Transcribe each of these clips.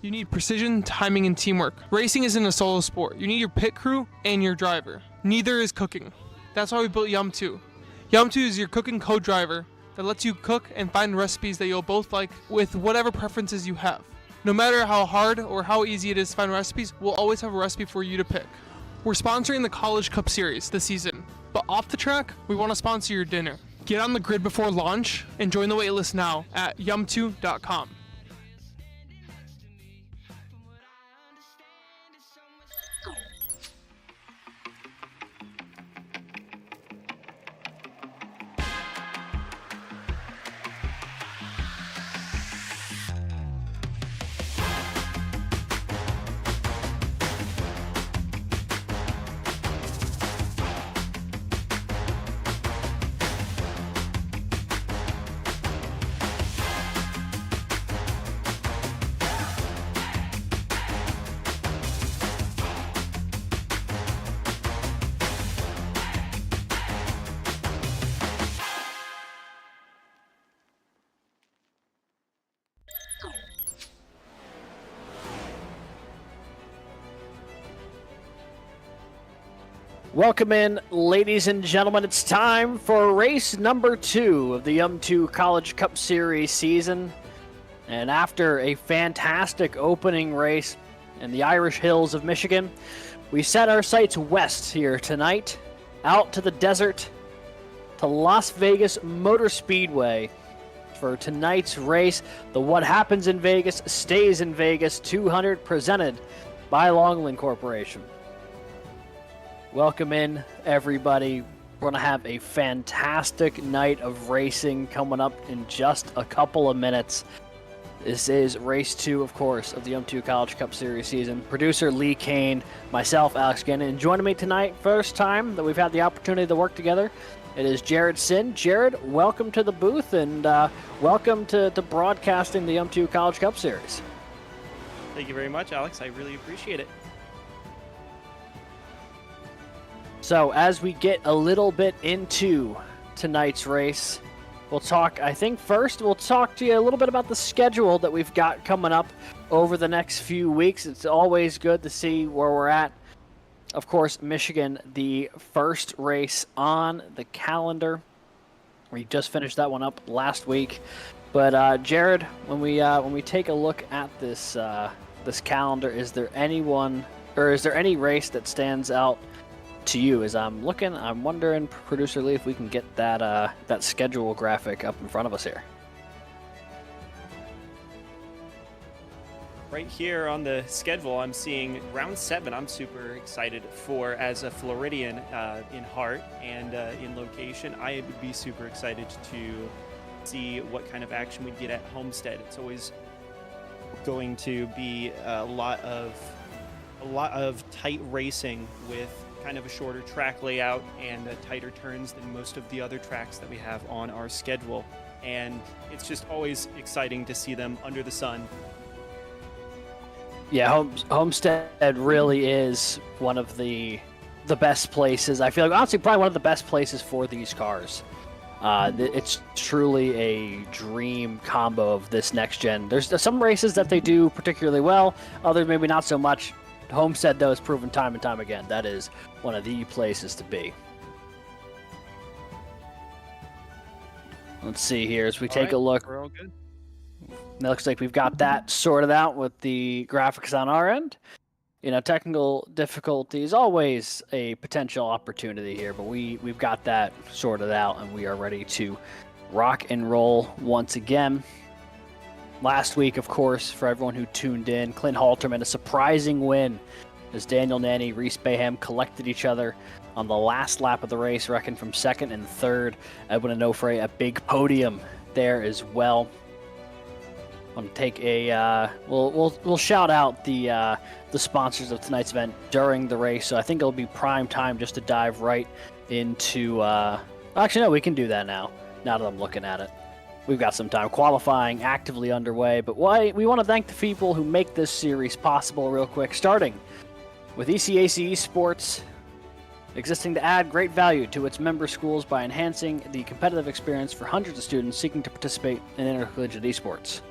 You need precision, timing, and teamwork. Racing isn't a solo sport. You need your pit crew and your driver. Neither is cooking. That's why we built YumTwo. YumTwo is your cooking co-driver that lets you cook and find recipes that you'll both like with whatever preferences you have. No matter how hard or how easy it is to find recipes, we'll always have a recipe for you to pick. We're sponsoring the College Cup Series this season, but off the track, we want to sponsor your dinner. Get on the grid before launch and join the waitlist now at YumTwo.com. Welcome in, ladies and gentlemen. It's time for race number 2 of the YumTwo College Cup Series season. And after a fantastic opening race in the Irish hills of Michigan, we set our sights west here tonight, out to the desert, to Las Vegas Motor Speedway for tonight's race. The What Happens in Vegas Stays in Vegas 200, presented by Longland Corporation. Welcome in, everybody. We're going to have a fantastic night of racing coming up in just a couple of minutes. This is race 2, of course, of the YumTwo College Cup Series season. Producer Lee Kane, myself, Alex Gannon, and joining me tonight, first time that we've had the opportunity to work together, it is Jared Sin. Jared, welcome to the booth, and welcome to broadcasting the YumTwo College Cup Series. Thank you very much, Alex. I really appreciate it. So as we get a little bit into tonight's race, we'll talk, I think first we'll talk to you a little bit about the schedule that we've got coming up over the next few weeks. It's always good to see where we're at. Of course, Michigan, the first race on the calendar. We just finished that one up last week. But Jared, when we take a look at this this calendar, is there any race that stands out to you? As I'm wondering, Producer Lee, if we can get that schedule graphic up in front of us here. Right here on the schedule, I'm seeing round 7. I'm super excited for, as a Floridian in heart and in location. I would be super excited to see what kind of action we'd get at Homestead. It's always going to be a lot of tight racing with kind of a shorter track layout and tighter turns than most of the other tracks that we have on our schedule. And it's just always exciting to see them under the sun. Yeah, Homestead really is one of the best places. I feel like, honestly, probably one of the best places for these cars. It's truly a dream combo of this next gen. There's some races that they do particularly well, others maybe not so much. Homestead, though, has proven time and time again that is one of the places to be. Let's see here as we take a look. We're all good. It looks like we've got that sorted out with the graphics on our end. You know, technical difficulty is always a potential opportunity here, but we've got that sorted out, and we are ready to rock and roll once again. Last week, of course, for everyone who tuned in, Clint Halterman, a surprising win as Daniel Nanny, Reese Bayham collected each other on the last lap of the race, reckoned from second and third. Edwin Onofre, a big podium there as well. I'm going to take a we'll shout out the sponsors of tonight's event during the race. So I think it'll be prime time just to dive right into. Actually, no, we can do that now. Now that I'm looking at it, we've got some time. Qualifying actively underway, but we want to thank the people who make this series possible. Real quick, starting with ECAC Esports, existing to add great value to its member schools by enhancing the competitive experience for hundreds of students seeking to participate in intercollegiate esports.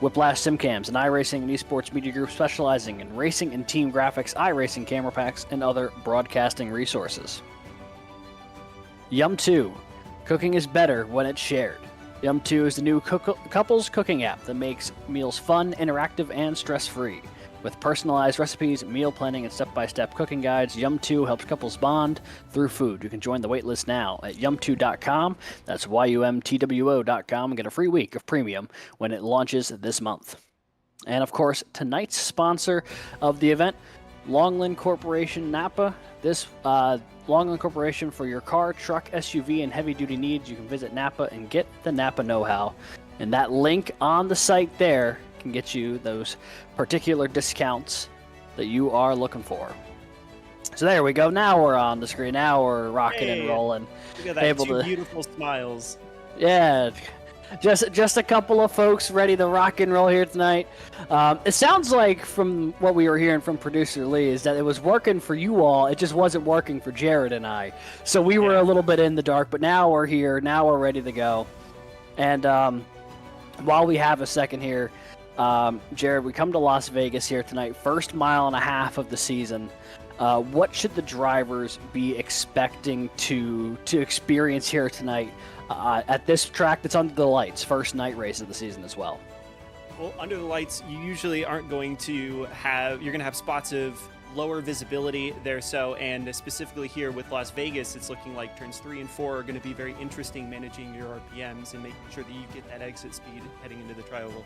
Whiplash SimCams, an iRacing and esports media group specializing in racing and team graphics, iRacing camera packs, and other broadcasting resources. YumTwo. Cooking is better when it's shared. YumTwo is the new couples cooking app that makes meals fun, interactive, and stress-free. With personalized recipes, meal planning, and step-by-step cooking guides, YumTwo helps couples bond through food. You can join the waitlist now at YumTwo.com. That's YumTwo.com and get a free week of premium when it launches this month. And of course, tonight's sponsor of the event, Longland Corporation Napa. This Longland Corporation for your car, truck, SUV, and heavy-duty needs. You can visit Napa and get the Napa know-how. And that link on the site there can get you those particular discounts that you are looking for. So there we go. Now we're on the screen. Now we're rocking and rolling. Look at that, two beautiful smiles. Yeah. Just a couple of folks ready to rock and roll here tonight. It sounds like from what we were hearing from producer Lee is that it was working for you all. It just wasn't working for Jared and I. So we were a little bit in the dark, but now we're here. Now we're ready to go. And while we have a second here, Jared, we come to Las Vegas here tonight. First mile and a half of the season. What should the drivers be expecting to experience here tonight? At this track that's under the lights, first night race of the season as well. Well, under the lights, you usually aren't going to have, you're going to have spots of lower visibility there. So, and specifically here with Las Vegas, it's looking like turns 3 and 4 are going to be very interesting, managing your RPMs and making sure that you get that exit speed heading into the tri-oval.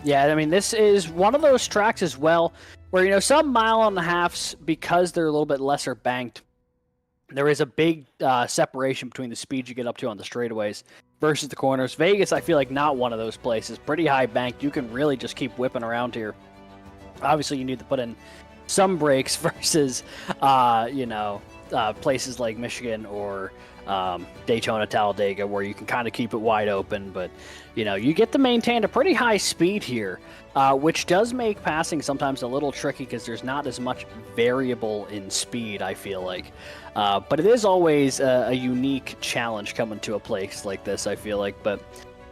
Yeah, I mean, this is one of those tracks as well where, you know, some mile and a halves, because they're a little bit lesser banked, there is a big separation between the speed you get up to on the straightaways versus the corners. Vegas, I feel like not one of those places. Pretty high banked. You can really just keep whipping around here. Obviously, you need to put in some brakes versus, places like Michigan or Daytona, Talladega, where you can kind of keep it wide open. But, you know, you get to maintain a pretty high speed here, which does make passing sometimes a little tricky because there's not as much variable in speed, I feel like. But it is always a unique challenge coming to a place like this, I feel like. But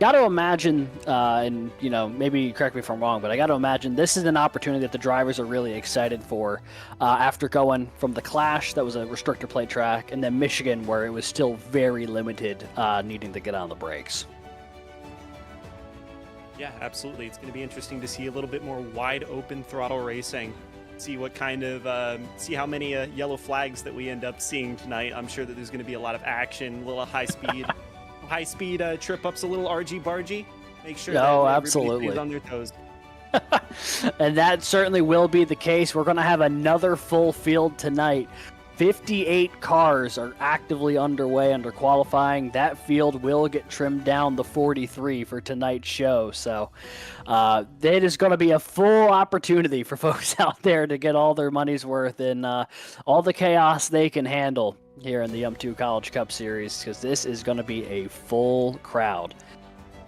got to imagine, and, you know, maybe correct me if I'm wrong, but I got to imagine this is an opportunity that the drivers are really excited for after going from the Clash, that was a restrictor plate track, and then Michigan, where it was still very limited, needing to get on the brakes. Yeah, absolutely. It's going to be interesting to see a little bit more wide open throttle racing. See what kind of, see how many yellow flags that we end up seeing tonight. I'm sure that there's going to be a lot of action, a little high speed trip ups, a little argy bargy. Make sure that everybody stays on their toes. And that certainly will be the case. We're going to have another full field tonight. 58 cars are actively underway under qualifying. That field will get trimmed down to 43 for tonight's show. So it is going to be a full opportunity for folks out there to get all their money's worth in all the chaos they can handle here in the YumTwo College Cup Series, because this is going to be a full crowd.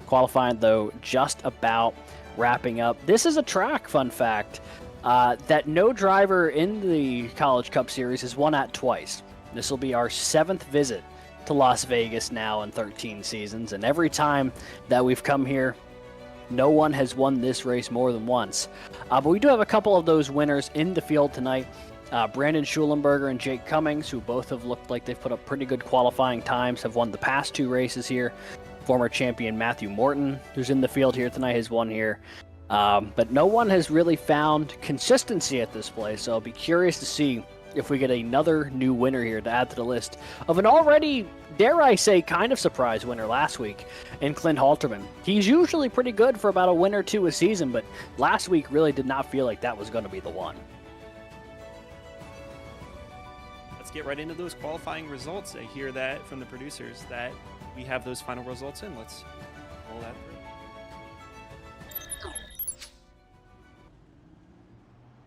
Qualifying, though, just about wrapping up. This is a track, fun fact, that no driver in the College Cup Series has won at twice. This will be our 7th visit to Las Vegas now in 13 seasons, and every time that we've come here, no one has won this race more than once. But we do have a couple of those winners in the field tonight. Brandon Schulenberger and Jake Cummings, who both have looked like they've put up pretty good qualifying times, have won the past 2 races here. Former champion Matthew Morton, who's in the field here tonight, has won here. But no one has really found consistency at this place, so I'll be curious to see if we get another new winner here to add to the list of an already, dare I say, kind of surprise winner last week in Clint Halterman. He's usually pretty good for about a win or 2 a season, but last week really did not feel like that was going to be the one. Let's get right into those qualifying results. I hear that from the producers that we have those final results in. Let's roll that through.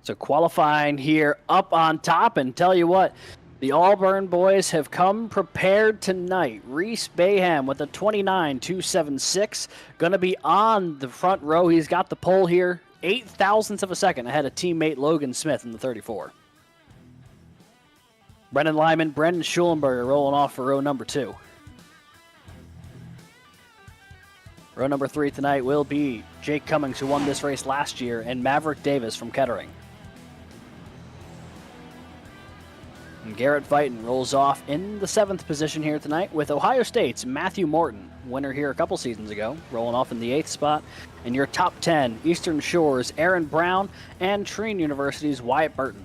So qualifying here up on top, and tell you what, the Auburn boys have come prepared tonight. Reese Bayham with a 29.276, going to be on the front row. He's got the pole here, 8 thousandths of a second ahead of teammate Logan Smith in the 34. Brendan Lyman, Brendan Schulenberger rolling off for row number 2. Row number 3 tonight will be Jake Cummings, who won this race last year, and Maverick Davis from Kettering. And Garrett Vighton rolls off in the 7th position here tonight with Ohio State's Matthew Morton, winner here a couple seasons ago, rolling off in the 8th spot. And your top 10, Eastern Shore's Aaron Brown and Trine University's Wyatt Burton.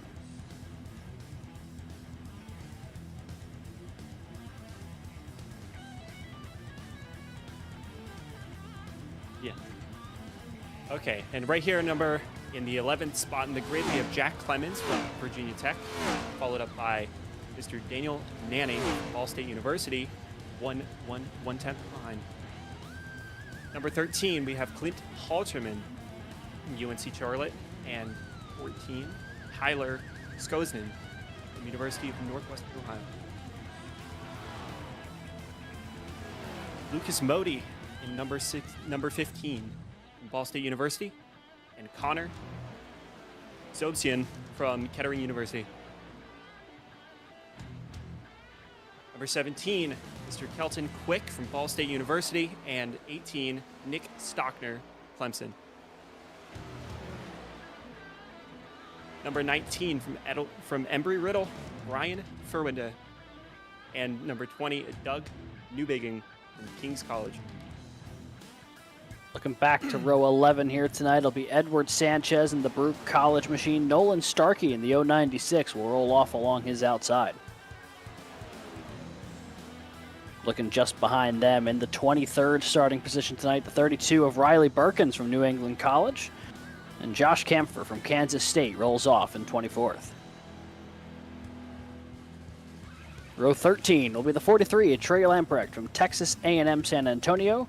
Yeah. Okay, and right here, in the 11th spot in the grid, we have Jack Clemens from Virginia Tech, followed up by Mr. Daniel Nanning from Ball State University, 1/10 behind. Number 13, we have Clint Halterman from UNC Charlotte, and 14, Tyler Skosnin from University of Northwestern Ohio. Lucas Modi in number 15 from Ball State University, and Connor Zobsian from Kettering University. Number 17, Mr. Kelton Quick from Ball State University, and 18, Nick Stockner, Clemson. Number 19 from Embry-Riddle, Brian Furwinde, and number 20, Doug Newbigging from King's College. Looking back to row 11 here tonight, it'll be Edward Sanchez in the Brook College machine. Nolan Starkey in the 096 will roll off along his outside. Looking just behind them in the 23rd starting position tonight, the 32 of Riley Birkins from New England College. And Josh Kempfer from Kansas State rolls off in 24th. Row 13 will be the 43 of Trey Lamprecht from Texas A&M San Antonio.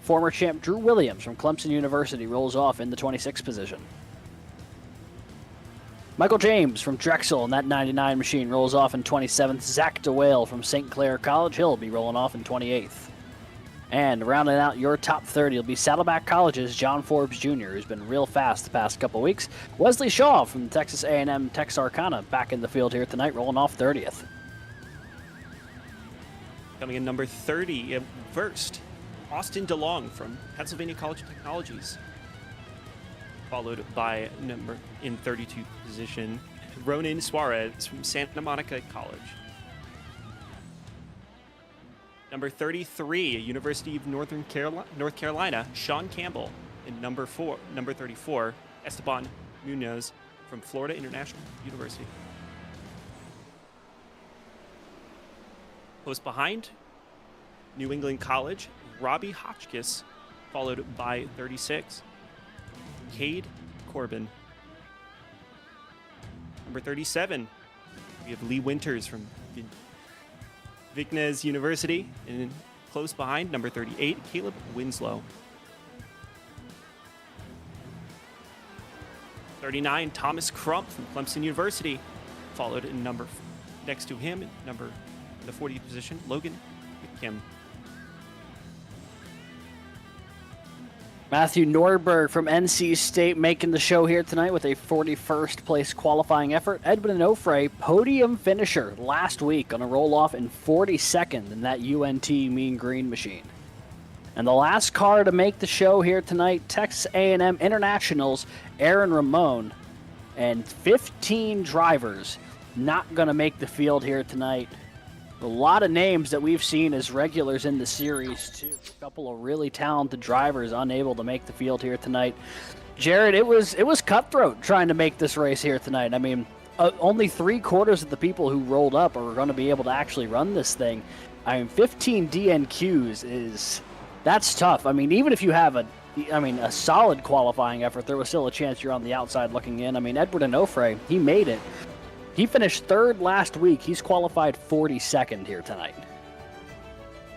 Former champ Drew Williams from Clemson University rolls off in the 26th position. Michael James from Drexel in that 99 machine rolls off in 27th. Zach DeWale from St. Clair College Hill will be rolling off in 28th. And rounding out your top 30 will be Saddleback College's John Forbes Jr., who's been real fast the past couple weeks. Wesley Shaw from Texas A&M Texarkana back in the field here tonight, rolling off 30th. Coming in number 30, first, Austin DeLong from Pennsylvania College of Technologies, followed by in 32 position, Ronan Suarez from Santa Monica College. Number 33, University of North Carolina, Sean Campbell. And number 34, Esteban Munoz from Florida International University. Close behind, New England College, Robbie Hotchkiss, followed by 36, Cade Corbin. Number 37, we have Lee Winters from Vignes University, and close behind, number 38, Caleb Winslow. 39, Thomas Crump from Clemson University, followed in next to him, in the 40th position, Logan McKim. Matthew Norberg from NC State making the show here tonight with a 41st place qualifying effort. Edwin Onofre, podium finisher last week on a roll-off in 42nd in that UNT Mean Green machine. And the last car to make the show here tonight, Texas A&M Internationals, Aaron Ramon, and 15 drivers not going to make the field here tonight. A lot of names that we've seen as regulars in the series, too. A couple of really talented drivers unable to make the field here tonight. Jared, it was cutthroat trying to make this race here tonight. I mean, only 3/4 of the people who rolled up are going to be able to actually run this thing. I mean, 15 DNQs that's tough. I mean, even if you have a solid qualifying effort, there was still a chance you're on the outside looking in. I mean, Edward Onofre, he made it. He finished 3rd last week. He's qualified 42nd here tonight.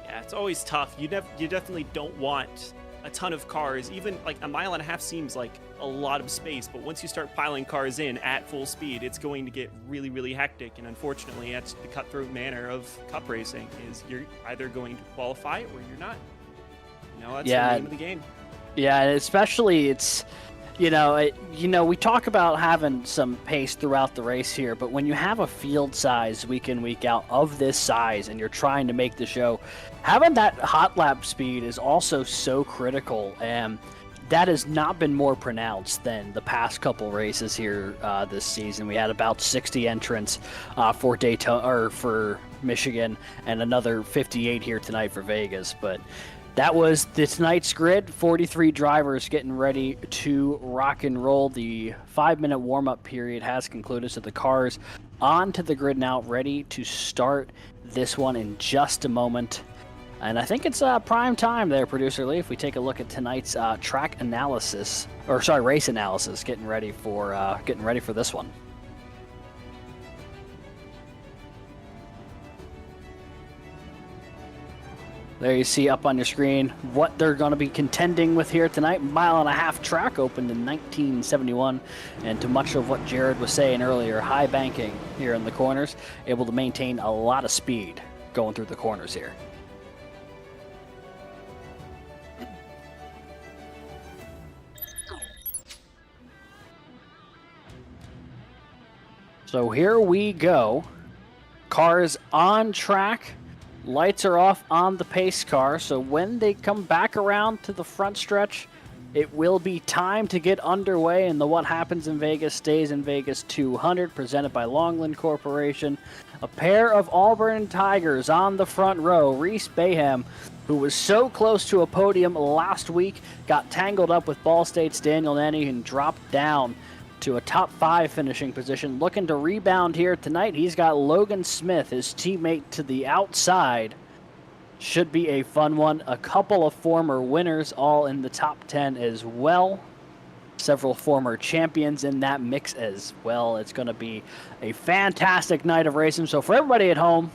Yeah, it's always tough. You definitely don't want a ton of cars. Even like a mile and a half seems like a lot of space, but once you start piling cars in at full speed, it's going to get really, really hectic. And unfortunately, that's the cutthroat manner of cup racing, is you're either going to qualify or you're not. That's the name of the game. Yeah, and especially it's We talk about having some pace throughout the race here, but when you have a field size week in, week out of this size and you're trying to make the show, having that hot lap speed is also so critical, and that has not been more pronounced than the past couple races here this season. We had about 60 entrants for Daytona or for Michigan, and another 58 here tonight for Vegas, but that was tonight's grid. 43 drivers getting ready to rock and roll. The 5-minute warm-up period has concluded, so the cars onto the grid now, ready to start this one in just a moment. And I think it's prime time there, Producer Lee, if we take a look at tonight's race analysis, getting ready for this one. There you see up on your screen what they're going to be contending with here tonight. 1.5-mile track opened in 1971, and to much of what Jared was saying earlier, high banking here in the corners, able to maintain a lot of speed going through the corners here. So here we go. Cars on track. Lights are off on the pace car, so when they come back around to the front stretch, it will be time to get underway in the What Happens in Vegas Stays in Vegas 200, presented by Longland Corporation. A pair of Auburn Tigers on the front row. Reese Bayham, who was so close to a podium last week, got tangled up with Ball State's Daniel Nenny and dropped down to a top 5 finishing position. Looking to rebound here tonight, he's got Logan Smith, his teammate, to the outside. Should be a fun one. A couple of former winners all in the top 10 as well. Several former champions in that mix as well. It's going to be a fantastic night of racing. So for everybody at home,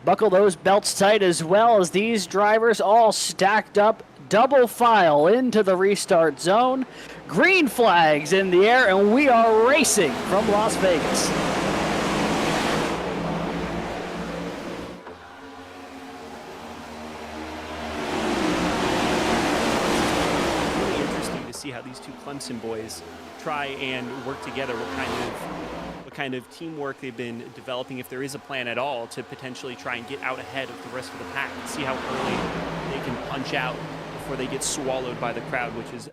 buckle those belts tight, as well as these drivers all stacked up, double file into the restart zone. Green flags in the air, and we are racing from Las Vegas. Really interesting to see how these two Clemson boys try and work together. What kind of teamwork they've been developing, if there is a plan at all, to potentially try and get out ahead of the rest of the pack. See how early they can punch out before they get swallowed by the crowd, which is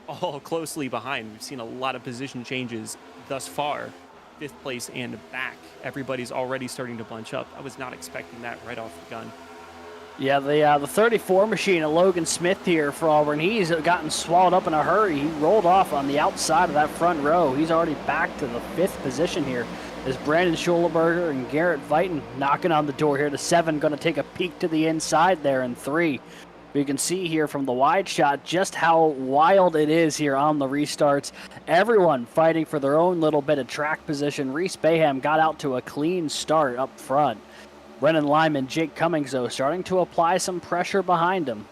all closely behind. We've seen a lot of position changes thus far, 5th place and back. Everybody's already starting to bunch up. I was not expecting that right off the gun. Yeah, the 34 machine of Logan Smith here for Auburn, he's gotten swallowed up in a hurry. He rolled off on the outside of that front row. He's already back to the 5th position here. As Brandon Schulenberger and Garrett Vighton knocking on the door here to 7, going to take a peek to the inside there in 3. You can see here from the wide shot just how wild it is here on the restarts. Everyone fighting for their own little bit of track position. Reese Bayham got out to a clean start up front. Brennan Lyman, Jake Cummings, though, starting to apply some pressure behind him,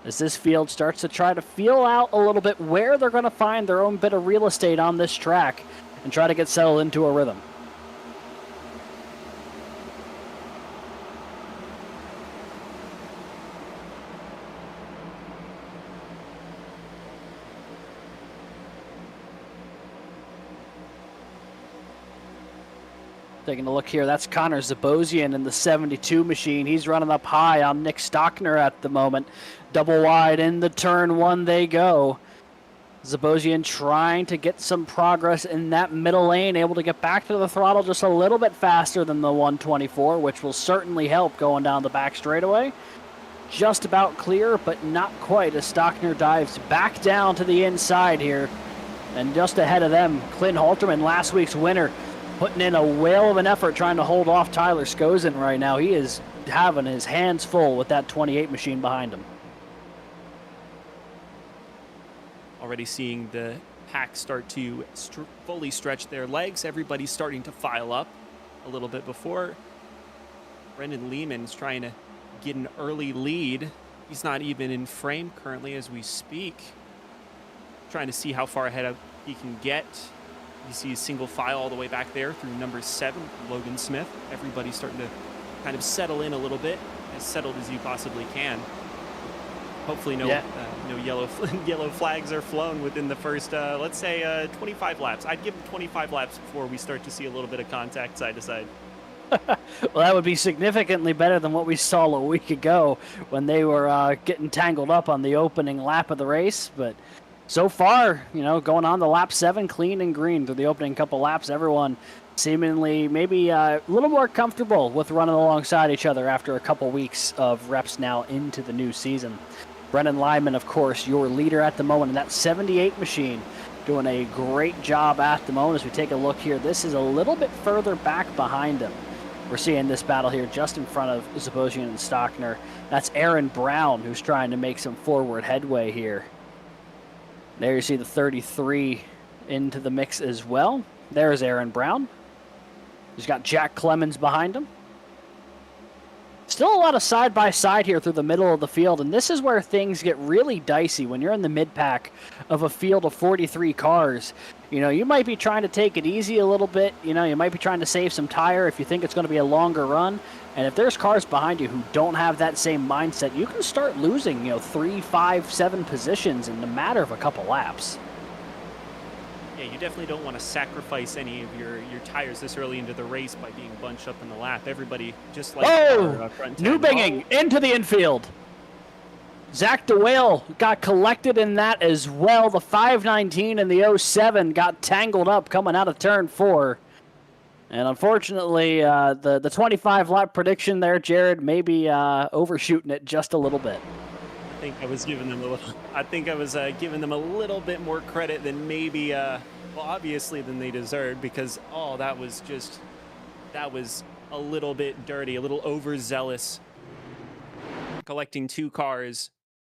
as this field starts to try to feel out a little bit where they're going to find their own bit of real estate on this track and try to get settled into a rhythm. Taking a look here, that's Connor Zabosian in the 72 machine. He's running up high on Nick Stockner at the moment. Double wide in the turn 1 they go. Zabosian trying to get some progress in that middle lane, able to get back to the throttle just a little bit faster than the 124, which will certainly help going down the back straightaway. Just about clear, but not quite, as Stockner dives back down to the inside here. And just ahead of them, Clint Halterman, last week's winner, putting in a whale of an effort trying to hold off Tyler Skozen right now. He is having his hands full with that 28 machine behind him. Already seeing the pack start to fully stretch their legs. Everybody's starting to file up a little bit before. Brendan Lehman's trying to get an early lead. He's not even in frame currently as we speak. Trying to see how far ahead he can get. You see a single file all the way back there through number 7, Logan Smith. Everybody's starting to kind of settle in a little bit, as settled as you possibly can. Hopefully no yellow yellow flags are flown within the first, let's say, 25 laps. I'd give them 25 laps before we start to see a little bit of contact side to side. Well, that would be significantly better than what we saw a week ago when they were getting tangled up on the opening lap of the race. But so far, going on to lap 7, clean and green through the opening couple laps, everyone seemingly maybe a little more comfortable with running alongside each other after a couple weeks of reps now into the new season. Brennan Lyman, of course, your leader at the moment in that 78 machine, doing a great job at the moment. As we take a look here, this is a little bit further back behind him. We're seeing this battle here just in front of Zabosian and Stockner. That's Aaron Brown, who's trying to make some forward headway here. There you see the 33 into the mix as well. There's Aaron Brown. He's got Jack Clemens behind him. Still a lot of side-by-side here through the middle of the field, and this is where things get really dicey when you're in the mid-pack of a field of 43 cars. You might be trying to take it easy a little bit. You might be trying to save some tire if you think it's going to be a longer run. And if there's cars behind you who don't have that same mindset, you can start losing, 3, 5, 7 positions in the matter of a couple laps. Yeah, you definitely don't want to sacrifice any of your tires this early into the race by being bunched up in the lap. Everybody, just like our front 10. Newbinging into the infield. Zach DeWale got collected in that as well. The 519 and the 07 got tangled up coming out of turn 4. And unfortunately, the 25 lap prediction there, Jared, maybe overshooting it just a little bit. I think I was giving them a little bit more credit than maybe, obviously than they deserved, because that was a little bit dirty, a little overzealous. Collecting 2 cars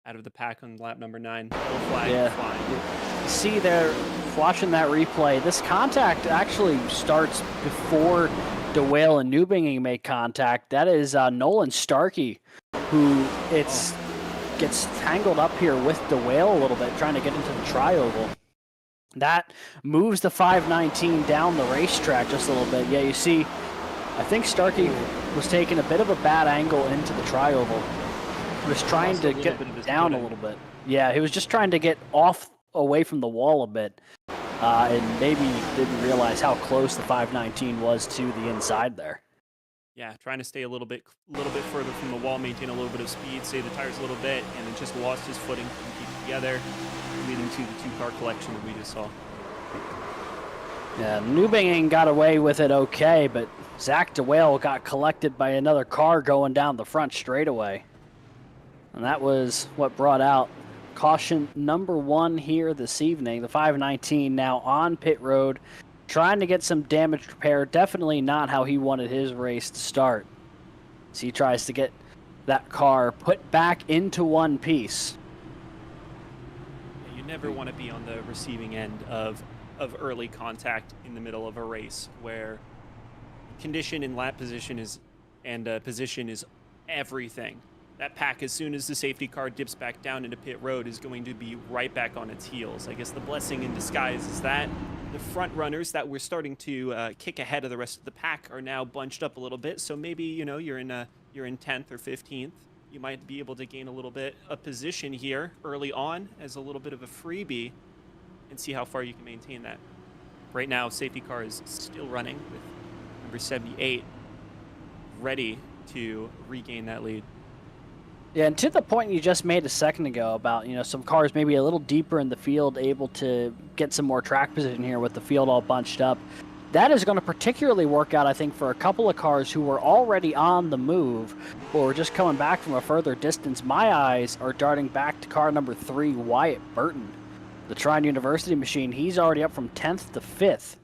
out of the pack on lap number 9. Little flag flying. See there, watching that replay, this contact actually starts before DeWale and Newbinging make contact. That is Nolan Starkey, who gets tangled up here with DeWale a little bit, trying to get into the tri-oval. That moves the 519 down the racetrack just a little bit. Yeah, you see, I think Starkey was taking a bit of a bad angle into the tri-oval. He was trying to get down a little bit. Yeah, he was just trying to get away from the wall a bit, and maybe didn't realize how close the 519 was to the inside there. Yeah, trying to stay a little bit further from the wall, maintain a little bit of speed, save the tires a little bit, and then just lost his footing and keep it together, leading to the 2-car collection that we just saw. Yeah, Newbinging got away with it okay, but Zach DeWale got collected by another car going down the front straightaway. And that was what brought out caution number 1 here this evening. The 519 now on pit road, trying to get some damage repair. Definitely not how he wanted his race to start. So he tries to get that car put back into one piece. You never want to be on the receiving end of early contact in the middle of a race, where condition and lap position is everything. That pack, as soon as the safety car dips back down into pit road, is going to be right back on its heels. I guess the blessing in disguise is that the front runners that were starting to kick ahead of the rest of the pack are now bunched up a little bit. So maybe you're in 10th or 15th. You might be able to gain a little bit of position here early on as a little bit of a freebie, and see how far you can maintain that. Right now, safety car is still running with number 78 ready to regain that lead. Yeah, and to the point you just made a second ago about, some cars maybe a little deeper in the field able to get some more track position here with the field all bunched up. That is going to particularly work out, I think, for a couple of cars who were already on the move or just coming back from a further distance. My eyes are darting back to car number 3, Wyatt Burton, the Trine University machine. He's already up from 10th to 5th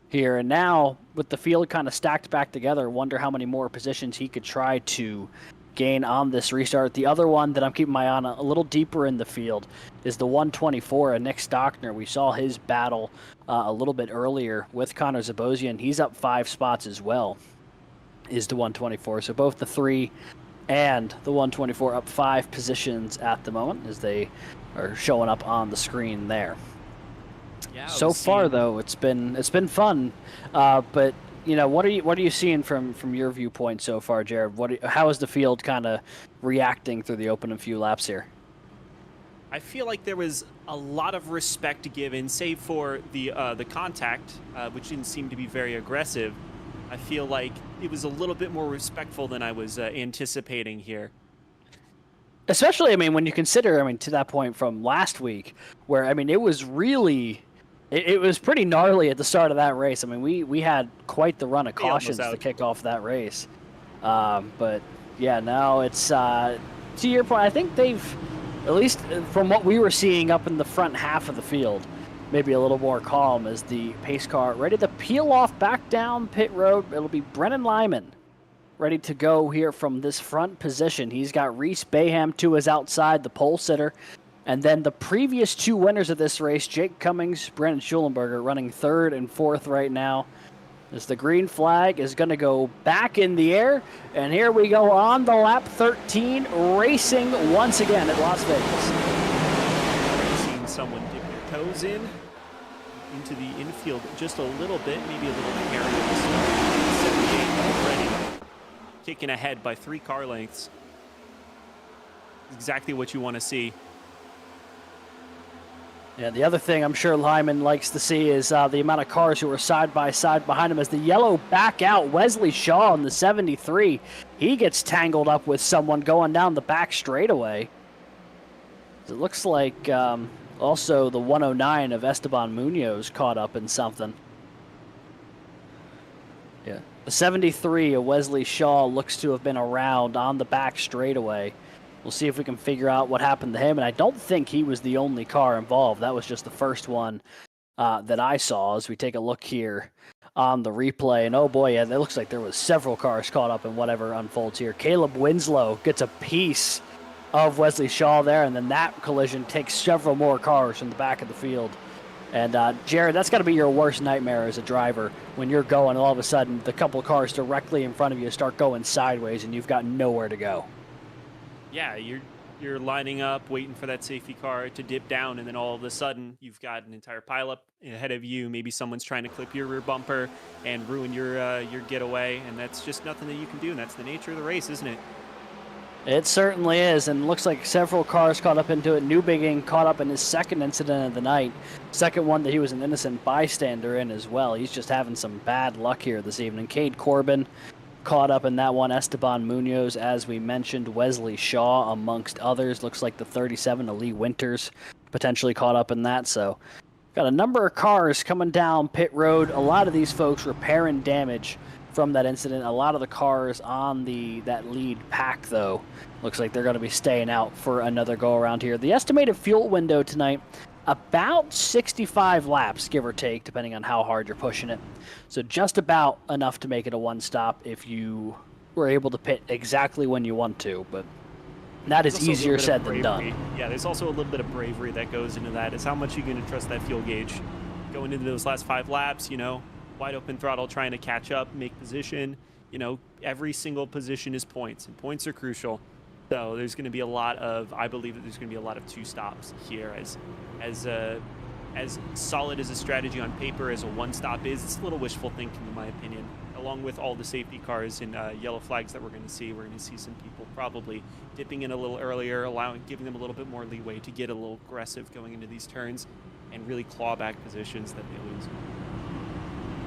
here, and now with the field kind of stacked back together, wonder how many more positions he could try to gain on this restart. The other one that I'm keeping my eye on a little deeper in the field is the 124, Nick Stockner. We saw his battle a little bit earlier with Connor Zabosian. He's up 5 spots as well, is the 124. So both the 3 and the 124 up 5 positions at the moment as they are showing up on the screen there. Yeah, so far, though, it's been fun, but what are you seeing from your viewpoint so far, Jared? How is the field kind of reacting through the opening few laps here? I feel like there was a lot of respect given, save for the contact, which didn't seem to be very aggressive. I feel like it was a little bit more respectful than I was anticipating here. Especially, I mean, when you consider, I mean, to that point from last week, where, I mean, it was really, it was pretty gnarly at the start of that race. I mean, we had quite the run of cautions to kick off that race. But, yeah, now it's, to your point, I think they've, at least from what we were seeing up in the front half of the field, maybe a little more calm as the pace car ready to peel off back down pit road. It'll be Brennan Lyman ready to go here from this front position. He's got Reese Bayham to his outside, the pole sitter. And then the previous two winners of this race, Jake Cummings, Brandon Schulenberger, running third and fourth right now. As the green flag is going to go back in the air. And here we go on the lap 13, racing once again at Las Vegas. Seeing someone dip their toes into the infield just a little bit, maybe a little careless. 78 already. Kicking ahead by 3 car lengths. Exactly what you want to see. Yeah, the other thing I'm sure Lyman likes to see is the amount of cars who are side by side behind him as the yellow back out. Wesley Shaw in the 73. He gets tangled up with someone going down the back straightaway. It looks like also the 109 of Esteban Munoz caught up in something. Yeah. The 73 of Wesley Shaw looks to have been around on the back straightaway. We'll see if we can figure out what happened to him. And I don't think he was the only car involved. That was just the first one that I saw as we take a look here on the replay. And oh boy, yeah, it looks like there was several cars caught up in whatever unfolds here. Caleb Winslow gets a piece of Wesley Shaw there, and then that collision takes several more cars from the back of the field. And Jared, that's got to be your worst nightmare as a driver when you're going, all of a sudden the couple of cars directly in front of you start going sideways and you've got nowhere to go. Yeah, you're lining up, waiting for that safety car to dip down, and then all of a sudden you've got an entire pileup ahead of you. Maybe someone's trying to clip your rear bumper and ruin your getaway, and that's just nothing that you can do. And that's the nature of the race, isn't it? It certainly is, and looks like several cars caught up into it. Newbegin caught up in his second incident of the night. Second one that he was an innocent bystander in as well. He's just having some bad luck here this evening. Cade Corbin caught up in that one. Esteban Munoz, as we mentioned. Wesley Shaw, amongst others. Looks like the 37 of Lee Winters potentially caught up in that. So got a number of cars coming down pit road. A lot of these folks repairing damage from that incident. A lot of the cars on that lead pack, though, looks like they're going to be staying out for another go around here. The estimated fuel window tonight, about 65 laps, give or take, depending on how hard you're pushing it. So just about enough to make it a one-stop if you were able to pit exactly when you want to, but that is easier said than done. Yeah, there's also a little bit of bravery that goes into that. Is how much you're going to trust that fuel gauge going into those last 5 laps, wide open throttle, trying to catch up, make position. Every single position is points, and points are crucial. So there's going to be I believe that there's going to be a lot of 2 stops here. As solid as a strategy on paper as a one-stop is, it's a little wishful thinking in my opinion. Along with all the safety cars and yellow flags that we're going to see some people probably dipping in a little earlier, giving them a little bit more leeway to get a little aggressive going into these turns and really claw back positions that they lose.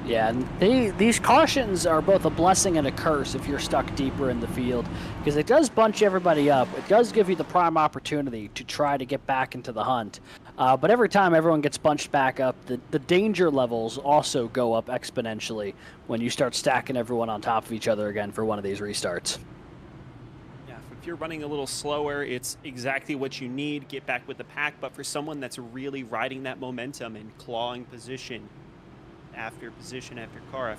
Yeah, and these cautions are both a blessing and a curse if you're stuck deeper in the field, because it does bunch everybody up. It does give you the prime opportunity to try to get back into the hunt. But every time everyone gets bunched back up, the danger levels also go up exponentially when you start stacking everyone on top of each other again for one of these restarts. Yeah, if you're running a little slower, it's exactly what you need. Get back with the pack. But for someone that's really riding that momentum and clawing position after car,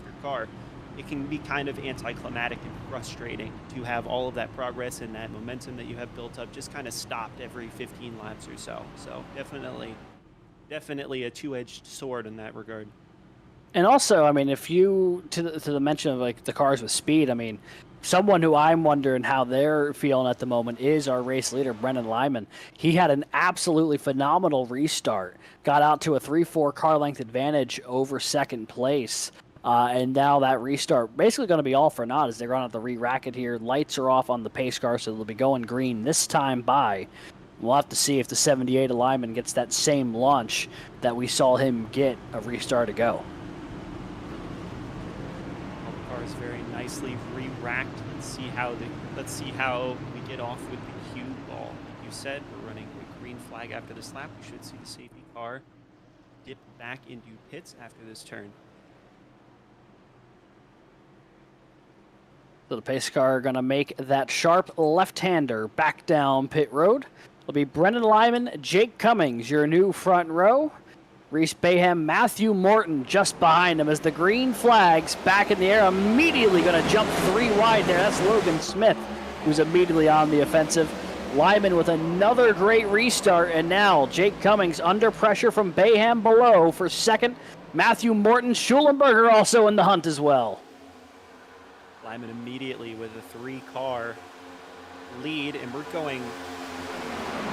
it can be kind of anticlimactic and frustrating to have all of that progress and that momentum that you have built up just kind of stopped every 15 laps or so. So definitely a two-edged sword in that regard. And also, I mean, if you, to the mention of like the cars with speed, I mean, someone who I'm wondering how they're feeling at the moment is our race leader, Brennan Lyman. He had an absolutely phenomenal restart, got out to a 3-4 car length advantage over second place. And now that restart basically going to be all for naught as they run out the re-racket here. Lights are off on the pace car, so they'll be going green this time by We'll have to see if the 78 Lyman gets that same launch that we saw him get a restart ago. All the cars very nicely re-racked. Let's see how we get off with the cue ball. Like you said, we're running a green flag after this lap. We should see the safety car dip back into pits after this turn. So the pace car are going to make that sharp left-hander back down pit road. It'll be Brendan Lyman, Jake Cummings, your new front row. Reese Bayham, Matthew Morton just behind him as the green flag's back in the air. Immediately going to jump 3 wide there. That's Logan Smith, who's immediately on the offensive. Lyman with another great restart, and now Jake Cummings under pressure from Bayham below for second. Matthew Morton, Schulenberger also in the hunt as well. Lyman immediately with a 3-car lead, and we're going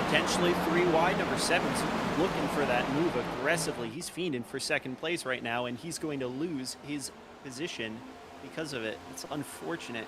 potentially 3 wide. Number 7's looking for that move aggressively. He's fiending for second place right now, and he's going to lose his position because of it. It's unfortunate.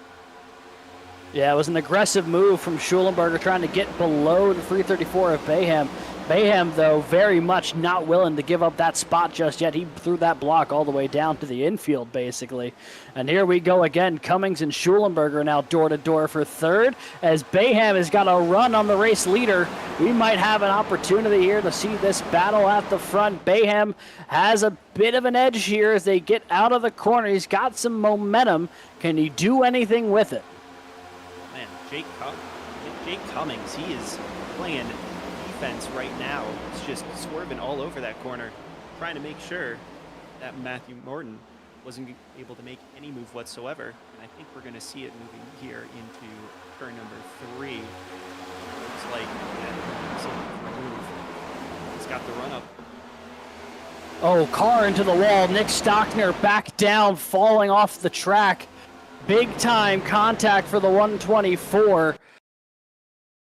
Yeah, it was an aggressive move from Schulenberger trying to get below the 334 of Bayham. Bayham, though, very much not willing to give up that spot just yet. He threw that block all the way down to the infield, basically. And here we go again. Cummings and Schulenberger now door-to-door for third. As Bayham has got a run on the race leader, we might have an opportunity here to see this battle at the front. Bayham has a bit of an edge here as they get out of the corner. He's got some momentum. Can he do anything with it? Man, Jake Cummings, he is playing defense right now. It's just swerving all over that corner, trying to make sure that Matthew Morton wasn't able to make any move whatsoever. And I think we're going to see it moving here into turn number 3. Looks like he's looking for a move. He's got the run up. Oh, car into the wall. Nick Stockner back down, falling off the track. Big time contact for the 124.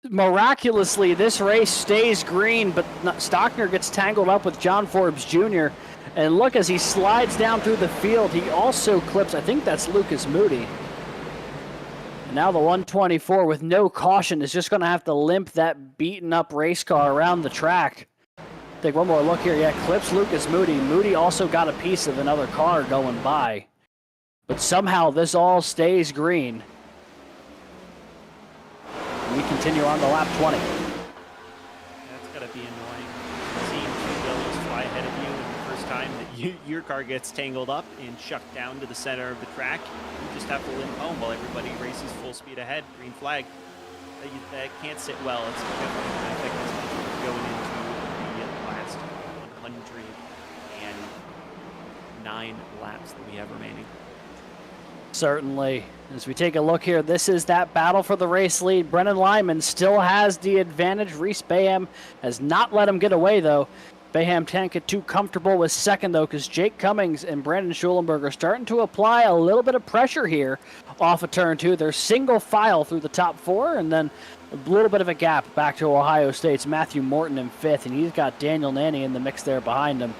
Miraculously, this race stays green, but Stockner gets tangled up with John Forbes Jr. And look, as he slides down through the field, he also clips, I think that's Lucas Moody. And now the 124 with no caution is just going to have to limp that beaten up race car around the track. Take one more look here. Yeah, clips Lucas Moody. Moody also got a piece of another car going by. But somehow this all stays green. We continue on to lap 20. That's got to be annoying. Seeing 2 yellows fly ahead of you, and the first time that your car gets tangled up and chucked down to the center of the track, you just have to limp home while everybody races full speed ahead. Green flag. That can't sit well. It's definitely going to affect us going into the last 109 laps that we have remaining. Certainly. As we take a look here, this is that battle for the race lead. Brendan Lyman still has the advantage. Reese Bayham has not let him get away, though. Bayham can't get too comfortable with second, though, because Jake Cummings and Brandon Schulenberger are starting to apply a little bit of pressure here off of turn 2. They're single file through the top 4, and then a little bit of a gap back to Ohio State's Matthew Morton in 5th, and he's got Daniel Nanny in the mix there behind him.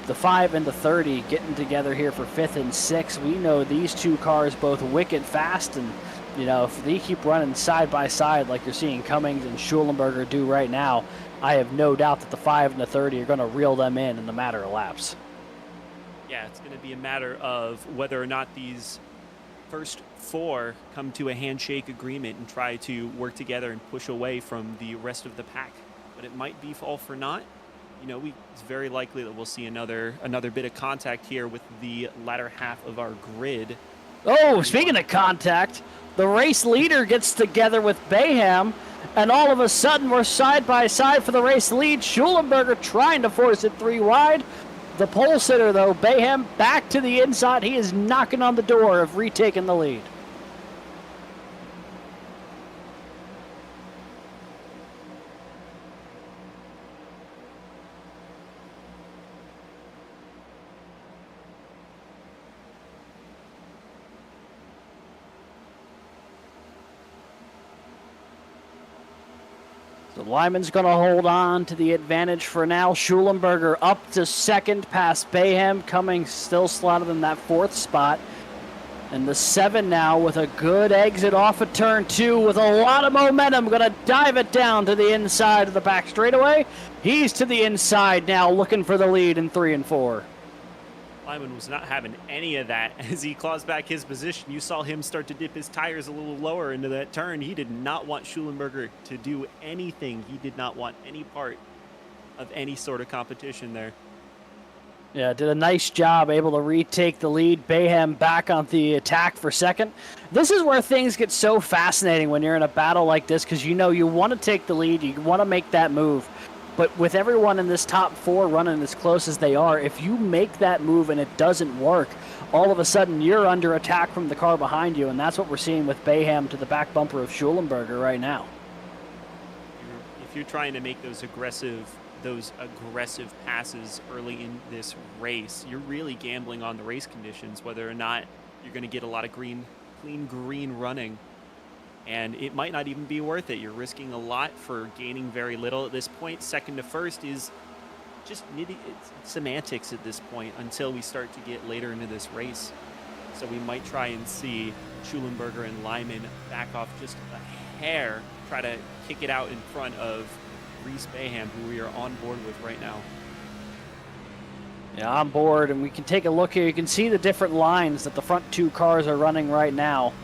The 5 and the 30 getting together here for 5th and 6th. We know these 2 cars both wicked fast, and you know, if they keep running side by side like you're seeing Cummings and Schulenberger do right now, I have no doubt that the 5 and the 30 are going to reel them in a matter of laps. Yeah, it's going to be a matter of whether or not these first 4 come to a handshake agreement and try to work together and push away from the rest of the pack. But it might be all for naught. You know, it's very likely that we'll see another bit of contact here with the latter half of our grid. Oh, speaking of contact, the race leader gets together with Bayham, and all of a sudden we're side by side for the race lead. Schulenberger trying to force it 3 wide. The pole sitter, though, Bayham back to the inside. He is knocking on the door of retaking the lead. So Lyman's going to hold on to the advantage for now. Schulenberger up to second past Bayham. Cummings still slotted in that 4th spot. And the 7 now with a good exit off of turn 2 with a lot of momentum. Going to dive it down to the inside of the back straightaway. He's to the inside now, looking for the lead in 3 and 4. Lyman was not having any of that as he claws back his position. You saw him start to dip his tires a little lower into that turn. He did not want Schulenberger to do anything. He did not want any part of any sort of competition there. Yeah, did a nice job, able to retake the lead. Bayham back on the attack for second. This is where things get so fascinating when you're in a battle like this, because you know you want to take the lead, you want to make that move. But with everyone in this top 4 running as close as they are, if you make that move and it doesn't work, all of a sudden you're under attack from the car behind you, and that's what we're seeing with Bayham to the back bumper of Schulenberger right now. If you're trying to make those aggressive passes early in this race, you're really gambling on the race conditions, whether or not you're going to get a lot of clean green running. And it might not even be worth it. You're risking a lot for gaining very little at this point. Second to first is just semantics at this point until we start to get later into this race. So we might try and see Schulenberger and Lyman back off just a hair, try to kick it out in front of Reese Bayham, who we are on board with right now. Yeah, on board, and we can take a look here. You can see the different lines that the front 2 cars are running right now.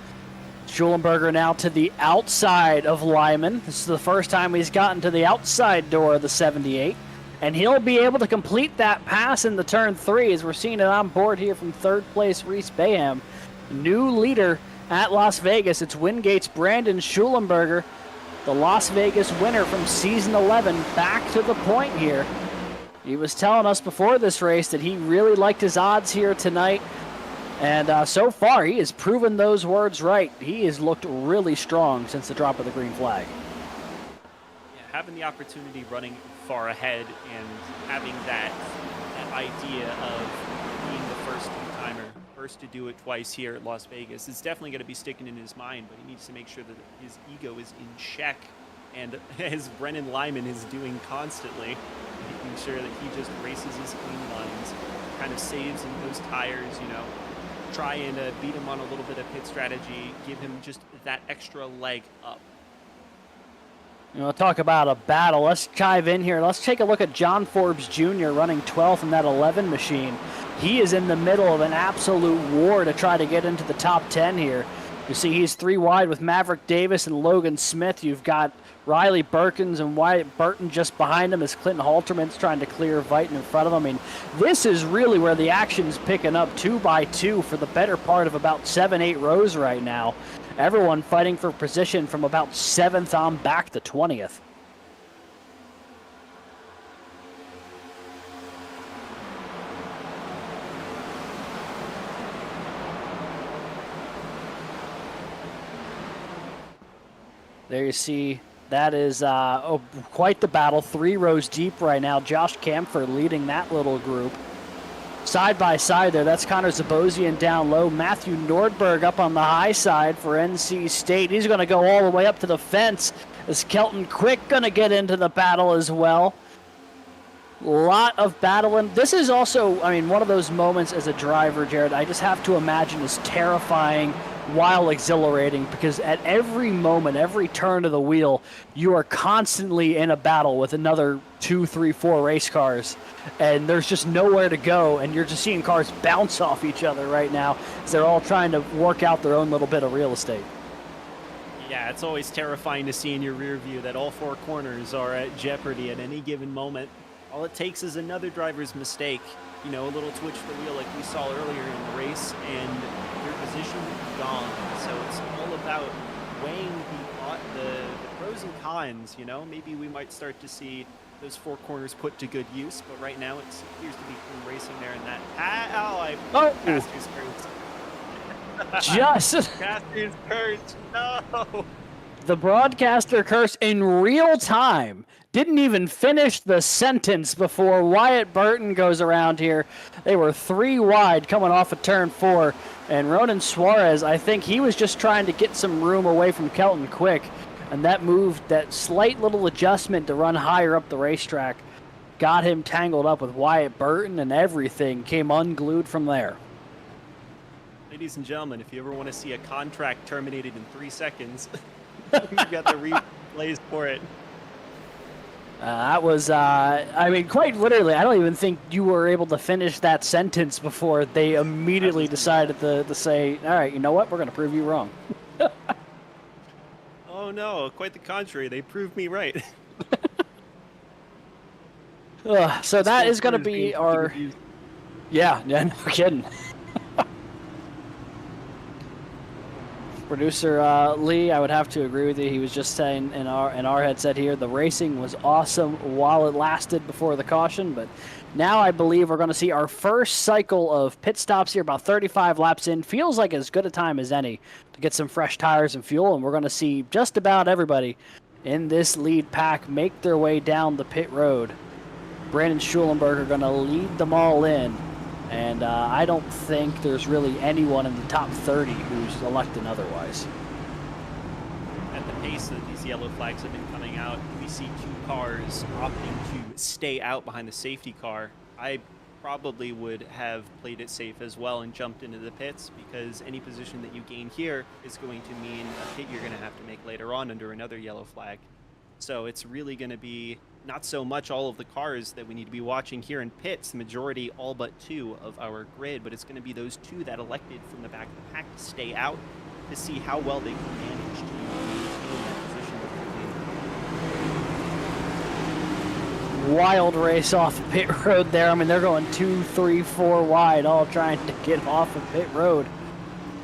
Schulenberger now to the outside of Lyman. This is the first time he's gotten to the outside door of the 78. And he'll be able to complete that pass in the turn 3 as we're seeing it on board here from 3rd place Reese Bayham. New leader at Las Vegas. It's Wingate's Brandon Schulenberger, the Las Vegas winner from season 11, back to the point here. He was telling us before this race that he really liked his odds here tonight. And so far, he has proven those words right. He has looked really strong since the drop of the green flag. Yeah, having the opportunity running far ahead and having that idea of being the first two-timer, first to do it twice here at Las Vegas, is definitely going to be sticking in his mind, but he needs to make sure that his ego is in check. And as Brennan Lyman is doing constantly, making sure that he just races his clean lines, kind of saves in those tires, you know, try and beat him on a little bit of pit strategy, give him just that extra leg up. You know, talk about a battle. Let's dive in here. Let's take a look at John Forbes Jr. running 12th in that 11 machine. He is in the middle of an absolute war to try to get into the top 10 here. You see he's 3 wide with Maverick Davis and Logan Smith. You've got Riley Birkins and Wyatt Burton just behind him as Clinton Halterman's trying to clear Viton in front of him. I mean, this is really where the action's picking up 2 by 2 for the better part of about 7-8 rows right now. Everyone fighting for position from about 7th on back to 20th. There you see, that is quite the battle. 3 rows deep right now. Josh Camphor leading that little group. Side by side there, that's Connor Zabosian down low. Matthew Nordberg up on the high side for NC State. He's going to go all the way up to the fence. Is Kelton Quick going to get into the battle as well? Lot of battling. This is also, I mean, one of those moments as a driver, Jared, I just have to imagine is terrifying while exhilarating, because at every moment, every turn of the wheel, you are constantly in a battle with another 2, 3, 4 race cars, and there's just nowhere to go, and you're just seeing cars bounce off each other right now as they're all trying to work out their own little bit of real estate. Yeah, it's always terrifying to see in your rear view that all 4 corners are at jeopardy at any given moment. All it takes is another driver's mistake, you know, a little twitch of the wheel like we saw earlier in the race, and your position is gone. So it's all about weighing the pros and cons, you know. Maybe we might start to see those 4 corners put to good use, but right now it appears to be clean racing there in that. Caster's curse. Just Caster's curse, no! The broadcaster curse in real time. Didn't even finish the sentence before Wyatt Burton goes around here. They were 3 wide coming off of turn 4. And Ronan Suarez, I think he was just trying to get some room away from Kelton Quick. And that move, that slight little adjustment to run higher up the racetrack, got him tangled up with Wyatt Burton, and everything came unglued from there. Ladies and gentlemen, if you ever want to see a contract terminated in 3 seconds, you've got the replays for it. That was, I mean, quite literally, I don't even think you were able to finish that sentence before they immediately decided to say, all right, you know what, we're going to prove you wrong. Oh no, quite the contrary. They proved me right. So that is going to be our... Yeah, no kidding. Producer Lee, I would have to agree with you. He was just saying in our headset here, the racing was awesome while it lasted before the caution, but now I believe we're going to see our first cycle of pit stops here, about 35 laps in. Feels like as good a time as any to get some fresh tires and fuel, and we're going to see just about everybody in this lead pack make their way down the pit road. Brandon Schulenberger going to lead them all in. And I don't think there's really anyone in the top 30 who's electing otherwise. At the pace that these yellow flags have been coming out, we see 2 cars opting to stay out behind the safety car. I probably would have played it safe as well and jumped into the pits, because any position that you gain here is going to mean a pit you're going to have to make later on under another yellow flag. So it's really going to be not so much all of the cars that we need to be watching here in pits, the majority all but 2 of our grid, but it's going to be those 2 that elected from the back of the pack to stay out to see how well they can manage to maintain that position. Wild race off the pit road there. I mean, they're going 2, 3, 4 wide, all trying to get off of pit road.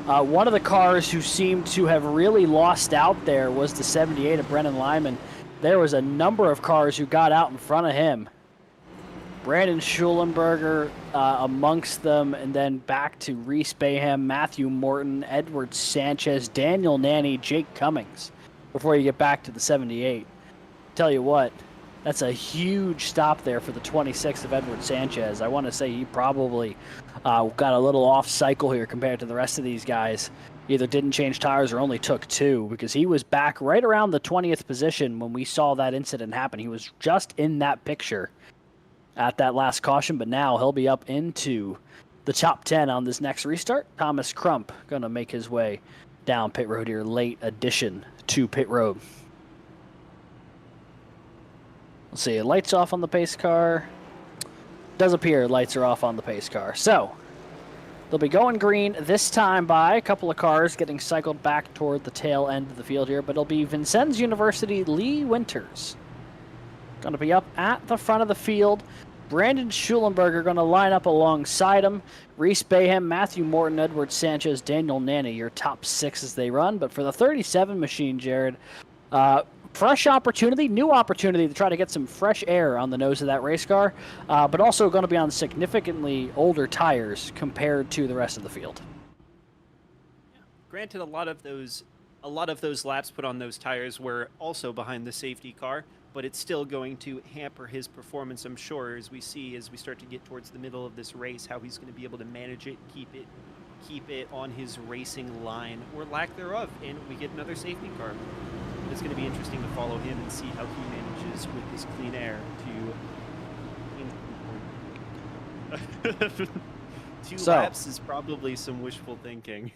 One of the cars who seemed to have really lost out there was the 78 of Brennan Lyman. There was a number of cars who got out in front of him. Brandon Schulenberger amongst them, and then back to Reese Bayham, Matthew Morton, Edward Sanchez, Daniel Nanny, Jake Cummings, before you get back to the 78. Tell you what, that's a huge stop there for the 26 of Edward Sanchez. I want to say he probably got a little off cycle here compared to the rest of these guys. Either didn't change tires or only took 2, because he was back right around the 20th position when we saw that incident happen. He was just in that picture at that last caution, but now he'll be up into the top 10 on this next restart. Thomas Crump going to make his way down pit road here, late addition to pit road. Let's see, lights off on the pace car. Does appear lights are off on the pace car. So they'll be going green this time by a couple of cars getting cycled back toward the tail end of the field here, but it'll be Vincennes University Lee Winters going to be up at the front of the field. Brandon Schulenberger going to line up alongside him. Reese Bayham, Matthew Morton, Edward Sanchez, Daniel Nanny, your top 6 as they run. But for the 37 machine, Jared, fresh opportunity, new opportunity to try to get some fresh air on the nose of that race car, but also going to be on significantly older tires compared to the rest of the field. Granted, a lot of those laps put on those tires were also behind the safety car, but it's still going to hamper his performance, I'm sure, as we start to get towards the middle of this race, how he's going to be able to manage it, keep it on his racing line, or lack thereof, and we get another safety car. It's going to be interesting to follow him and see how he manages with this clean air to... 2 laps is probably some wishful thinking.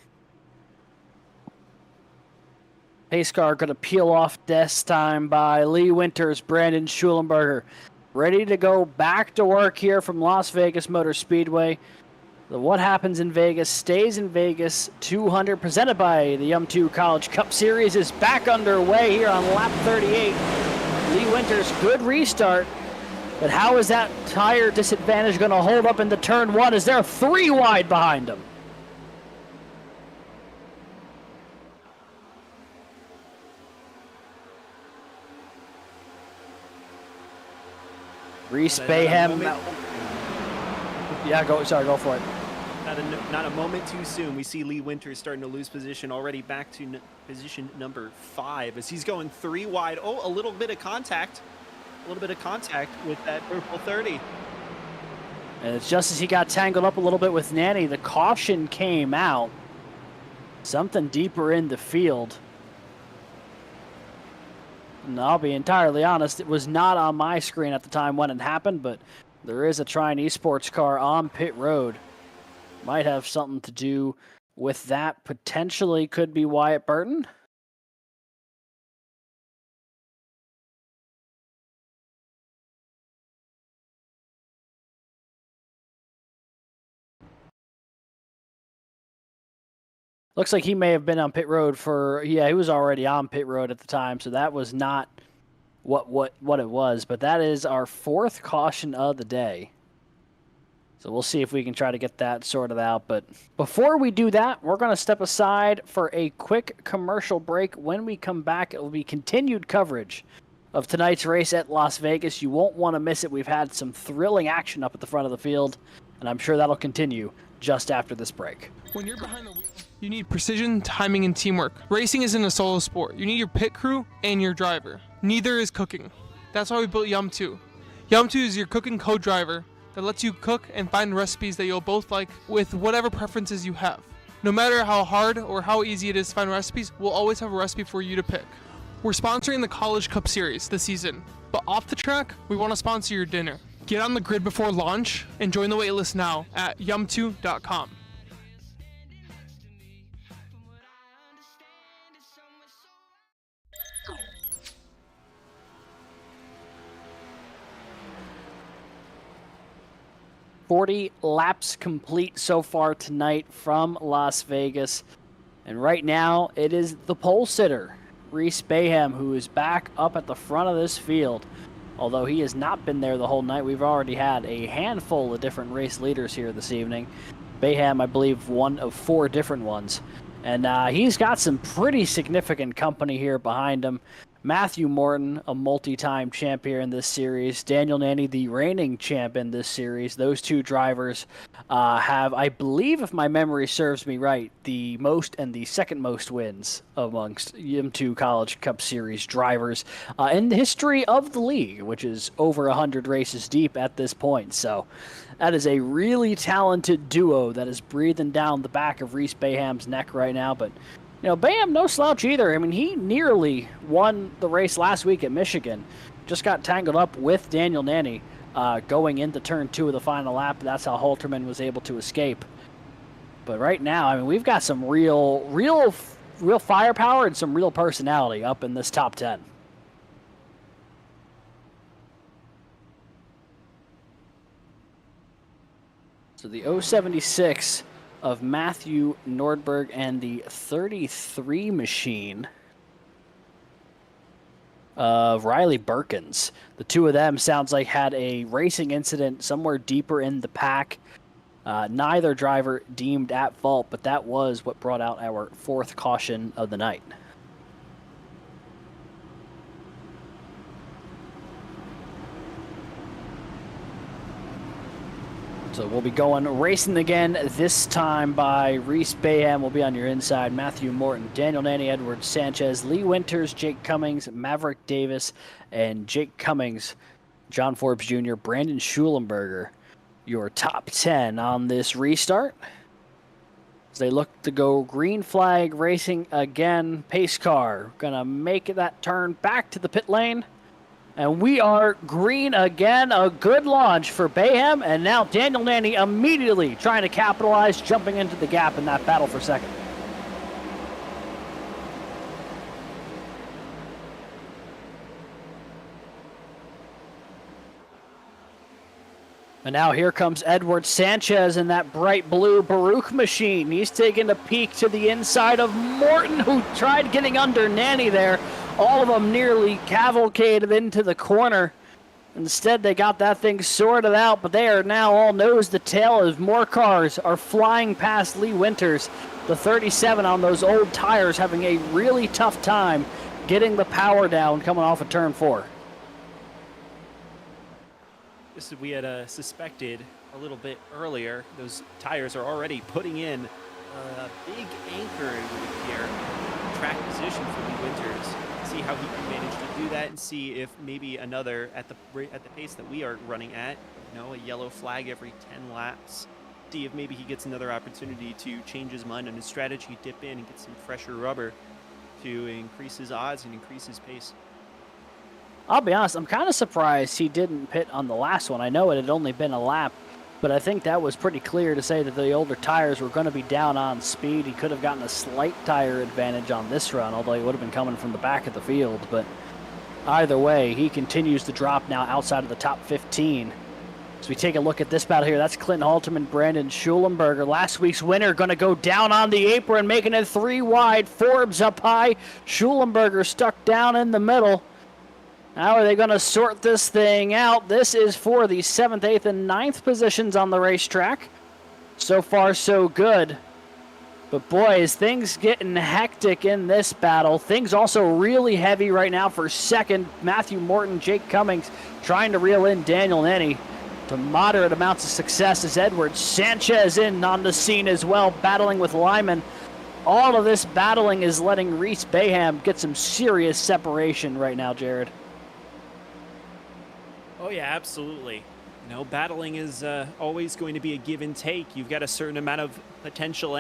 Pace car going to peel off this time by Lee Winters, Brandon Schulenberger. Ready to go back to work here from Las Vegas Motor Speedway. The What Happens in Vegas stays in Vegas 200, presented by the YumTwo College Cup Series, is back underway here on lap 38. Lee Winters, good restart, but how is that tire disadvantage going to hold up into turn 1 as they're 3 wide behind him? Reese Bayham. Yeah, go for it. Not a moment too soon. We see Lee Winters starting to lose position, already back to position number 5 as he's going 3 wide. Oh, a little bit of contact with that purple 30. And it's just as he got tangled up a little bit with Nanny, the caution came out. Something deeper in the field. And I'll be entirely honest, it was not on my screen at the time when it happened, but there is a Trine Esports car on pit road. Might have something to do with that potentially could be Wyatt Burton. Looks like he may have been on pit road for, he was already on pit road at the time, so that was not what it was, but that is our 4th caution of the day. So we'll see if we can try to get that sorted out. But before we do that, we're going to step aside for a quick commercial break. When we come back, it will be continued coverage of tonight's race at Las Vegas. You won't want to miss it. We've had some thrilling action up at the front of the field, and I'm sure that'll continue just after this break. When you're behind the wheel, you need precision, timing, and teamwork. Racing isn't a solo sport. You need your pit crew and your driver. Neither is cooking. That's why we built YumTwo. YumTwo is your cooking co-driver that lets you cook and find recipes that you'll both like with whatever preferences you have. No matter how hard or how easy it is to find recipes, we'll always have a recipe for you to pick. We're sponsoring the College Cup Series this season, but off the track, we want to sponsor your dinner. Get on the grid before launch and join the waitlist now at YumTwo.com. "40 laps complete so far tonight from Las Vegas. And right now, it is the pole sitter, Reese Bayham, who is back up at the front of this field. Although he has not been there the whole night, we've already had a handful of different race leaders here this evening. Bayham, I believe, one of 4 different ones. And he's got some pretty significant company here behind him. Matthew Morton, a multi-time champion in this series. Daniel Nanny, the reigning champ in this series. Those 2 drivers have, I believe, if my memory serves me right, the most and the second most wins amongst YumTwo College Cup Series drivers in the history of the league, which is over 100 races deep at this point. So that is a really talented duo that is breathing down the back of Reese Bayham's neck right now. But you know, Bayham, no slouch either. I mean, he nearly won the race last week at Michigan. Just got tangled up with Daniel Nanny going into turn 2 of the final lap. That's how Halterman was able to escape. But right now, I mean, we've got some real firepower and some real personality up in this top 10. So the 076 of Matthew Nordberg and the 33 machine of Riley Birkins. The 2 of them sounds like had a racing incident somewhere deeper in the pack. Neither driver deemed at fault, but that was what brought out our 4th caution of the night. So we'll be going racing again, this time by Reese Bayham will be on your inside, Matthew Morton, Daniel Nanny, Edward Sanchez, Lee Winters, Jake Cummings, Maverick Davis, and Jake Cummings, John Forbes Jr., Brandon Schulenberger, your top 10 on this restart. As they look to go green flag racing again, pace car gonna make that turn back to the pit lane. And we are green again. A good launch for Bayham. And now Daniel Nanny immediately trying to capitalize, jumping into the gap in that battle for second. And now here comes Edward Sanchez in that bright blue Baruch machine. He's taking a peek to the inside of Morton, who tried getting under Nanny there. All of them nearly cavalcaded into the corner. Instead, they got that thing sorted out, but they are now all nose to tail as more cars are flying past Lee Winters. The 37 on those old tires having a really tough time getting the power down coming off of turn 4. Just as we had suspected a little bit earlier, those tires are already putting in a big anchor, it would appear, track position for Lee Winters. See how he can manage to do that and see if maybe another, at the pace that we are running at, you know, a yellow flag every 10 laps. See if maybe he gets another opportunity to change his mind on his strategy, dip in and get some fresher rubber to increase his odds and increase his pace. I'll be honest, I'm kind of surprised he didn't pit on the last one. I know it had only been a lap, But I think that was pretty clear to say that the older tires were going to be down on speed. He could have gotten a slight tire advantage on this run, although he would have been coming from the back of the field. But either way, he continues to drop now outside of the top 15. As we take a look at this battle here, that's Clinton Halterman, Brandon Schulenberger. Last week's winner going to go down on the apron, making it 3 wide. Forbes up high. Schulenberger stuck down in the middle. How are they going to sort this thing out? This is for the 7th, 8th, and 9th positions on the racetrack. So far, so good. But boy, is things getting hectic in this battle. Things also really heavy right now for second. Matthew Morton, Jake Cummings trying to reel in Daniel Nenny to moderate amounts of success as Edward Sanchez in on the scene as well, battling with Lyman. All of this battling is letting Reese Bayham get some serious separation right now, Jared. Oh yeah, absolutely. You know, battling is always going to be a give and take. You've got a certain amount of potential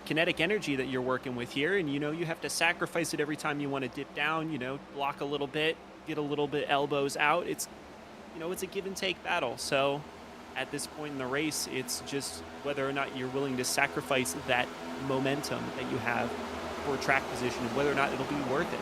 kinetic energy that you're working with here, and you know you have to sacrifice it every time you want to dip down. You know, block a little bit, get a little bit elbows out. It's, you know, it's a give and take battle. So at this point in the race, it's just whether or not you're willing to sacrifice that momentum that you have for track position, and whether or not it'll be worth it.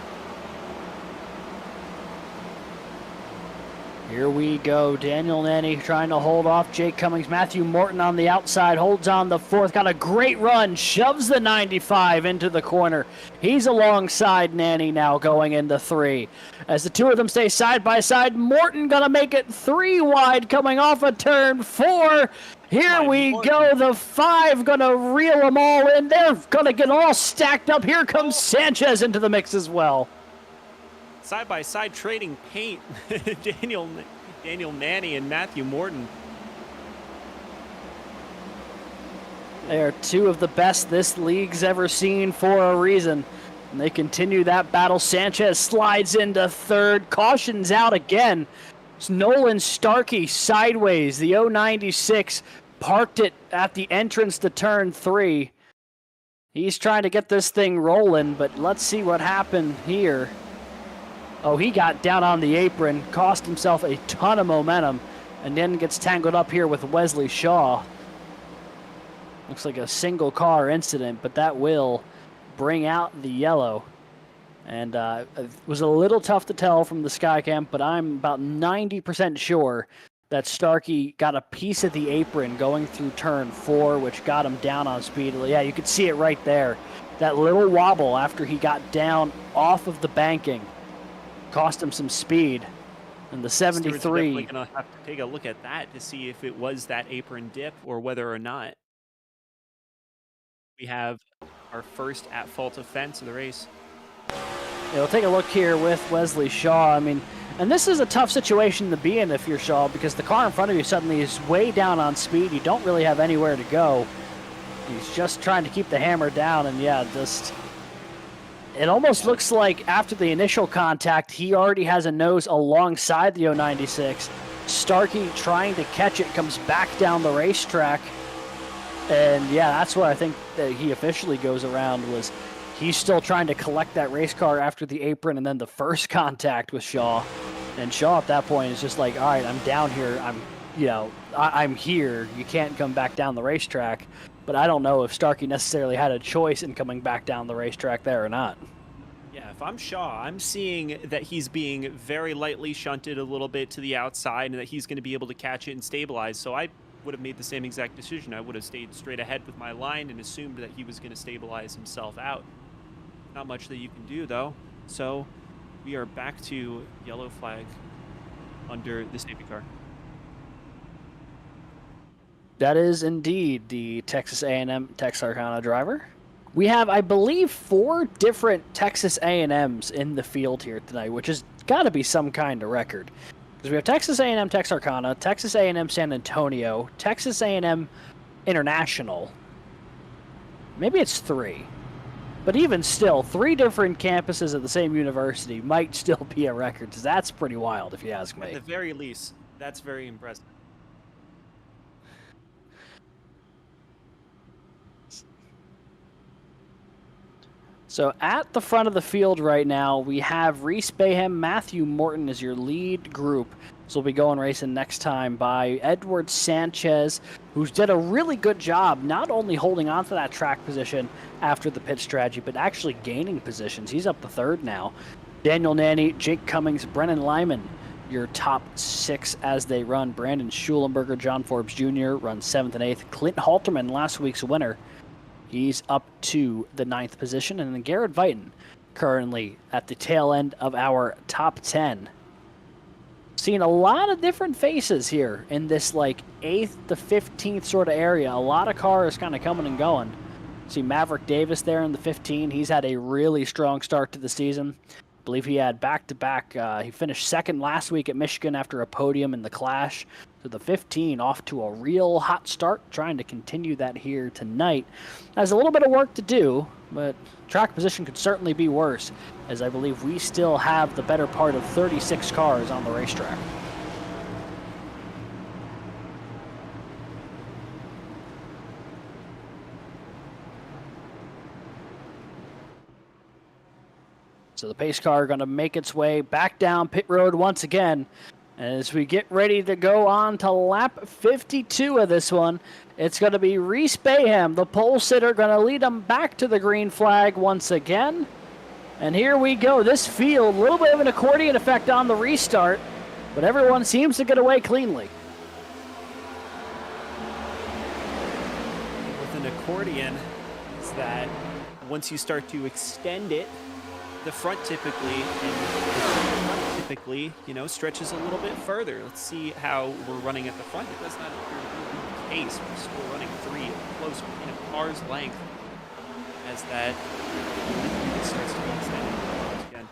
Here we go. Daniel Nenny trying to hold off Jake Cummings. Matthew Morton on the outside, holds on the 4th. Got a great run, shoves the 95 into the corner. He's alongside Nenny now going into 3. As the two of them stay side by side, Morton gonna make it 3 wide coming off of turn 4. Here we go. The 5 gonna reel them all in. They're gonna get all stacked up. Here comes Sanchez into the mix as well. Side-by-side trading paint, Daniel Nanny and Matthew Morton. They are two of the best this league's ever seen for a reason. And they continue that battle. Sanchez slides into 3rd, cautions out again. It's Nolan Starkey sideways. The 096 parked it at the entrance to turn 3. He's trying to get this thing rolling, but let's see what happened here. Oh, he got down on the apron, cost himself a ton of momentum, and then gets tangled up here with Wesley Shaw. Looks like a single car incident, but that will bring out the yellow. And it was a little tough to tell from the Skycam, but I'm about 90% sure that Starkey got a piece of the apron going through turn 4, which got him down on speed. Yeah, you could see it right there. That little wobble after he got down off of the banking cost him some speed. And the 73. Stewards are definitely going to have to take a look at that to see if it was that apron dip or whether or not. We have our first at-fault offense of the race. Yeah, we'll take a look here with Wesley Shaw. I mean, and this is a tough situation to be in if you're Shaw, because the car in front of you suddenly is way down on speed. You don't really have anywhere to go. He's just trying to keep the hammer down, and yeah, just... It almost looks like after the initial contact, he already has a nose alongside the 096. Starkey trying to catch it, comes back down the racetrack. And yeah, that's what I think that he officially goes around, was he's still trying to collect that race car after the apron and then the first contact with Shaw. And Shaw at that point is just like, all right, I'm down here. I'm here. You can't come back down the racetrack. But I don't know if Starkey necessarily had a choice in coming back down the racetrack there or not. Yeah, if I'm Shaw, I'm seeing that he's being very lightly shunted a little bit to the outside and that he's going to be able to catch it and stabilize. So I would have made the same exact decision. I would have stayed straight ahead with my line and assumed that he was going to stabilize himself out. Not much that you can do, though. So we are back to yellow flag under the safety car. That is indeed the Texas A&M Texarkana driver. We have, I believe, 4 different Texas A&Ms in the field here tonight, which has got to be some kind of record. Because we have Texas A&M Texarkana, Texas A&M San Antonio, Texas A&M International. Maybe it's 3. But even still, 3 different campuses at the same university might still be a record. That's pretty wild, if you ask me. At the very least, that's very impressive. So at the front of the field right now, we have Reese Bayham, Matthew Morton as your lead group. So we'll be going racing next time by Edward Sanchez, who's did a really good job not only holding on to that track position after the pit strategy, but actually gaining positions. He's up to third now. Daniel Nanny, Jake Cummings, Brennan Lyman, your top 6 as they run. Brandon Schulenberger, John Forbes Jr. run 7th and 8th. Clint Halterman, last week's winner, he's up to the 9th position. And then Garrett Vighton, currently at the tail end of our top 10. Seeing a lot of different faces here in this like 8th to 15th sort of area. A lot of cars kind of coming and going. See Maverick Davis there in the 15. He's had a really strong start to the season. I believe he had back-to-back. He finished second last week at Michigan after a podium in the Clash. So the 15 off to a real hot start, trying to continue that here tonight. Has a little bit of work to do, but track position could certainly be worse, as I believe we still have the better part of 36 cars on the racetrack. So the pace car going to make its way back down pit road once again. And as we get ready to go on to lap 52 of this one, it's going to be Reese Bayham, the pole sitter, going to lead them back to the green flag once again. And here we go. This field, a little bit of an accordion effect on the restart, but everyone seems to get away cleanly. With an accordion, is that once you start to extend it, the front typically, you know, stretches a little bit further. Let's see how we're running at the front. It does not appear to be the case. We're still running 3 close in a car's length as that starts to be extended again.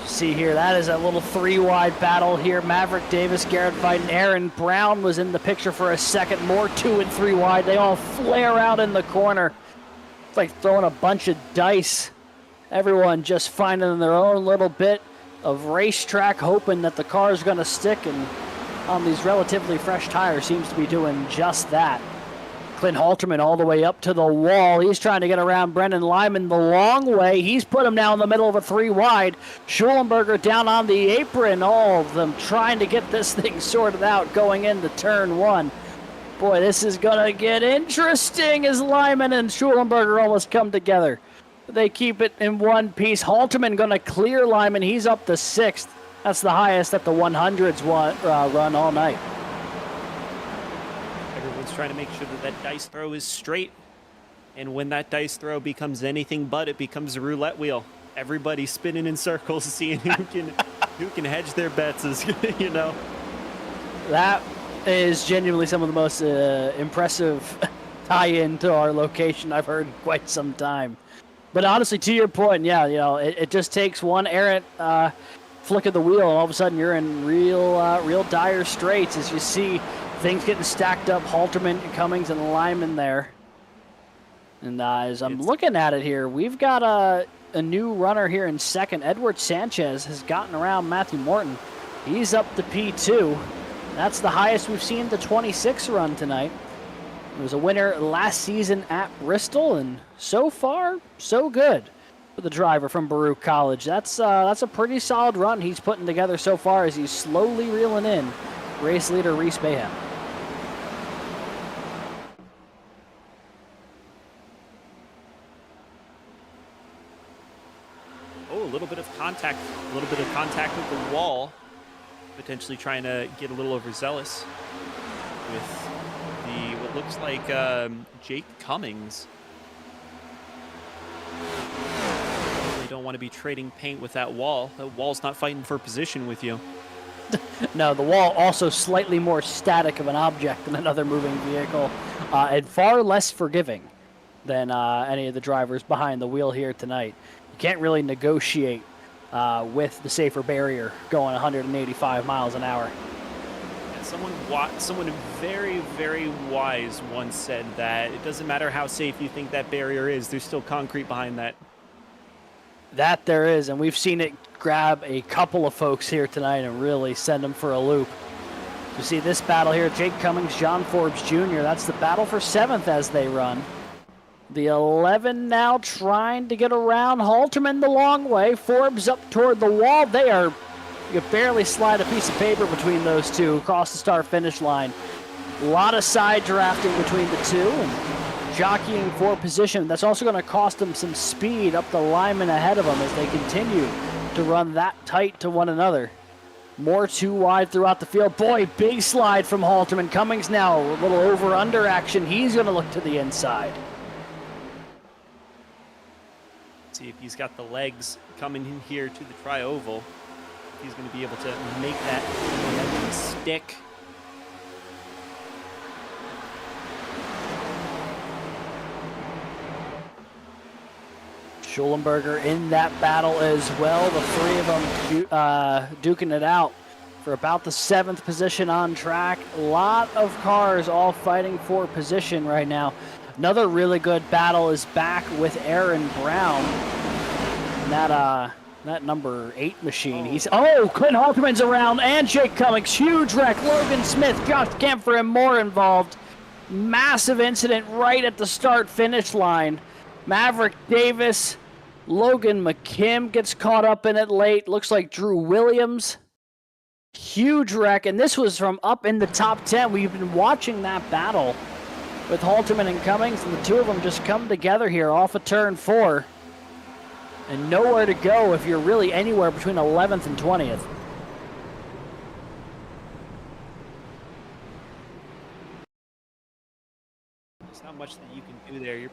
You see here, that is a little 3-wide battle here. Maverick Davis, Garrett Vighton, Aaron Brown was in the picture for a second. More 2 and 3 wide. They all flare out in the corner. It's like throwing a bunch of dice. Everyone just finding their own little bit of racetrack, hoping that the car is going to stick, and on these relatively fresh tires seems to be doing just that. Clint Halterman all the way up to the wall. He's trying to get around Brendan Lyman the long way. He's put him down in the middle of a 3-wide. Schulenberger down on the apron. All of them trying to get this thing sorted out going into turn 1. Boy, this is going to get interesting as Lyman and Schulenberger almost come together. They keep it in one piece. Halterman going to clear Lyman. He's up to 6th. That's the highest that the 100s run all night. Everyone's trying to make sure that that dice throw is straight. And when that dice throw becomes anything but, it becomes a roulette wheel. Everybody's spinning in circles, seeing who can hedge their bets, as you know. That is genuinely some of the most impressive tie-in to our location I've heard in quite some time. But honestly, to your point, yeah, you know, it just takes one errant flick of the wheel, and all of a sudden you're in real dire straits as you see things getting stacked up. Halterman, Cummings, and Lyman there. And as I'm looking at it here, we've got a new runner here in second. Edward Sanchez has gotten around Matthew Morton. He's up to P2. That's the highest we've seen the 26 run tonight. It was a winner last season at Bristol, and so far, so good for the driver from Baruch College. That's a pretty solid run he's putting together so far as he's slowly reeling in race leader Reese Bayham. Oh, a little bit of contact with the wall. Potentially trying to get a little overzealous with what looks like Jake Cummings. Really don't want to be trading paint with that wall. That wall's not fighting for position with you. No, the wall also slightly more static of an object than another moving vehicle, and far less forgiving than any of the drivers behind the wheel here tonight. You can't really negotiate with the safer barrier going 185 miles an hour. And someone very, very wise once said that it doesn't matter how safe you think that barrier is, there's still concrete behind that. That there is, and we've seen it grab a couple of folks here tonight and really send them for a loop. You see this battle here, Jake Cummings, John Forbes Jr., that's the battle for 7th as they run. The 11 now trying to get around Halterman the long way. Forbes up toward the wall. You could barely slide a piece of paper between those two across the start finish line. A lot of side drafting between the two and jockeying for position. That's also going to cost them some speed up the lineman ahead of them as they continue to run that tight to one another. More too wide throughout the field. Boy, big slide from Halterman. Cummings now a little over-under action. He's going to look to the inside. See if he's got the legs coming in here to the tri-oval. He's going to be able to make that momentum stick. Schulenberger in that battle as well. The three of them duking it out for about the 7th position on track. A lot of cars all fighting for position right now. Another really good battle is back with Aaron Brown. And that number 8 machine. Clint Halterman's around and Jake Cummings. Huge wreck. Logan Smith, Josh Kempfer, and more involved. Massive incident right at the start-finish line. Maverick Davis, Logan McKim gets caught up in it late. Looks like Drew Williams. Huge wreck, and this was from up in the top 10. We've been watching that battle with Halterman and Cummings, and the two of them just come together here off of turn 4. And nowhere to go if you're really anywhere between 11th and 20th. There's not much that you can do there. You're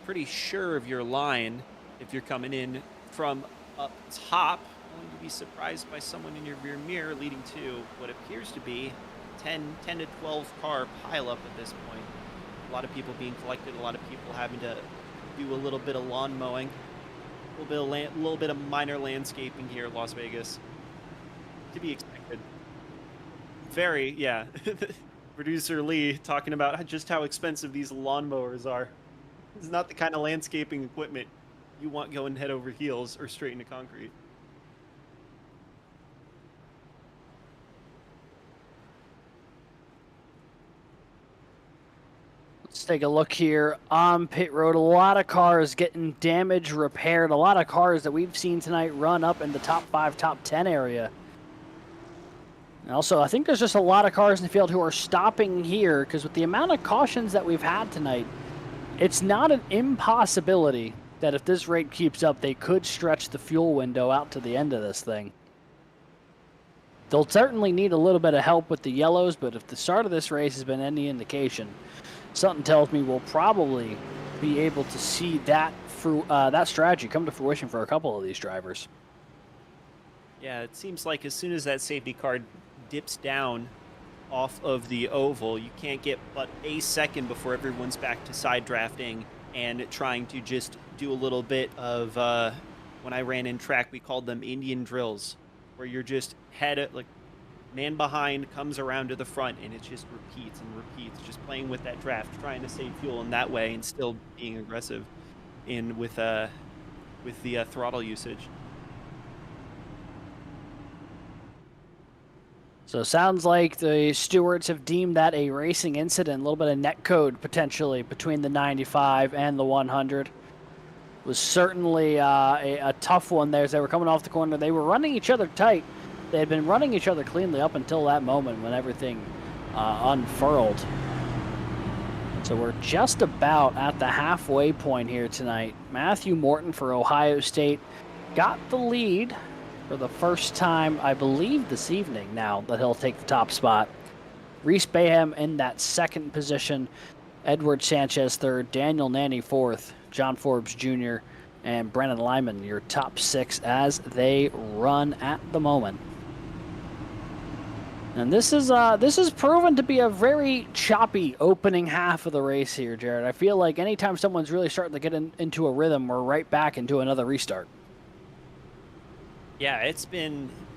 pretty sure of your line if you're coming in from up top. Only to be surprised by someone in your rear mirror leading to what appears to be 10 to 12 car pileup at this point. A lot of people being collected, a lot of people having to do a little bit of lawn mowing, a little bit of minor landscaping here in Las Vegas. To be expected. Very, yeah. Producer Lee talking about just how expensive these lawnmowers are. It's not the kind of landscaping equipment you want going head over heels or straight into concrete. Let's take a look here on pit road. A lot of cars getting damaged, repaired. A lot of cars that we've seen tonight run up in the top 5, top 10 area. And also, I think there's just a lot of cars in the field who are stopping here because with the amount of cautions that we've had tonight, it's not an impossibility that if this rate keeps up, they could stretch the fuel window out to the end of this thing. They'll certainly need a little bit of help with the yellows, but if the start of this race has been any indication, something tells me we'll probably be able to see that that strategy come to fruition for a couple of these drivers. Yeah, it seems like as soon as that safety car dips down off of the oval, you can't get but a second before everyone's back to side drafting and trying to just do a little bit of, when I ran in track, we called them Indian drills, where you're just man behind comes around to the front and it just repeats and repeats, just playing with that draft, trying to save fuel in that way and still being aggressive with the throttle usage. So it sounds like the stewards have deemed that a racing incident, a little bit of net code potentially between the 95 and the 100. It was certainly a tough one there as they were coming off the corner. They were running each other tight. They had been running each other cleanly up until that moment when everything unfurled. So we're just about at the halfway point here tonight. Matthew Morton for Ohio State got the lead for the first time, I believe, this evening now that he'll take the top spot. Reese Bayham in that second position. Edward Sanchez third. Daniel Nanny fourth. John Forbes Jr. and Brennan Lyman, your top 6 as they run at the moment. And this is proven to be a very choppy opening half of the race here, Jared. I feel like anytime someone's really starting to get into a rhythm, we're right back into another restart. Yeah,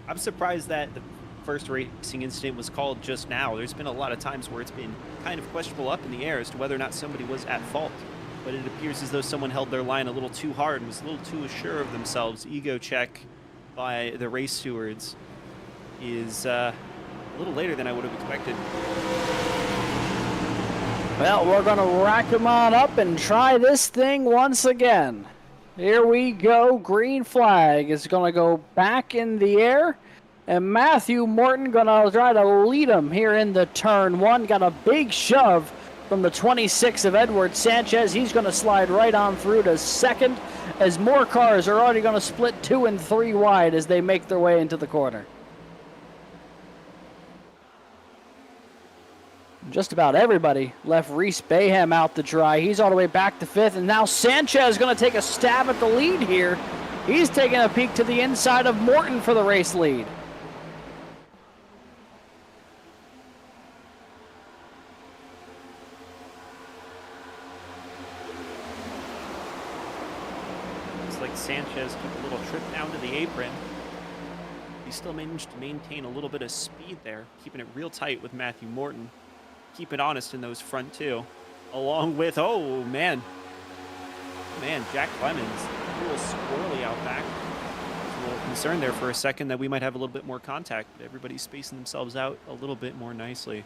I'm surprised that the first racing incident was called just now. There's been a lot of times where it's been kind of questionable up in the air as to whether or not somebody was at fault. But it appears as though someone held their line a little too hard and was a little too assured of themselves. Ego check by the race stewards is a little later than I would have expected. Well, we're going to rack them on up and try this thing once again. Here we go. Green flag is going to go back in the air. And Matthew Morton going to try to lead him here in the turn one. Got a big shove from the 26 of Edward Sanchez. He's going to slide right on through to second as more cars are already going to split 2 and 3 wide as they make their way into the corner. Just about everybody left Reese Bayham out to dry. He's all the way back to 5th, and now Sanchez is going to take a stab at the lead here. He's taking a peek to the inside of Morton for the race lead. Looks like Sanchez took a little trip down to the apron. He still managed to maintain a little bit of speed there, keeping it real tight with Matthew Morton. Keep it honest in those front two, along with, oh man, Jack Clemens, a little squirrely out back. I was a little concerned there for a second that we might have a little bit more contact, but everybody's spacing themselves out a little bit more nicely.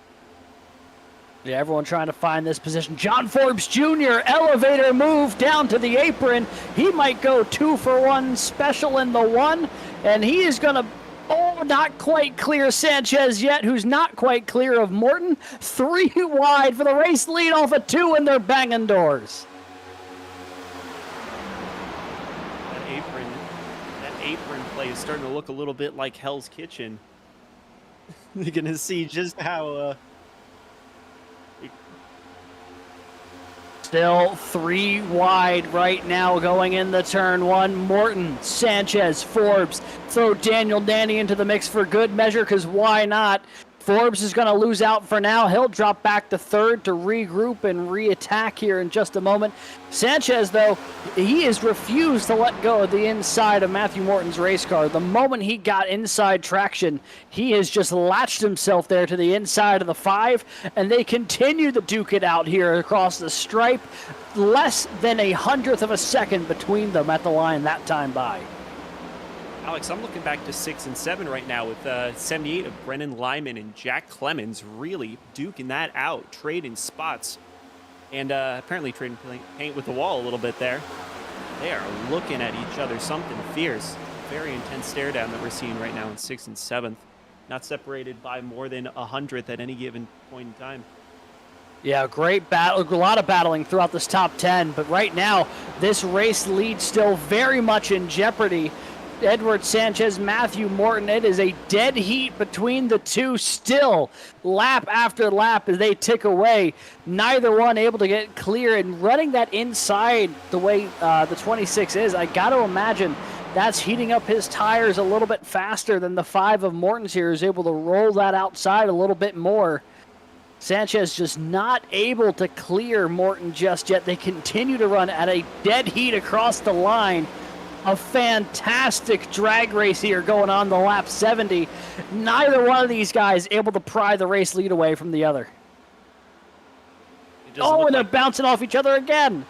Yeah, everyone trying to find this position. John Forbes Jr., elevator move down to the apron. He might go 2-for-1 special in the one, and he is going to, oh, not quite clear Sanchez yet, who's not quite clear of Morton. 3 wide for the race lead off of 2, and they're banging doors. That apron play is starting to look a little bit like Hell's Kitchen. You're going to see just how... Still 3 wide right now going in the turn one. Morton, Sanchez, Forbes. Throw Daniel Danny into the mix for good measure, because why not? Forbes is going to lose out for now. He'll drop back to 3rd to regroup and re-attack here in just a moment. Sanchez, though, he has refused to let go of the inside of Matthew Morton's race car. The moment he got inside traction, he has just latched himself there to the inside of the 5, and they continue to duke it out here across the stripe. Less than a 100th of a second between them at the line that time by. Alex, I'm looking back to 6 and 7 right now with 78 of Brennan Lyman and Jack Clemens really duking that out, trading spots, and apparently trading paint with the wall a little bit there. They are looking at each other, something fierce. Very intense stare down that we're seeing right now in 6th and 7th. Not separated by more than 100th at any given point in time. Yeah, great battle, a lot of battling throughout this top 10, but right now, this race lead still very much in jeopardy. Edward Sanchez, Matthew Morton, it is a dead heat between the two still, lap after lap as they tick away. Neither one able to get clear, and running that inside the way the 26 is, I got to imagine that's heating up his tires a little bit faster than the 5 of Morton's here is able to roll that outside a little bit more. Sanchez just not able to clear Morton just yet. They continue to run at a dead heat across the line. A fantastic drag race here going on the lap 70. Neither one of these guys able to pry the race lead away from the other. Oh, and they're bouncing off each other again.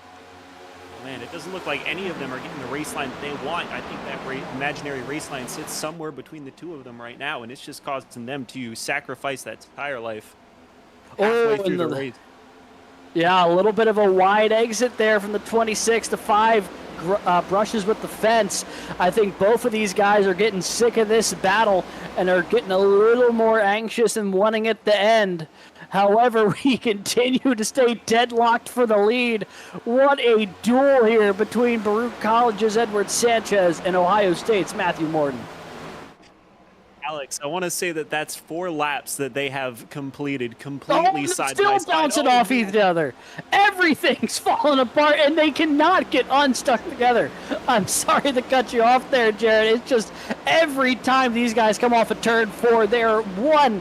Man, it doesn't look like any of them are getting the race line that they want. I think that imaginary race line sits somewhere between the two of them right now, and it's just causing them to sacrifice that tire life halfway through the race. Yeah, a little bit of a wide exit there from the 26 to 5. Brushes with the fence. I think both of these guys are getting sick of this battle and are getting a little more anxious and wanting it to end. However, we continue to stay deadlocked for the lead. What a duel here between Baruch College's Edward Sanchez and Ohio State's Matthew Morton. Alex, I want to say that that's 4 laps that they have completed completely side by side. Still bouncing off each other. Everything's falling apart, and they cannot get unstuck together. I'm sorry to cut you off there, Jared. It's just every time these guys come off of turn 4, they're one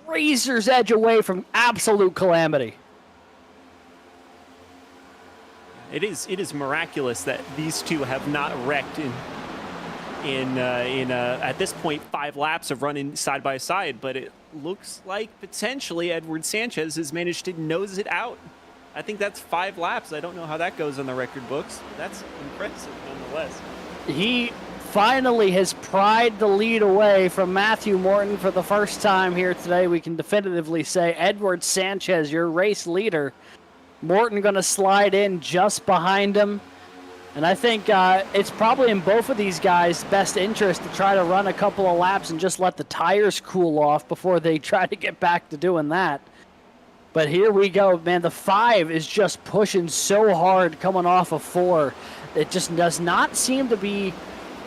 razor's edge away from absolute calamity. It is miraculous that these two have not wrecked in at this point 5 laps of running side by side, but it looks like potentially Edward Sanchez has managed to nose it out. I think that's 5 laps. I don't know how that goes on the record books, but that's impressive nonetheless. He finally has pried the lead away from Matthew Morton for the first time here today. We can definitively say Edward Sanchez, your race leader. Morton going to slide in just behind him. And I think it's probably in both of these guys' best interest to try to run a couple of laps and just let the tires cool off before they try to get back to doing that. But here we go, man. The 5 is just pushing so hard coming off of 4. It just does not seem to be...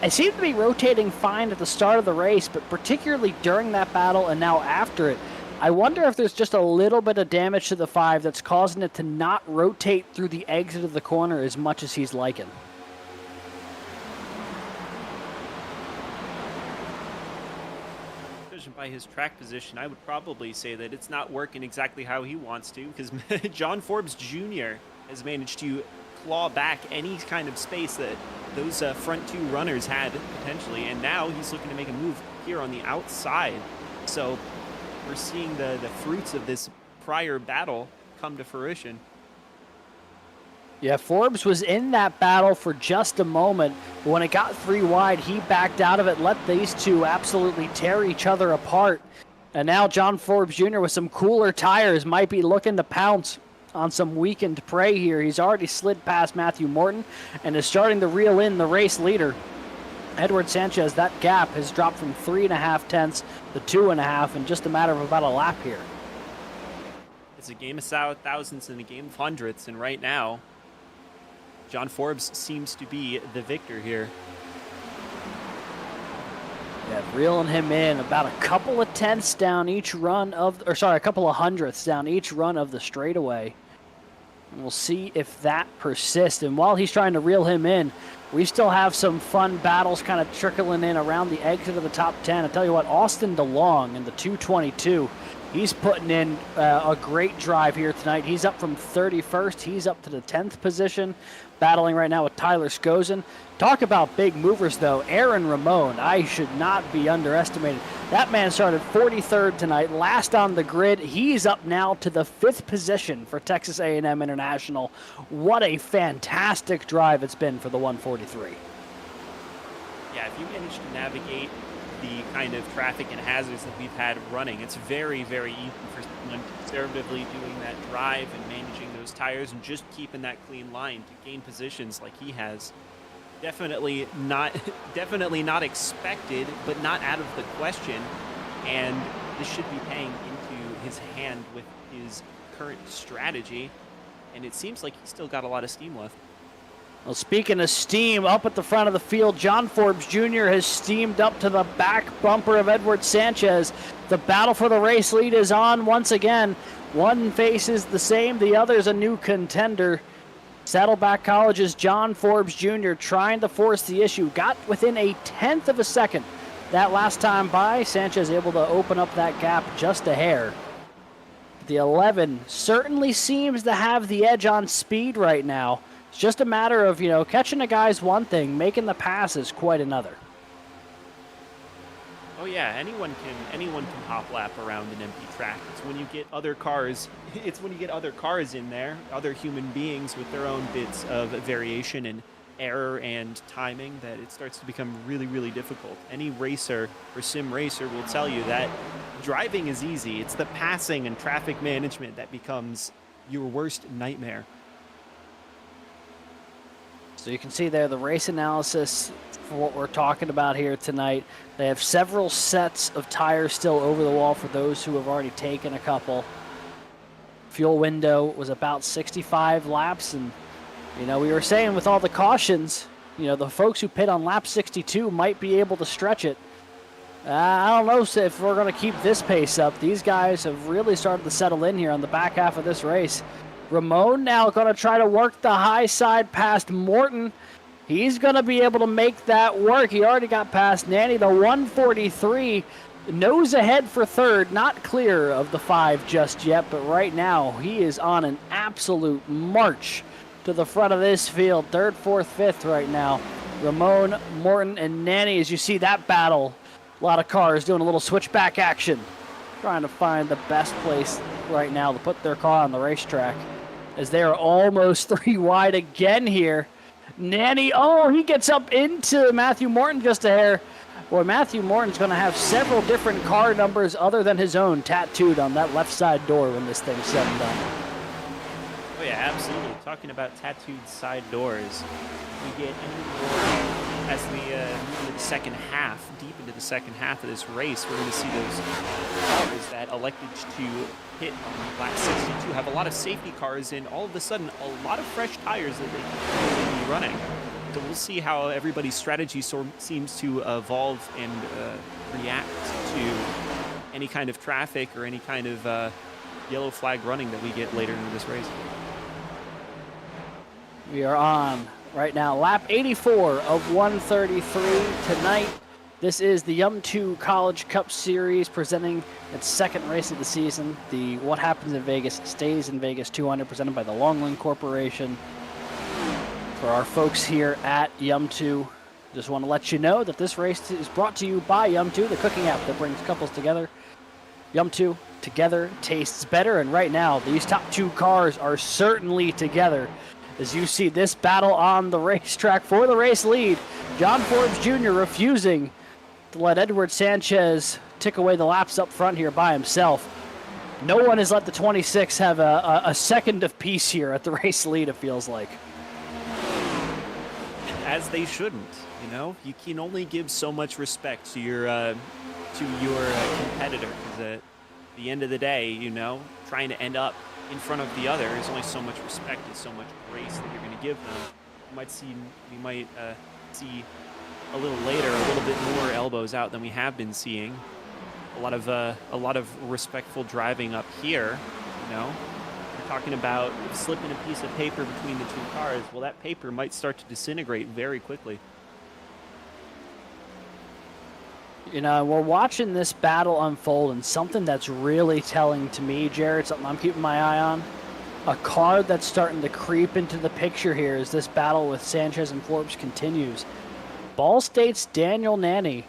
It seemed to be rotating fine at the start of the race, but particularly during that battle and now after it, I wonder if there's just a little bit of damage to the 5 that's causing it to not rotate through the exit of the corner as much as he's liking. Judging by his track position, I would probably say that it's not working exactly how he wants to, because John Forbes Jr. has managed to claw back any kind of space that those front 2 runners had potentially, and now he's looking to make a move here on the outside. So we're seeing the fruits of this prior battle come to fruition. Yeah, Forbes was in that battle for just a moment, but when it got 3 wide, he backed out of it, let these 2 absolutely tear each other apart. And now John Forbes Jr. with some cooler tires might be looking to pounce on some weakened prey here. He's already slid past Matthew Morton and is starting to reel in the race leader. Edward Sanchez, that gap has dropped from 3.5 tenths to 2.5 in just a matter of about a lap here. It's a game of thousands and a game of hundreds, and right now, John Forbes seems to be the victor here. Yeah, reeling him in about a couple of tenths down each run of, or sorry, a couple of hundredths down each run of the straightaway. And we'll see if that persists. And while he's trying to reel him in, we still have some fun battles kind of trickling in around the exit of the top 10. I tell you what, Austin DeLong in the 222, he's putting in a great drive here tonight. He's up from 31st. He's up to the 10th position, battling right now with Tyler Skozen. Talk about big movers, though. Aaron Ramon, I should not be underestimated. That man started 43rd tonight, last on the grid. He's up now to the 5th position for Texas A&M International. What a fantastic drive it's been for the 143. Yeah, if you manage to navigate the kind of traffic and hazards that we've had running, it's very, very easy for someone conservatively doing that drive and managing those tires and just keeping that clean line to gain positions like he has. Definitely not expected, but not out of the question. And this should be paying into his hand with his current strategy. And it seems like he's still got a lot of steam left. Well, speaking of steam, up at the front of the field, John Forbes Jr. has steamed up to the back bumper of Edward Sanchez. The battle for the race lead is on once again. One face is the same, the other's a new contender. Saddleback College's John Forbes Jr. trying to force the issue. Got within a tenth of a second that last time by. Sanchez able to open up that gap just a hair. The 11 certainly seems to have the edge on speed right now. It's just a matter of, catching a guy's one thing, making the pass is quite another. Oh yeah, anyone can hop lap around an empty track. It's when you get other cars. It's when you get other cars in there, other human beings with their own bits of variation and error and timing, that it starts to become really, really difficult. Any racer or sim racer will tell you that driving is easy. It's the passing and traffic management that becomes your worst nightmare. So you can see there the race analysis for what we're talking about here tonight. They have several sets of tires still over the wall for those who have already taken a couple. Fuel window was about 65 laps, and we were saying with all the cautions, the folks who pit on lap 62 might be able to stretch it. I don't know if we're going to keep this pace up. These guys have really started to settle in here on the back half of this race. Ramon now going to try to work the high side past Morton. He's going to be able to make that work. He already got past Nanny. The 143 nose ahead for third. Not clear of the 5 just yet, but right now he is on an absolute march to the front of this field. Third, fourth, fifth right now. Ramon, Morton, and Nanny, as you see that battle. A lot of cars doing a little switchback action. Trying to find the best place right now to put their car on the racetrack, as they are almost 3 wide again here. Nanny, oh, he gets up into Matthew Morton just a hair. Boy, Matthew Morton's going to have several different car numbers other than his own tattooed on that left side door when this thing's said and done. Oh yeah, absolutely. Talking about tattooed side doors, we get any more as we move into the second half, deep into the second half of this race. We're going to see those cars that elected to hit on lap 62 have a lot of safety cars and all of a sudden a lot of fresh tires that they can be running. So we'll see how everybody's strategy seems to evolve and react to any kind of traffic or any kind of yellow flag running that we get later in this race. We are on right now lap 84 of 133 tonight. This is the YumTwo College Cup Series presenting its second race of the season. The What Happens in Vegas Stays in Vegas 200 presented by the Longland Corporation. For our folks here at YumTwo, just want to let you know that this race is brought to you by YumTwo, the cooking app that brings couples together. YumTwo, together tastes better, and right now these top two cars are certainly together. As you see this battle on the racetrack for the race lead, John Forbes Jr. refusing to let Edward Sanchez tick away the laps up front here by himself. No one has let the 26 have a second of peace here at the race lead, it feels like. As they shouldn't, you know? You can only give so much respect to your competitor, because at the end of the day, you know, trying to end up in front of the other is only so much respect and so much grace that you're going to give them. We might see a little later a little bit more elbows out than we have been seeing. A lot of respectful driving up here. You know, we're talking about slipping a piece of paper between the two cars. Well, that paper might start to disintegrate very quickly. You know, we're watching this battle unfold, and something that's really telling to me, Jared, something I'm keeping my eye on, a car that's starting to creep into the picture here as this battle with Sanchez and Forbes continues. Ball State's Daniel Nanny,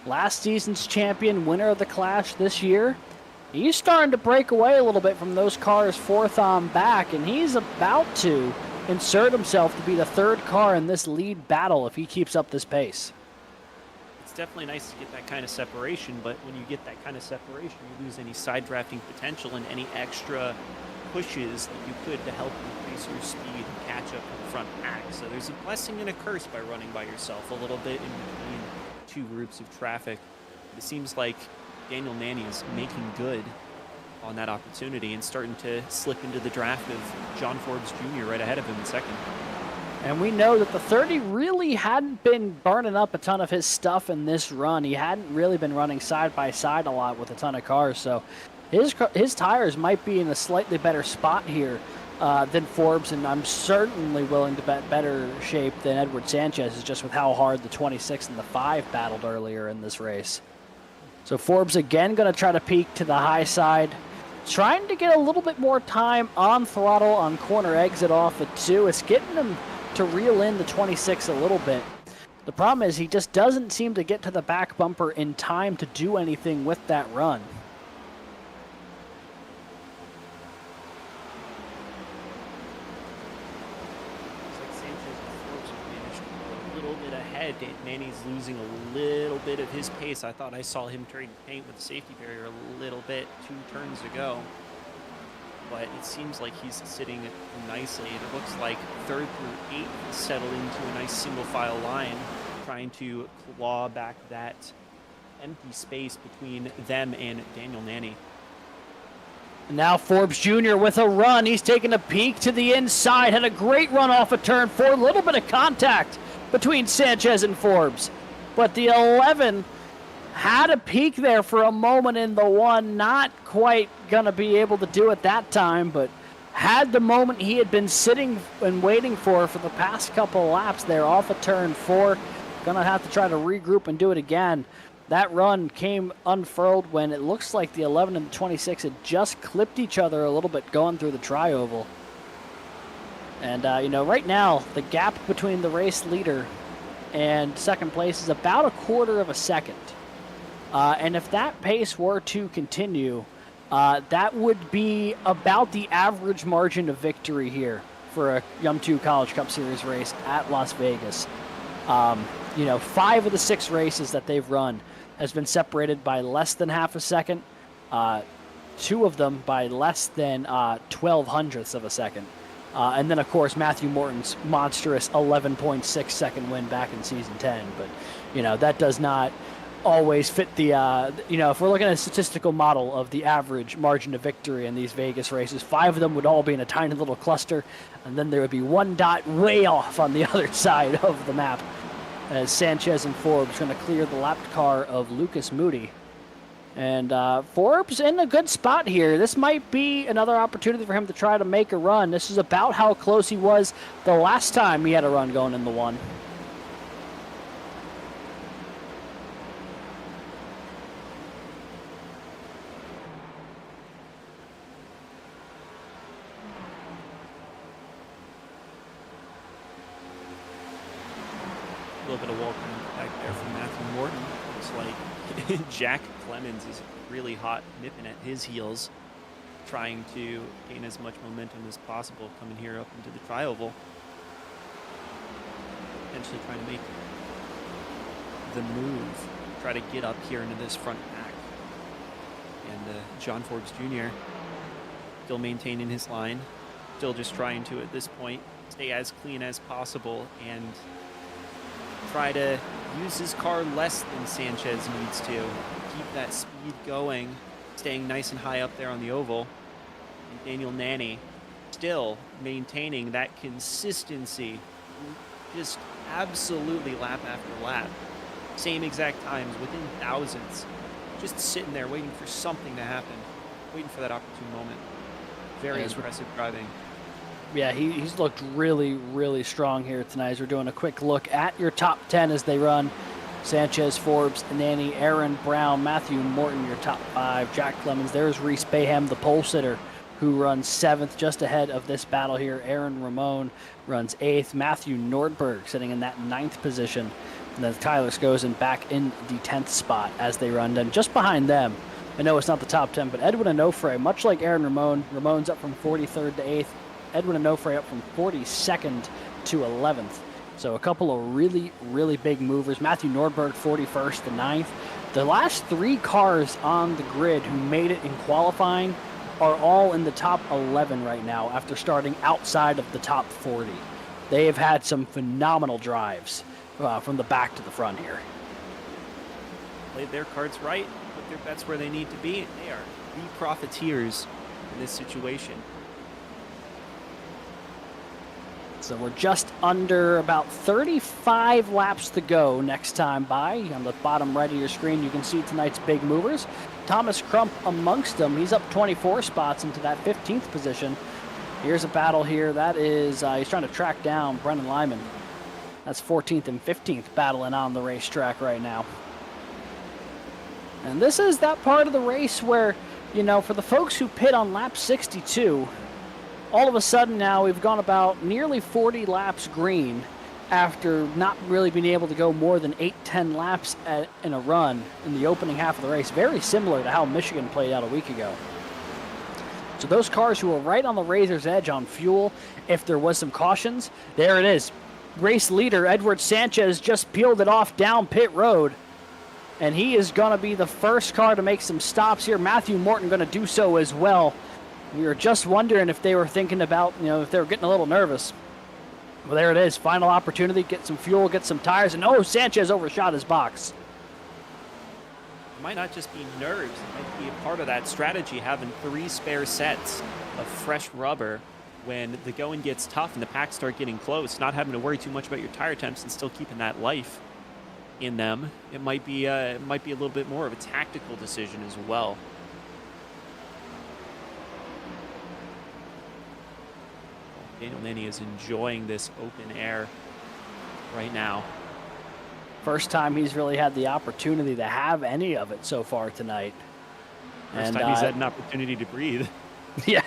last season's champion, winner of the Clash this year, he's starting to break away a little bit from those cars fourth on back, and he's about to insert himself to be the third car in this lead battle if he keeps up this pace. Definitely nice to get that kind of separation, but when you get that kind of separation, you lose any side drafting potential and any extra pushes that you could to help increase your speed and catch up to the front pack. So there's a blessing and a curse by running by yourself a little bit in between two groups of traffic. It seems like Daniel Nanny is making good on that opportunity and starting to slip into the draft of John Forbes Jr. right ahead of him in second. And we know that the 30 really hadn't been burning up a ton of his stuff in this run. He hadn't really been running side by side a lot with a ton of cars. So his tires might be in a slightly better spot here than Forbes. And I'm certainly willing to bet better shape than Edward Sanchez is just with how hard the 26 and the 5 battled earlier in this race. So Forbes again going to try to peak to the high side. Trying to get a little bit more time on throttle on corner exit off at 2. It's getting him to reel in the 26 a little bit. The problem is he just doesn't seem to get to the back bumper in time to do anything with that run. Looks like Sanchez and Forbes have managed a little bit ahead. Nanny's losing a little bit of his pace. I thought I saw him trading paint with the safety barrier a little bit 2 turns ago. But it seems like he's sitting nicely. It looks like 3rd through 8th settled into a nice single file line, trying to claw back that empty space between them and Daniel Nanny. And now Forbes Jr. with a run. He's taking a peek to the inside. Had a great run off of turn 4. A little bit of contact between Sanchez and Forbes. But the 11 had a peek there for a moment in the 1. Not quite going to be able to do it that time, but had the moment he had been sitting and waiting for the past couple of laps there off of turn 4. Going to have to try to regroup and do it again. That run came unfurled when it looks like the 11 and the 26 had just clipped each other a little bit going through the tri-oval. And, you know, right now, the gap between the race leader and second place is about 1/4 of a second. And if that pace were to continue, that would be about the average margin of victory here for a YumTwo College Cup Series race at Las Vegas. 5 of the 6 races that they've run has been separated by less than half a second. 2 of them by less than 12 hundredths of a second. And then, of course, Matthew Morton's monstrous 11.6 second win back in Season 10. But, that does not always fit the, if we're looking at a statistical model of the average margin of victory in these Vegas races, 5 of them would all be in a tiny little cluster, and then there would be 1 dot way off on the other side of the map as Sanchez and Forbes going to clear the lapped car of Lucas Moody. And Forbes in a good spot here. This might be another opportunity for him to try to make a run. This is about how close he was the last time he had a run going in the 1. A little bit of walking back there from Matthew Morton. Looks like Jack Clemens is really hot, nipping at his heels, trying to gain as much momentum as possible coming here up into the tri-oval. Potentially trying to make the move, try to get up here into this front pack. And John Forbes Jr. still maintaining his line, still just trying to, at this point, stay as clean as possible and try to use his car less than Sanchez needs to. Keep that speed going, staying nice and high up there on the oval. And Daniel Nanny still maintaining that consistency, just absolutely lap after lap. Same exact times, within thousands. Just sitting there waiting for something to happen, waiting for that opportune moment. Very impressive driving. Yeah, he's looked really, really strong here tonight. As we're doing a quick look at your top 10 as they run. Sanchez, Forbes, Nanny, Aaron Brown, Matthew Morton, your top 5. Jack Clemens, there's Reese Bayham, the pole sitter, who runs 7th, just ahead of this battle here. Aaron Ramon runs 8th. Matthew Nordberg sitting in that 9th position. And then Tyler Skozen back in the 10th spot as they run. And just behind them, I know it's not the top 10, but Edwin Onofre, much like Aaron Ramon, Ramon's up from 43rd to 8th. Edwin Onofre up from 42nd to 11th. So a couple of really, really big movers. Matthew Nordberg, 41st to 9th. The last 3 cars on the grid who made it in qualifying are all in the top 11 right now after starting outside of the top 40. They have had some phenomenal drives from the back to the front here. Played their cards right, put their bets where they need to be. They are the profiteers in this situation. So we're just under about 35 laps to go next time by. On the bottom right of your screen, you can see tonight's big movers. Thomas Crump amongst them. He's up 24 spots into that 15th position. Here's a battle here. That is, he's trying to track down Brendan Lyman. That's 14th and 15th battling on the racetrack right now. And this is that part of the race where, for the folks who pit on lap 62, all of a sudden now we've gone about nearly 40 laps green after not really being able to go more than 8-10 laps in a run in the opening half of the race. Very similar to how Michigan played out a week ago. So those cars who were right on the razor's edge on fuel, if there was some cautions, there it is. Race leader Edward Sanchez just peeled it off down pit road. And he is going to be the first car to make some stops here. Matthew Morton going to do so as well. We were just wondering if they were thinking about, if they were getting a little nervous. Well, there it is. Final opportunity. Get some fuel, get some tires. And, Sanchez overshot his box. It might not just be nerves. It might be a part of that strategy, having 3 spare sets of fresh rubber when the going gets tough and the packs start getting close. Not having to worry too much about your tire temps and still keeping that life in them. It might be a little bit more of a tactical decision as well. Daniel Nanny is enjoying this open air right now. First time he's really had the opportunity to have any of it so far tonight. First time he's had an opportunity to breathe. Yeah.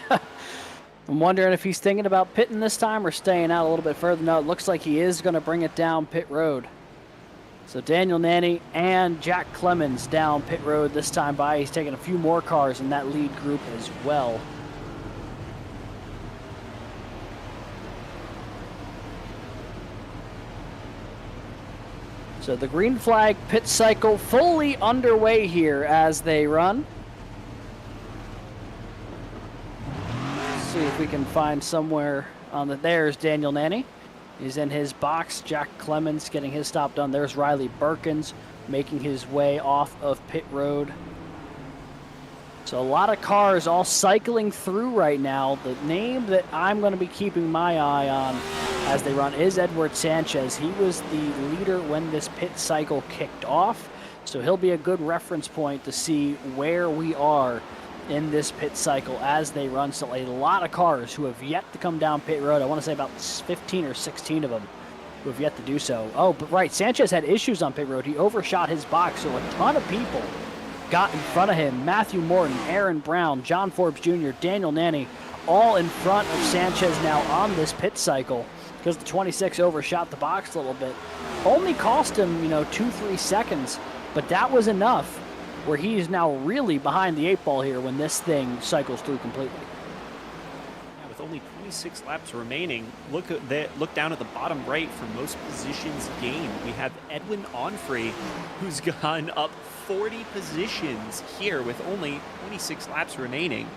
I'm wondering if he's thinking about pitting this time or staying out a little bit further. No, it looks like he is going to bring it down pit road. So Daniel Nanny and Jack Clemens down pit road this time by. He's taking a few more cars in that lead group as well. So the green flag pit cycle fully underway here as they run. Let's see if we can find somewhere on the, there's Daniel Nanny. He's in his box. Jack Clemens getting his stop done. There's Riley Birkins making his way off of pit road. So a lot of cars all cycling through right now. The name that I'm going to be keeping my eye on as they run is Edward Sanchez. He was the leader when this pit cycle kicked off, so he'll be a good reference point to see where we are in this pit cycle as they run. So a lot of cars who have yet to come down pit road. I want to say about 15 or 16 of them who have yet to do so. Oh, but right, Sanchez had issues on pit road. He overshot his box, so a ton of people got in front of him. Matthew Morton, Aaron Brown, John Forbes Jr., Daniel Nanny, all in front of Sanchez now on this pit cycle because the 26 overshot the box a little bit. Only cost him, 2-3 seconds, but that was enough where he's now really behind the 8 ball here when this thing cycles through completely. Yeah, with only 26 laps remaining, look down at the bottom right for most positions gained. We have Edwin Onfrey, who's gone up 40 positions here with only 26 laps remaining.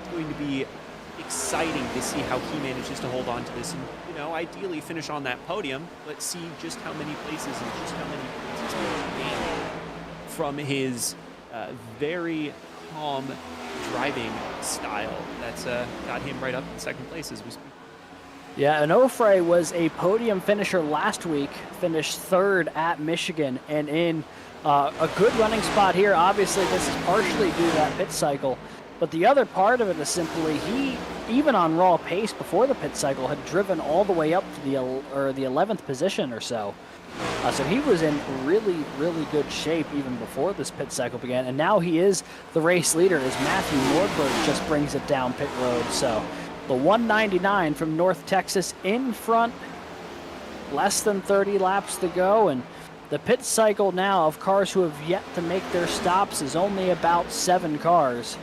It's going to be exciting to see how he manages to hold on to this and, ideally finish on that podium, but see just how many places and just how many places he gained from his very calm driving style that's got him right up in second place as we speak. Yeah, and Onfrey was a podium finisher last week, finished third at Michigan, and in a good running spot here. Obviously, this is partially due to that pit cycle, but the other part of it is simply he, even on raw pace before the pit cycle, had driven all the way up to the 11th position or so. So he was in really, really good shape even before this pit cycle began, and now he is the race leader as Matthew Nordberg just brings it down pit road. So the 199 from North Texas in front, less than 30 laps to go, and the pit cycle now of cars who have yet to make their stops is only about 7 cars.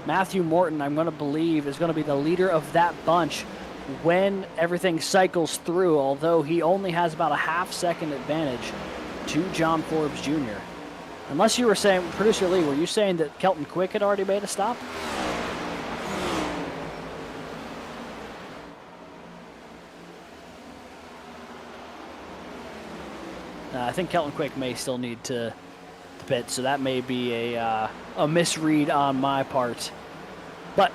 Matthew Morton, I'm going to believe, is going to be the leader of that bunch when everything cycles through, although he only has about a half-second advantage to John Forbes Jr. Unless you were saying, Producer Lee, were you saying that Kelton Quick had already made a stop? I think Kelton Quick may still need to pit, so that may be a misread on my part. But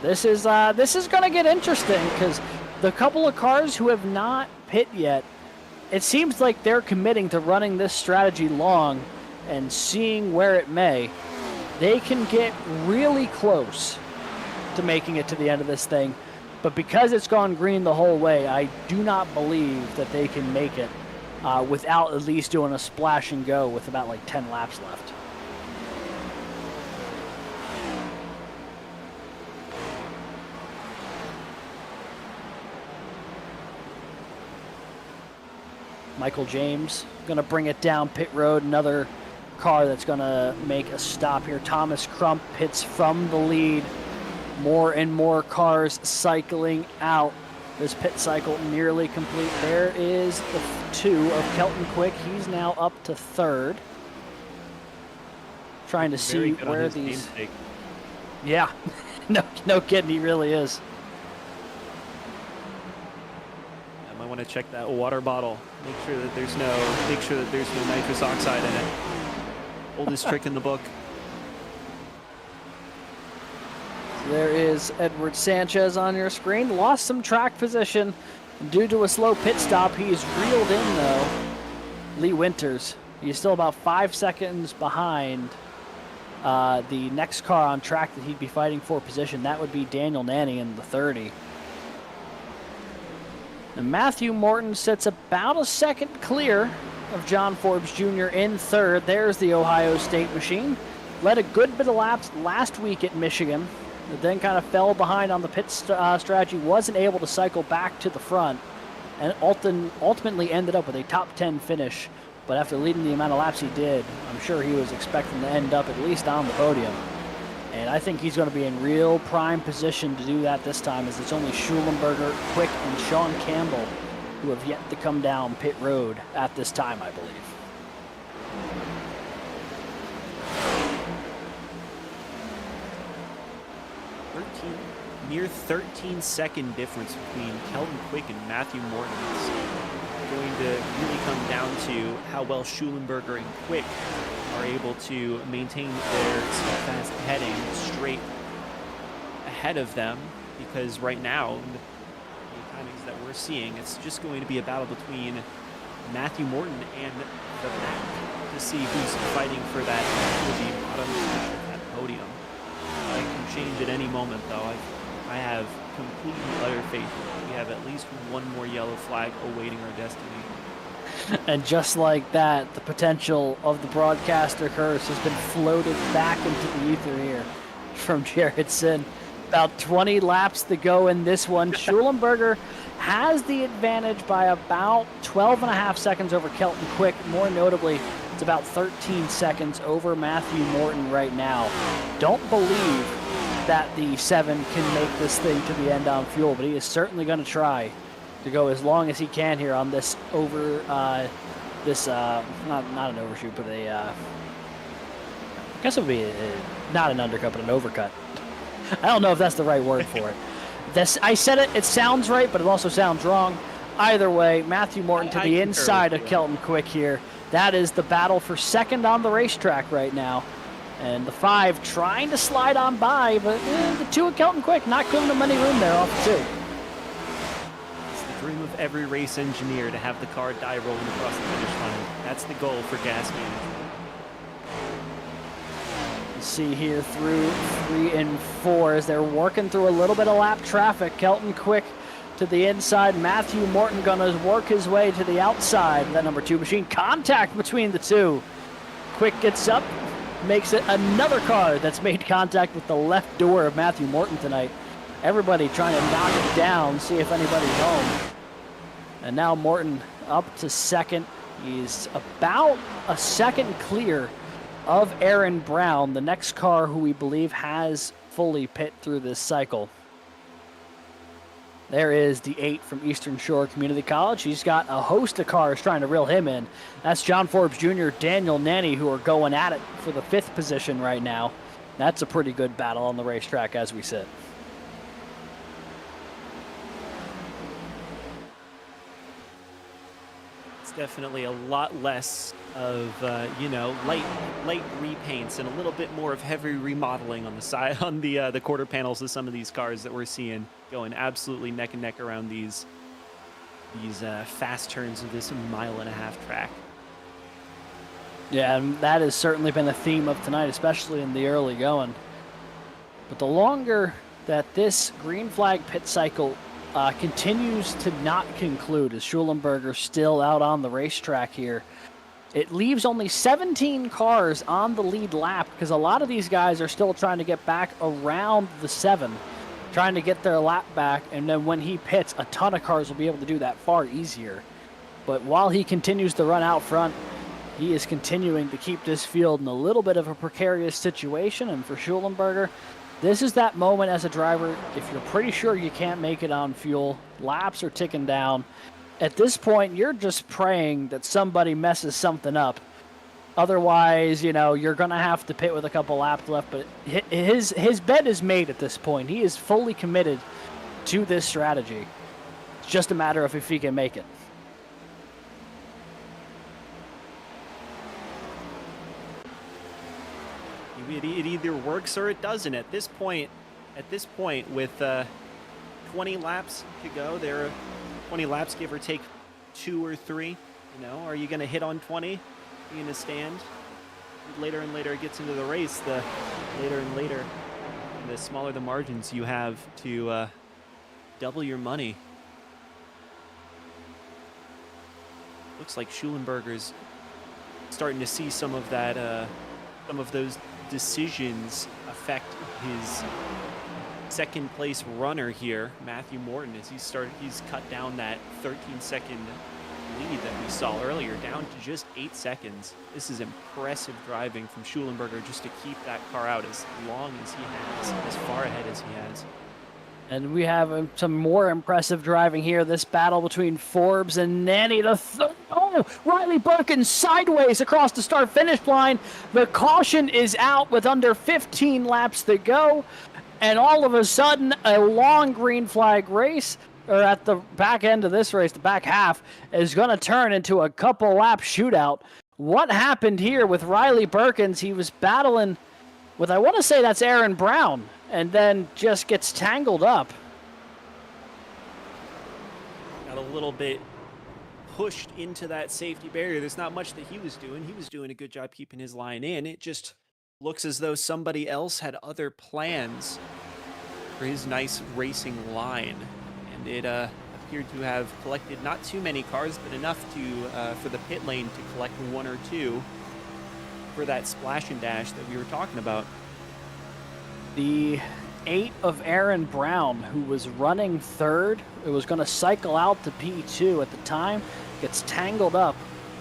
this is going to get interesting because the couple of cars who have not pit yet, it seems like they're committing to running this strategy long and seeing where it may. They can get really close to making it to the end of this thing, but because it's gone green the whole way, I do not believe that they can make it without at least doing a splash and go with about like 10 laps left. Michael James going to bring it down pit road. Another car that's going to make a stop here. Thomas Crump pits from the lead. More and more cars cycling out. This pit cycle nearly complete. There is the 2 of Kelton Quick. He's now up to third. Trying to see where these... Yeah, no kidding, he really is. I might want to check that water bottle. Make sure that there's no nitrous oxide in it. Oldest trick in the book. There is Edward Sanchez on your screen. Lost some track position due to a slow pit stop. He is reeled in, though. Lee Winters. He's still about 5 seconds behind the next car on track that he'd be fighting for position. That would be Daniel Nanny in the 30. And Matthew Morton sits about a second clear of John Forbes Jr. in third. There's the Ohio State machine. Led a good bit of laps last week at Michigan. But then kind of fell behind on the pit strategy, wasn't able to cycle back to the front, and ultimately ended up with a top 10 finish. But after leading the amount of laps he did, I'm sure he was expecting to end up at least on the podium. And I think he's going to be in real prime position to do that this time, as it's only Schulenberger, Quick, and Sean Campbell who have yet to come down pit road at this time, I believe. Near 13-second difference between Kelton Quick and Matthew Morton. It's going to really come down to how well Schulenberger and Quick are able to maintain their fast heading straight ahead of them, because right now, the timings that we're seeing, it's just going to be a battle between Matthew Morton and the back to see who's fighting for that bottom half of that podium. It can change at any moment, though. I have complete and utter faith that we have at least one more yellow flag awaiting our destiny. And just like that, the potential of the broadcaster curse has been floated back into the ether here from Jared Sin. About 20 laps to go in this one. Schulenberger has the advantage by about 12.5 seconds over Kelton Quick. More notably, it's about 13 seconds over Matthew Morton right now. Don't believe that the 7 can make this thing to the end on fuel, but he is certainly going to try to go as long as he can here on this not an overshoot, but I guess it would be not an undercut, but an overcut. I don't know if that's the right word for it. I said it, it sounds right, but it also sounds wrong. Either way, Matthew Morton to the inside of Kelton Quick here. That is the battle for second on the racetrack right now. And the 5 trying to slide on by, but the 2 of Kelton Quick not giving him any room there off the 2. It's the dream of every race engineer to have the car die rolling across the finish line. That's the goal for gas management. You see here through 3 and 4 as they're working through a little bit of lap traffic. Kelton Quick to the inside. Matthew Morton gonna work his way to the outside. That number 2 machine. Contact between the 2. Quick gets up. Makes it another car that's made contact with the left door of Matthew Morton tonight. Everybody trying to knock it down, see if anybody's home. And now Morton up to second. He's about a second clear of Aaron Brown, the next car who we believe has fully pit through this cycle. There is the 8 from Eastern Shore Community College. He's got a host of cars trying to reel him in. That's John Forbes Jr., Daniel Nanny, who are going at it for the 5th position right now. That's a pretty good battle on the racetrack as we sit. It's definitely a lot less of light repaints and a little bit more of heavy remodeling on the side, on the quarter panels of some of these cars that we're seeing going absolutely neck and neck around these fast turns of this 1.5 mile track. Yeah, and that has certainly been a theme of tonight, especially in the early going. But the longer that this green flag pit cycle continues to not conclude, as Schulenberger still out on the racetrack here, it leaves only 17 cars on the lead lap, because a lot of these guys are still trying to get back around the 7, trying to get their lap back, and then when he pits, a ton of cars will be able to do that far easier. But while he continues to run out front, he is continuing to keep this field in a little bit of a precarious situation, and for Schulenberger, this is that moment as a driver, if you're pretty sure you can't make it on fuel, laps are ticking down. At this point, you're just praying that somebody messes something up. Otherwise, you're going to have to pit with a couple laps left, but his bet is made at this point. He is fully committed to this strategy. It's just a matter of if he can make it. It either works or it doesn't. At this point, with 20 laps to go, there are 20 laps, give or take 2 or 3. Are you going to hit on 20? Are you going to stand? Later and later it gets into the race, the later and later, the smaller the margins you have to double your money. Looks like Schulenberger's starting to see some of that, some of those decisions affect his second place runner here, Matthew Morton, as he's cut down that 13-second lead that we saw earlier down to just 8 seconds. This is impressive driving from Schulenberger just to keep that car out as long as he has, as far ahead as he has. And we have some more impressive driving here. This battle between Forbes and Nanny. Oh, Riley Birkin sideways across the start-finish line. The caution is out with under 15 laps to go. And all of a sudden, a long green flag race, or at the back end of this race, the back half, is going to turn into a couple lap shootout. What happened here with Riley Birkins? He was battling with, I want to say that's Aaron Brown, and then just gets tangled up. Got a little bit pushed into that safety barrier. There's not much that he was doing. He was doing a good job keeping his line in. It just looks as though somebody else had other plans for his nice racing line. And it appeared to have collected not too many cars, but enough to for the pit lane to collect one or two for that splash and dash that we were talking about. The 8 of Aaron Brown, who was running third, it was going to cycle out to P2 at the time, gets tangled up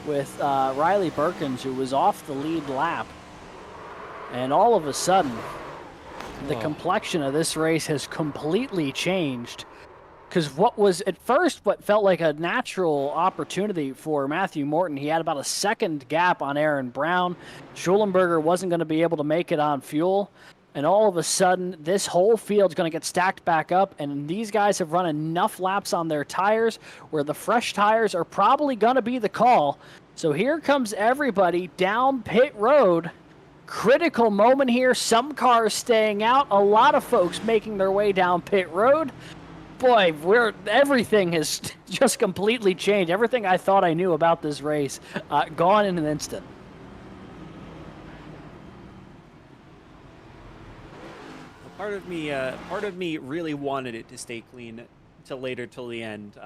with Riley Birkins, who was off the lead lap. And all of a sudden, the complexion of this race has completely changed. Because what was at first what felt like a natural opportunity for Matthew Morton, he had about a second gap on Aaron Brown. Schulenberger wasn't going to be able to make it on fuel. And all of a sudden, this whole field's going to get stacked back up, and these guys have run enough laps on their tires where the fresh tires are probably going to be the call. So here comes everybody down pit road. Critical moment here. Some cars staying out. A lot of folks making their way down pit road. Boy, everything has just completely changed. Everything I thought I knew about this race, gone in an instant. Part of me really wanted it to stay clean till the end.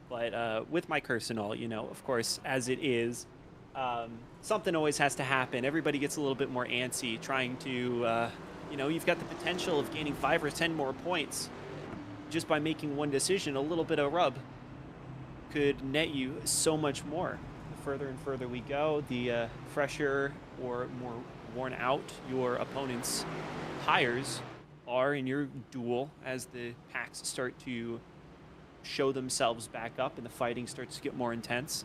But with my curse and all, of course, as it is, something always has to happen. Everybody gets a little bit more antsy, trying to, you've got the potential of gaining 5 or 10 more points just by making one decision. A little bit of rub could net you so much more. The further and further we go, the fresher or more worn out your opponent's tires are in your duel as the packs start to show themselves back up and the fighting starts to get more intense.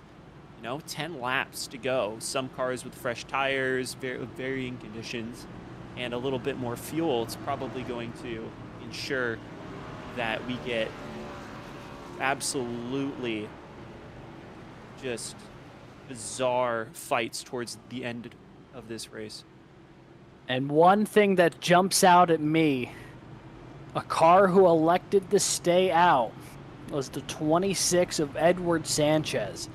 10 laps to go. Some cars with fresh tires, varying conditions, and a little bit more fuel. It's probably going to ensure that we get absolutely just bizarre fights towards the end of this race. And one thing that jumps out at me, a car who elected to stay out was the 26 of Edward Sanchez.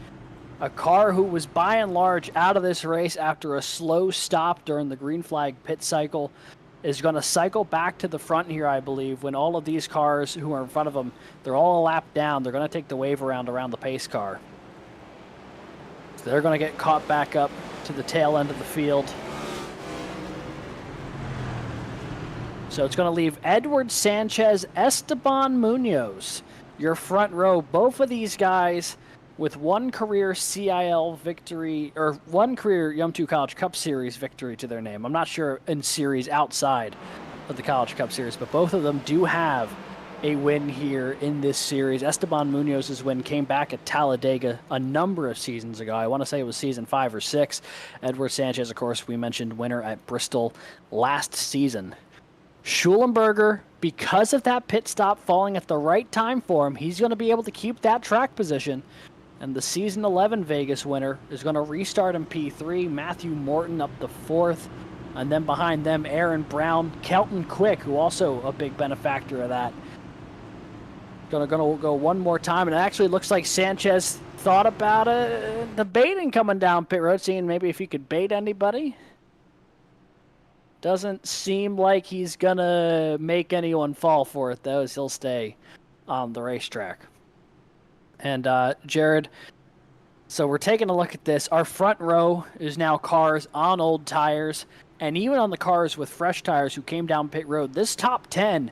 A car who was by and large out of this race after a slow stop during the green flag pit cycle, is going to cycle back to the front here, I believe, when all of these cars who are in front of them, they're all a lap down. They're going to take the wave around the pace car. So they're going to get caught back up to the tail end of the field. So it's going to leave Edward Sanchez, Esteban Munoz, your front row. Both of these guys with one career CIL victory, or one career YumTwo College Cup Series victory to their name. I'm not sure in series outside of the College Cup Series, but both of them do have a win here in this series. Esteban Munoz's win came back at Talladega a number of seasons ago. I want to say it was season 5 or 6. Edward Sanchez, of course, we mentioned winner at Bristol last season. Schulenberger, because of that pit stop falling at the right time for him, he's going to be able to keep that track position. And the season 11 Vegas winner is going to restart in P3. Matthew Morton up the 4th. And then behind them, Aaron Brown, Kelton Quick, who also a big benefactor of that. Gonna go one more time. And it actually looks like Sanchez thought about debating coming down pit road, seeing maybe if he could bait anybody. Doesn't seem like he's going to make anyone fall for it, though, as he'll stay on the racetrack. And, Jared, so we're taking a look at this. Our front row is now cars on old tires, and even on the cars with fresh tires who came down pit road, this top 10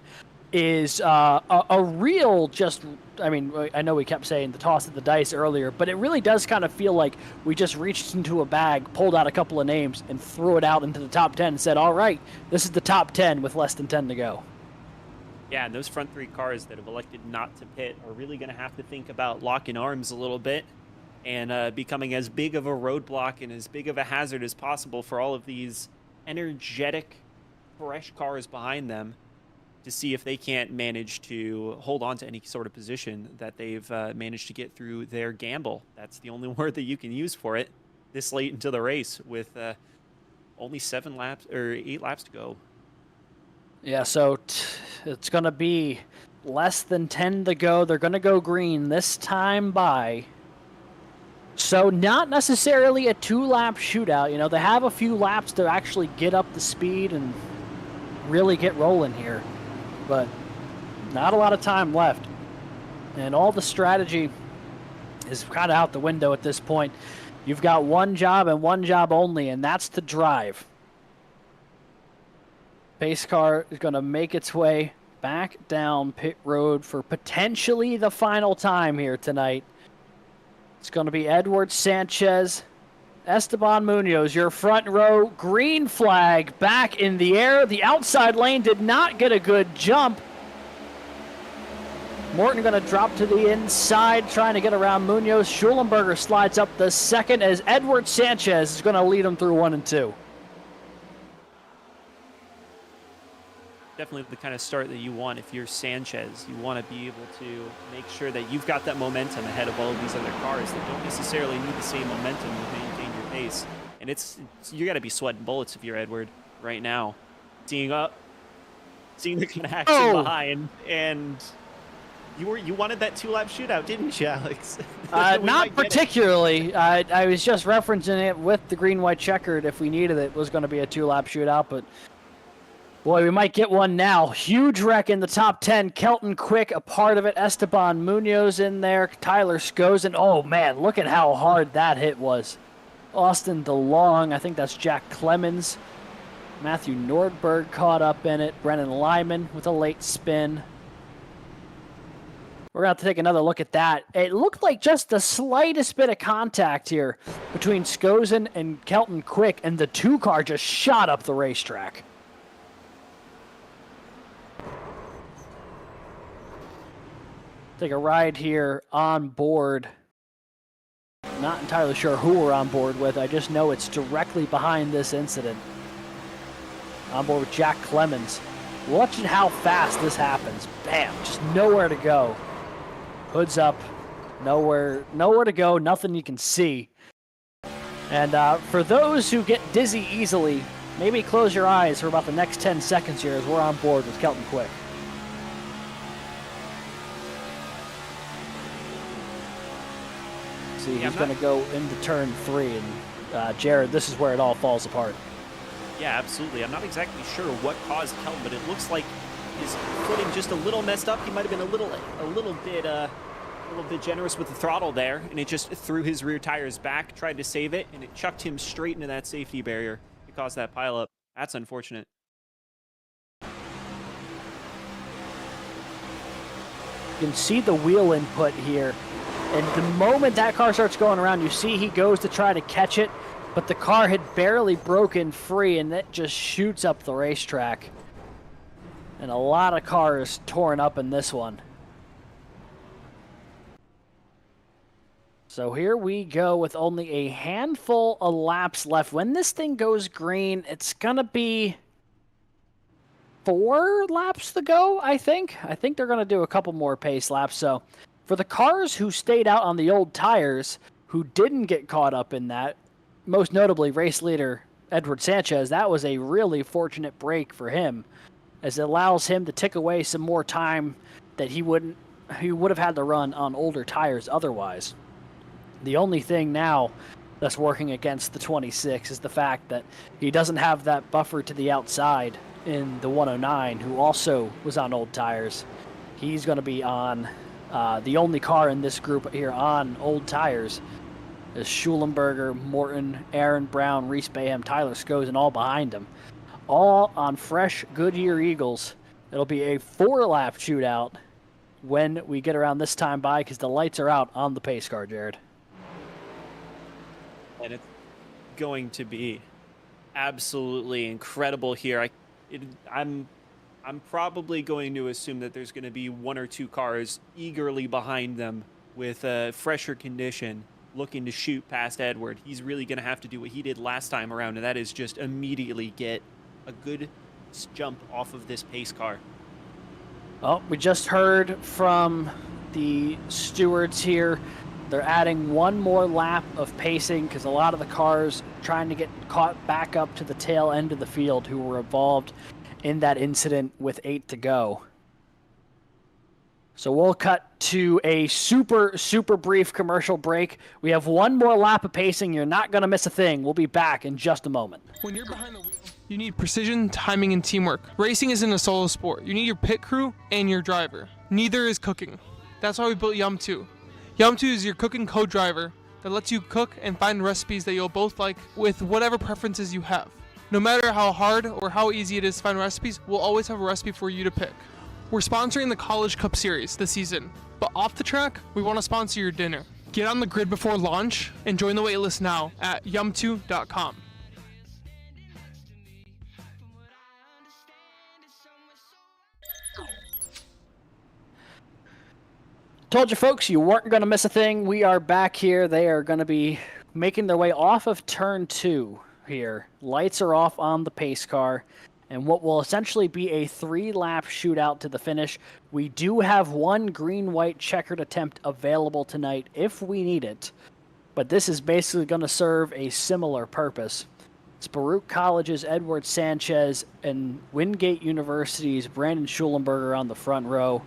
is a real just, I mean, I know we kept saying the toss of the dice earlier, but it really does kind of feel like we just reached into a bag, pulled out a couple of names, and threw it out into the top 10 and said, all right, this is the top 10 with less than 10 to go. Yeah, and those front 3 cars that have elected not to pit are really going to have to think about locking arms a little bit and becoming as big of a roadblock and as big of a hazard as possible for all of these energetic, fresh cars behind them to see if they can't manage to hold on to any sort of position that they've managed to get through their gamble. That's the only word that you can use for it this late into the race with only 7 laps or 8 laps to go. Yeah, so it's going to be less than 10 to go. They're going to go green this time by. So not necessarily a 2-lap shootout. You know, they have a few laps to actually get up the speed and really get rolling here. But not a lot of time left. And all the strategy is kind of out the window at this point. You've got one job and one job only, and that's to drive. Pace car is going to make its way back down pit road for potentially the final time here tonight. It's going to be Edward Sanchez, Esteban Munoz, your front row. Green flag back in the air. The outside lane did not get a good jump. Morton going to drop to the inside, trying to get around Munoz. Schulenberger slides up the second as Edward Sanchez is going to lead him through 1 and 2. Definitely the kind of start that you want if you're Sanchez. You want to be able to make sure that you've got that momentum ahead of all of these other cars that don't necessarily need the same momentum to maintain your pace. And you got to be sweating bullets if you're Edward right now. Seeing the kind of action behind, and you wanted that 2-lap shootout, didn't you, Alex? Not particularly. I was just referencing it with the green-white checkered. If we needed it, was going to be a 2-lap shootout, but boy, we might get one now. Huge wreck in the top 10. Kelton Quick, a part of it. Esteban Munoz in there. Tyler Skozen. Oh, man, look at how hard that hit was. Austin DeLong. I think that's Jack Clemens. Matthew Nordberg caught up in it. Brennan Lyman with a late spin. We're going to have to take another look at that. It looked like just the slightest bit of contact here between Skozen and Kelton Quick, and the 2-car just shot up the racetrack. Take a ride here on board. Not entirely sure who we're on board with. I just know it's directly behind this incident. On board with Jack Clemens. Watching how fast this happens. Bam, just nowhere to go. Hood's up. Nowhere to go. Nothing you can see. And for those who get dizzy easily, maybe close your eyes for about the next 10 seconds here as we're on board with Kelton Quick. See, he's going to go into turn 3, and Jared, this is where it all falls apart. Yeah, absolutely. I'm not exactly sure what caused Kelton, but it looks like his footing just a little messed up. He might have been a little bit generous with the throttle there, and it just threw his rear tires back, tried to save it, and it chucked him straight into that safety barrier. It caused that pileup. That's unfortunate. You can see the wheel input here. And the moment that car starts going around, you see he goes to try to catch it, but the car had barely broken free, and it just shoots up the racetrack. And a lot of cars torn up in this one. So here we go with only a handful of laps left. When this thing goes green, it's going to be 4 laps to go, I think. I think they're going to do a couple more pace laps, so for the cars who stayed out on the old tires, who didn't get caught up in that, most notably race leader Edward Sanchez, that was a really fortunate break for him, as it allows him to tick away some more time that he would have had to run on older tires otherwise. The only thing now that's working against the 26 is the fact that he doesn't have that buffer to the outside in the 109, who also was on old tires. He's going to be on the only car in this group here on old tires is Schulenberger, Morton, Aaron Brown, Reese Bayham, Tyler Skozen, all behind him. All on fresh Goodyear Eagles. It'll be a 4-lap shootout when we get around this time by, because the lights are out on the pace car, Jared. And it's going to be absolutely incredible here. I'm I'm probably going to assume that there's going to be one or two cars eagerly behind them with a fresher condition looking to shoot past Edward. He's really going to have to do what he did last time around, and that is just immediately get a good jump off of this pace car. Oh, we just heard from the stewards here. They're adding one more lap of pacing because a lot of the cars trying to get caught back up to the tail end of the field who were involved in that incident with 8 to go. So we'll cut to a super brief commercial break. We have one more lap of pacing. You're not going to miss a thing. We'll be back in just a moment. When you're behind the wheel, you need precision, timing, and teamwork. Racing isn't a solo sport. You need your pit crew and your driver. Neither is cooking. That's why we built YumTwo. YumTwo is your cooking co-driver that lets you cook and find recipes that you'll both like with whatever preferences you have. No matter how hard or how easy it is to find recipes, we'll always have a recipe for you to pick. We're sponsoring the College Cup Series this season, but off the track, we want to sponsor your dinner. Get on the grid before launch and join the waitlist now at YumTwo.com. Told you folks, you weren't going to miss a thing. We are back here. They are going to be making their way off of turn 2 here. Lights are off on the pace car, and what will essentially be a 3-lap shootout to the finish. We do have one green-white checkered attempt available tonight if we need it, but this is basically going to serve a similar purpose. It's Baruch College's Edward Sanchez and Wingate University's Brandon Schulenberger on the front row.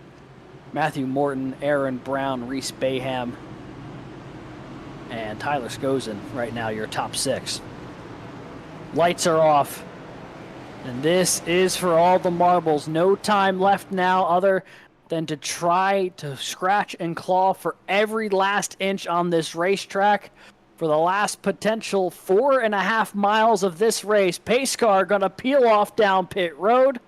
Matthew Morton, Aaron Brown, Reese Bayham, and Tyler Skozen right now, your top 6. Lights are off. And this is for all the marbles. No time left now other than to try to scratch and claw for every last inch on this racetrack. For the last potential 4.5 miles of this race, pace car going to peel off down pit road.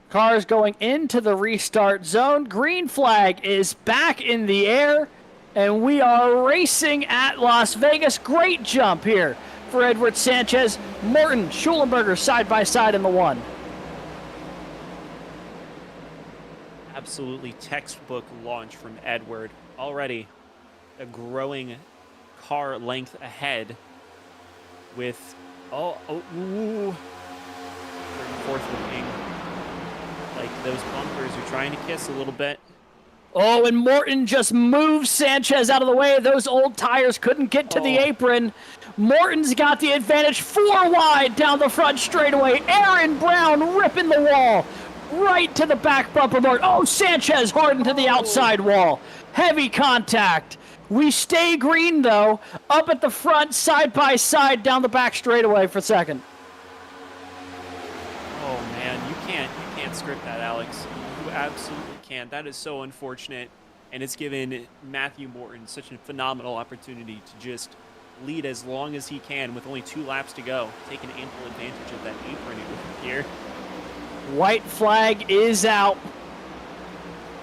Cars going into the restart zone. Green flag is back in the air, and we are racing at Las Vegas. Great jump here for Edward Sanchez. Morton, Schulenberger side by side in the 1. Absolutely textbook launch from Edward. Already a growing car length ahead with third and fourth looking like those bumpers are trying to kiss a little bit. Oh, and Morton just moves Sanchez out of the way. Those old tires couldn't get to the apron. Morton's got the advantage 4 wide down the front straightaway. Aaron Brown ripping the wall right to the back bumper board. Oh, Sanchez hard into the outside wall. Heavy contact. We stay green, though, up at the front, side by side down the back straightaway for second. Oh, man, you can't script that, Alex. You absolutely can't. That is so unfortunate, and it's given Matthew Morton such a phenomenal opportunity to just lead as long as he can with only 2 laps to go, taking ample advantage of that apron here. White flag is out.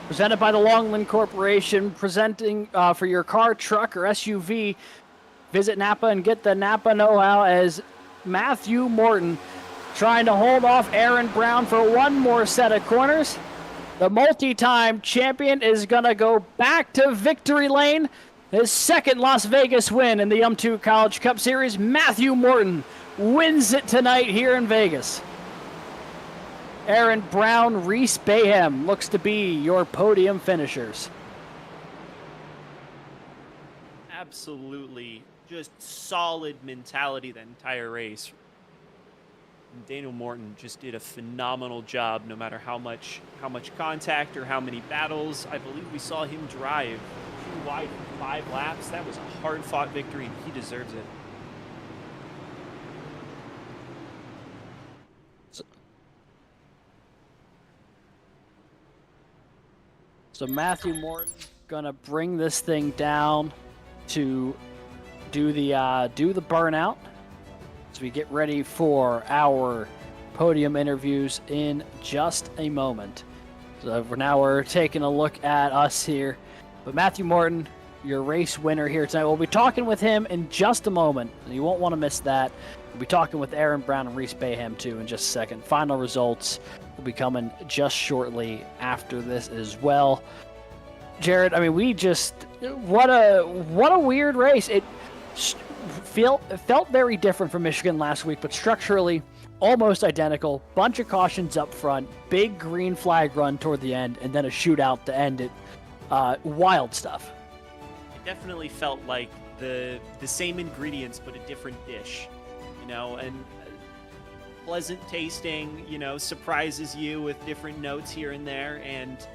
Presented by the Longland Corporation, presenting for your car, truck, or SUV. Visit Napa and get the Napa know-how as Matthew Morton trying to hold off Aaron Brown for one more set of corners. The multi-time champion is going to go back to victory lane. His second Las Vegas win in the YumTwo College Cup Series. Matthew Morton wins it tonight here in Vegas. Aaron Brown, Reese Bayham looks to be your podium finishers. Absolutely just solid mentality the entire race. Daniel Morton just did a phenomenal job no matter how much contact or how many battles. I believe we saw him drive 2 wide for 5 laps. That was a hard-fought victory, and he deserves it. So Matthew Morton gonna bring this thing down to do the burnout as we get ready for our podium interviews in just a moment. So for now we're taking a look at us here. But Matthew Morton your race winner here tonight. We'll be talking with him in just a moment. You won't want to miss that. We'll be talking with Aaron Brown and Reese Bayham too in just a second. Final results will be coming just shortly after this as well. Jared, I mean, what a weird race. It felt very different from Michigan last week, but structurally almost identical. Bunch of cautions up front, big green flag run toward the end, and then a shootout to end it. Wild stuff. It definitely felt like the same ingredients but a different dish, and pleasant tasting, surprises you with different notes here and there, and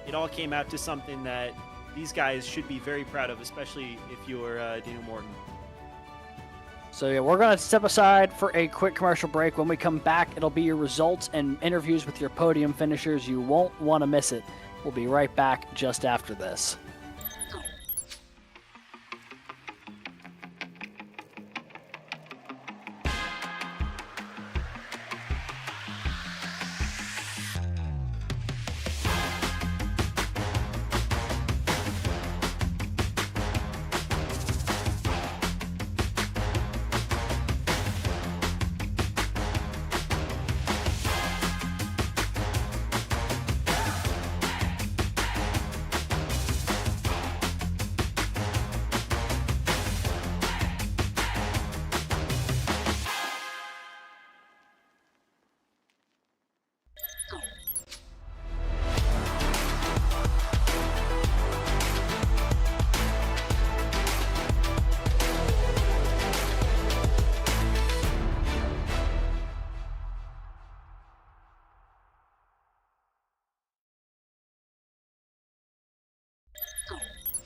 it all came out to something that these guys should be very proud of, especially if you're Daniel Morton. So yeah, we're going to step aside for a quick commercial break. When we come back, it'll be your results and interviews with your podium finishers. You won't want to miss it. We'll be right back just after this.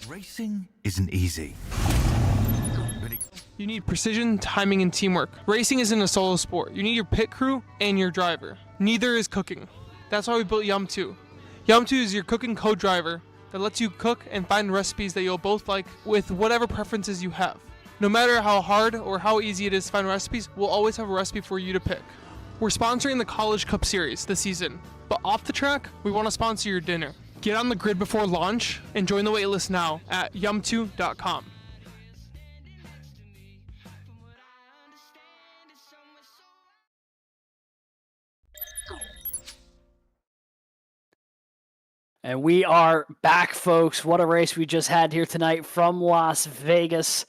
Racing isn't easy. You need precision, timing, and teamwork. Racing isn't a solo sport. You need your pit crew and your driver. Neither is cooking. That's why we built YumTwo. YumTwo is your cooking co-driver that lets you cook and find recipes that you'll both like with whatever preferences you have. No matter how hard or how easy it is to find recipes, we'll always have a recipe for you to pick. We're sponsoring the College Cup Series this season, but off the track, we want to sponsor your dinner. Get on the grid before launch and join the waitlist now at YumTwo.com. And we are back, folks. What a race we just had here tonight from Las Vegas.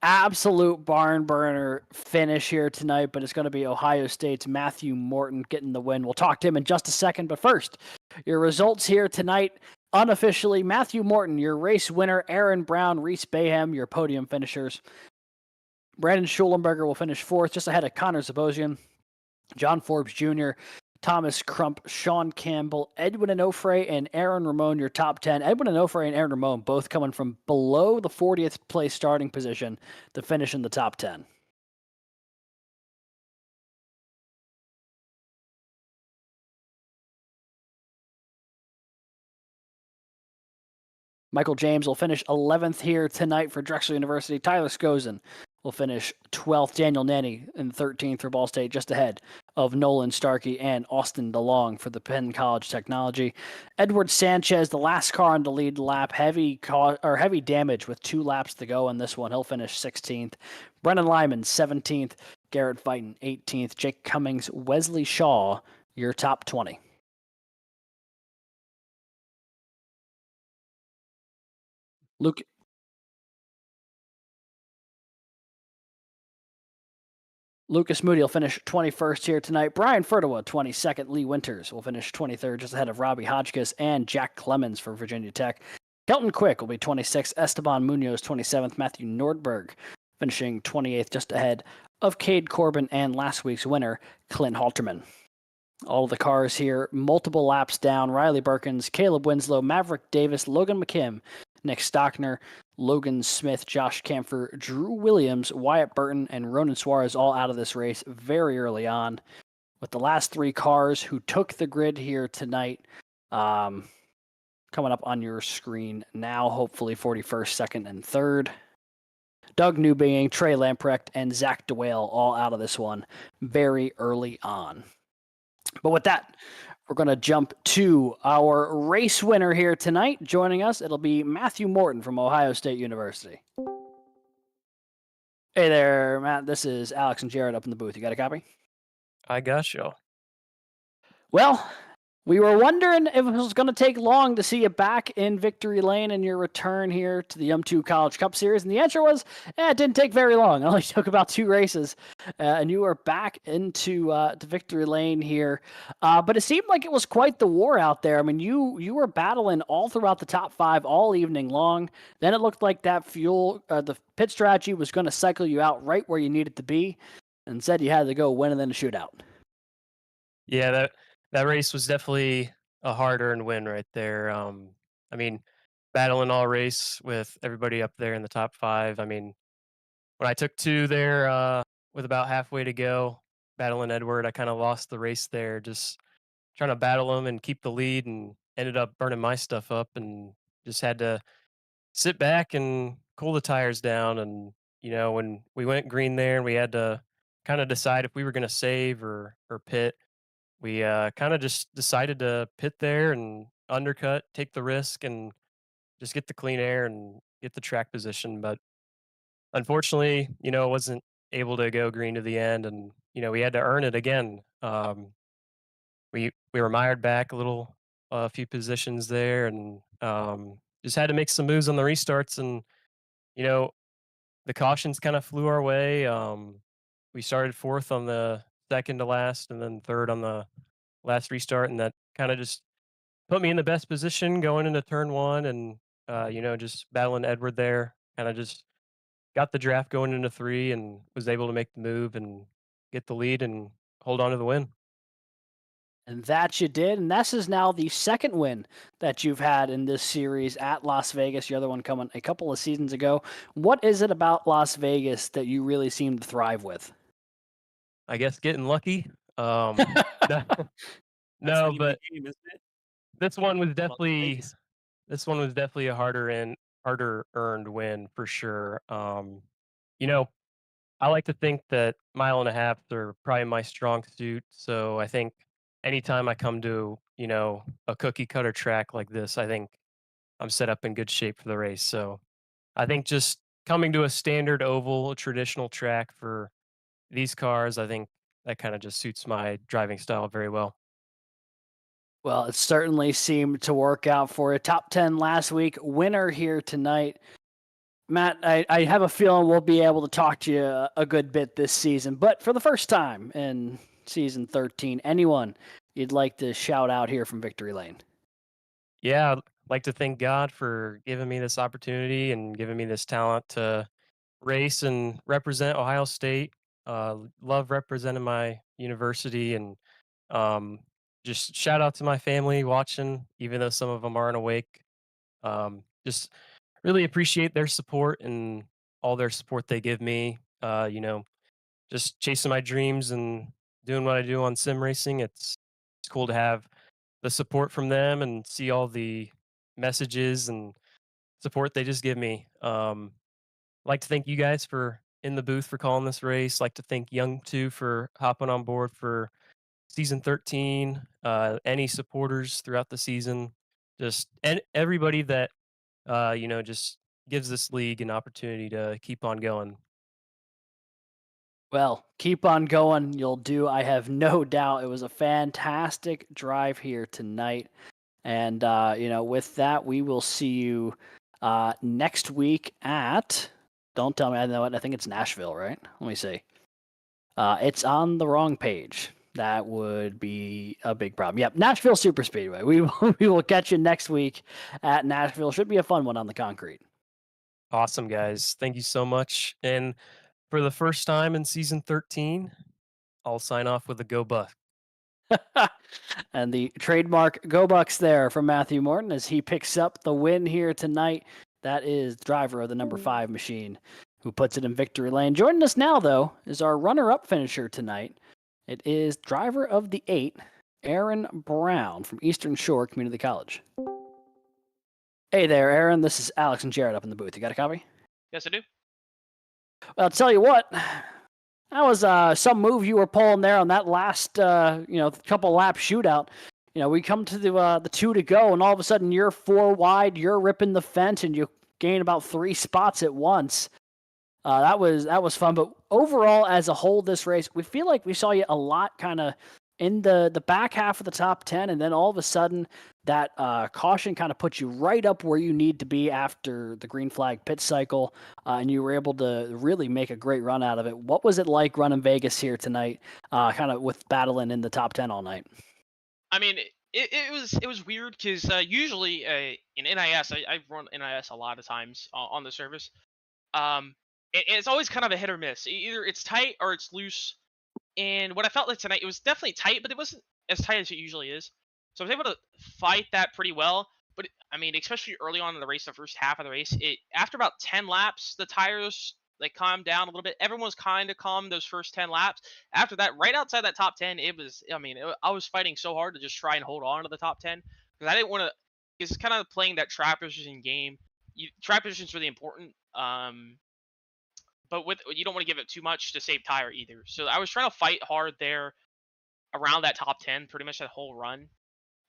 Absolute barn burner finish here tonight, but it's going to be Ohio State's Matthew Morton getting the win. We'll talk to him in just a second, but first, your results here tonight. Unofficially, Matthew Morton, your race winner. Aaron Brown, Reese Bayham, your podium finishers. Brandon Schulenberger will finish fourth, just ahead of Connor Zabosian. John Forbes Jr., Thomas Crump, Sean Campbell, Edwin Onofre, and Aaron Ramon, your top 10. Edwin Onofre and Aaron Ramon both coming from below the 40th place starting position to finish in the top 10. Michael James will finish 11th here tonight for Drexel University. Tyler Scozen will finish 12th. Daniel Nanny in 13th for Ball State, just ahead of Nolan Starkey and Austin DeLong for the Penn College Technology. Edward Sanchez, the last car on the lead lap, heavy damage with 2 laps to go in this one. He'll finish 16th. Brennan Lyman, 17th. Garrett Fighton, 18th. Jake Cummings, Wesley Shaw, your top 20. Lucas Moody will finish 21st here tonight. Brian Furtawa, 22nd. Lee Winters will finish 23rd, just ahead of Robbie Hodgkiss and Jack Clemens for Virginia Tech. Kelton Quick will be 26th. Esteban Munoz, 27th. Matthew Nordberg finishing 28th, just ahead of Cade Corbin and last week's winner, Clint Halterman. All of the cars here, multiple laps down. Riley Berkins, Caleb Winslow, Maverick Davis, Logan McKim, Nick Stockner, Logan Smith, Josh Camphor, Drew Williams, Wyatt Burton, and Ronan Suarez all out of this race very early on. With the last 3 cars who took the grid here tonight coming up on your screen now, hopefully 41st, 2nd, and 3rd. Doug Newbing, Trey Lamprecht, and Zach DeWale all out of this one very early on. But with that, we're going to jump to our race winner here tonight. Joining us, it'll be Matthew Morton from Ohio State University. Hey there, Matt. This is Alex and Jared up in the booth. You got a copy? I got you. Well, we were wondering if it was going to take long to see you back in victory lane in your return here to the YumTwo College Cup Series, and the answer was, it didn't take very long. It only took about 2 races, and you were back into to victory lane here. But it seemed like it was quite the war out there. I mean, you were battling all throughout the top 5 all evening long. Then it looked like that the pit strategy was going to cycle you out right where you needed to be, and instead you had to go win and then a shootout. Yeah, that race was definitely a hard-earned win right there. I mean, battling all race with everybody up there in the top 5. I mean, when I took 2 there with about halfway to go, battling Edward, I kind of lost the race there, just trying to battle him and keep the lead, and ended up burning my stuff up, and just had to sit back and cool the tires down. And when we went green there, and we had to kind of decide if we were going to save or pit. We kind of just decided to pit there and undercut, take the risk, and just get the clean air and get the track position. But unfortunately, wasn't able to go green to the end, and we had to earn it again. We were mired back a few positions there, and just had to make some moves on the restarts, and you know the cautions kind of flew our way. We started 4th on the second to last, and then 3rd on the last restart, and that kind of just put me in the best position going into turn 1, and just battling Edward there, kind of just got the draft going into 3, and was able to make the move and get the lead and hold on to the win. And that you did, and this is now the 2nd win that you've had in this series at Las Vegas. Your other one coming a couple of seasons ago. What is it about Las Vegas that you really seem to thrive with? I guess getting lucky. No, That's no, the name of but the game, isn't it? this one was Las definitely Vegas. a harder earned win for sure. You know, I like to think that mile and a half are probably my strong suit. So I think anytime I come to, a cookie cutter track like this, I think I'm set up in good shape for the race. So I think just coming to a standard oval, a traditional track for these cars, I think that kind of just suits my driving style very well. Well, it certainly seemed to work out for you. Top 10 last week, winner here tonight. Matt, I have a feeling we'll be able to talk to you a good bit this season, but for the first time in season 13, anyone you'd like to shout out here from Victory Lane? Yeah, I'd like to thank God for giving me this opportunity and giving me this talent to race and represent Ohio State. Love representing my university, and um, just shout out to my family watching, even though some of them aren't awake. Just really appreciate their support and all their support they give me. Just chasing my dreams and doing what I do on sim racing. It's cool to have the support from them and see all the messages and support they just give me. Like to thank you guys for in the booth for calling this race. Like to thank YumTwo for hopping on board for season 13. Any supporters throughout the season, and everybody that just gives this league an opportunity to keep on going. Well, keep on going. You'll do. I have no doubt. It was a fantastic drive here tonight. And, with that, we will see you next week at, don't tell me, I know it. I think it's Nashville, right? Let me see. It's on the wrong page. That would be a big problem. Yep, Nashville Super Speedway. We will catch you next week at Nashville. Should be a fun one on the concrete. Awesome, guys. Thank you so much. And for the first time in season 13, I'll sign off with a go Buck. And the trademark Go Bucks there from Matthew Morton as he picks up the win here tonight. That is driver of the number 5 machine who puts it in victory lane. Joining us now, though, is our runner-up finisher tonight. It is driver of the 8, Aaron Brown from Eastern Shore Community College. Hey there, Aaron. This is Alex and Jared up in the booth. You got a copy? Yes, I do. Well, I'll tell you what. that was some move you were pulling there on that last couple lap shootout. We come to the 2 to go, and all of a sudden you're 4 wide, you're ripping the fence, and you gain about 3 spots at once. That was fun. But overall, as a whole, this race, we feel like we saw you a lot kind of in the back half of the top 10, and then all of a sudden that caution kind of puts you right up where you need to be after the green flag pit cycle, and you were able to really make a great run out of it. What was it like running Vegas here tonight, kind of with battling in the top 10 all night? I mean, it was weird because usually in NIS, I've run NIS a lot of times on the service. It's always kind of a hit or miss. Either it's tight or it's loose. And what I felt like tonight, it was definitely tight, but it wasn't as tight as it usually is. So I was able to fight that pretty well. But I mean, especially early on in the race, the first half of the race, after about 10 laps, the tires like calmed down a little bit. Everyone was kind of calm those first 10 laps. After that, right outside that top 10, it was. I mean, I was fighting so hard to just try and hold on to the top 10 because I didn't want to. It's kind of playing that trap position game. Trap position is really important. But you don't want to give it too much to save tire either. So I was trying to fight hard there around that top 10 pretty much that whole run.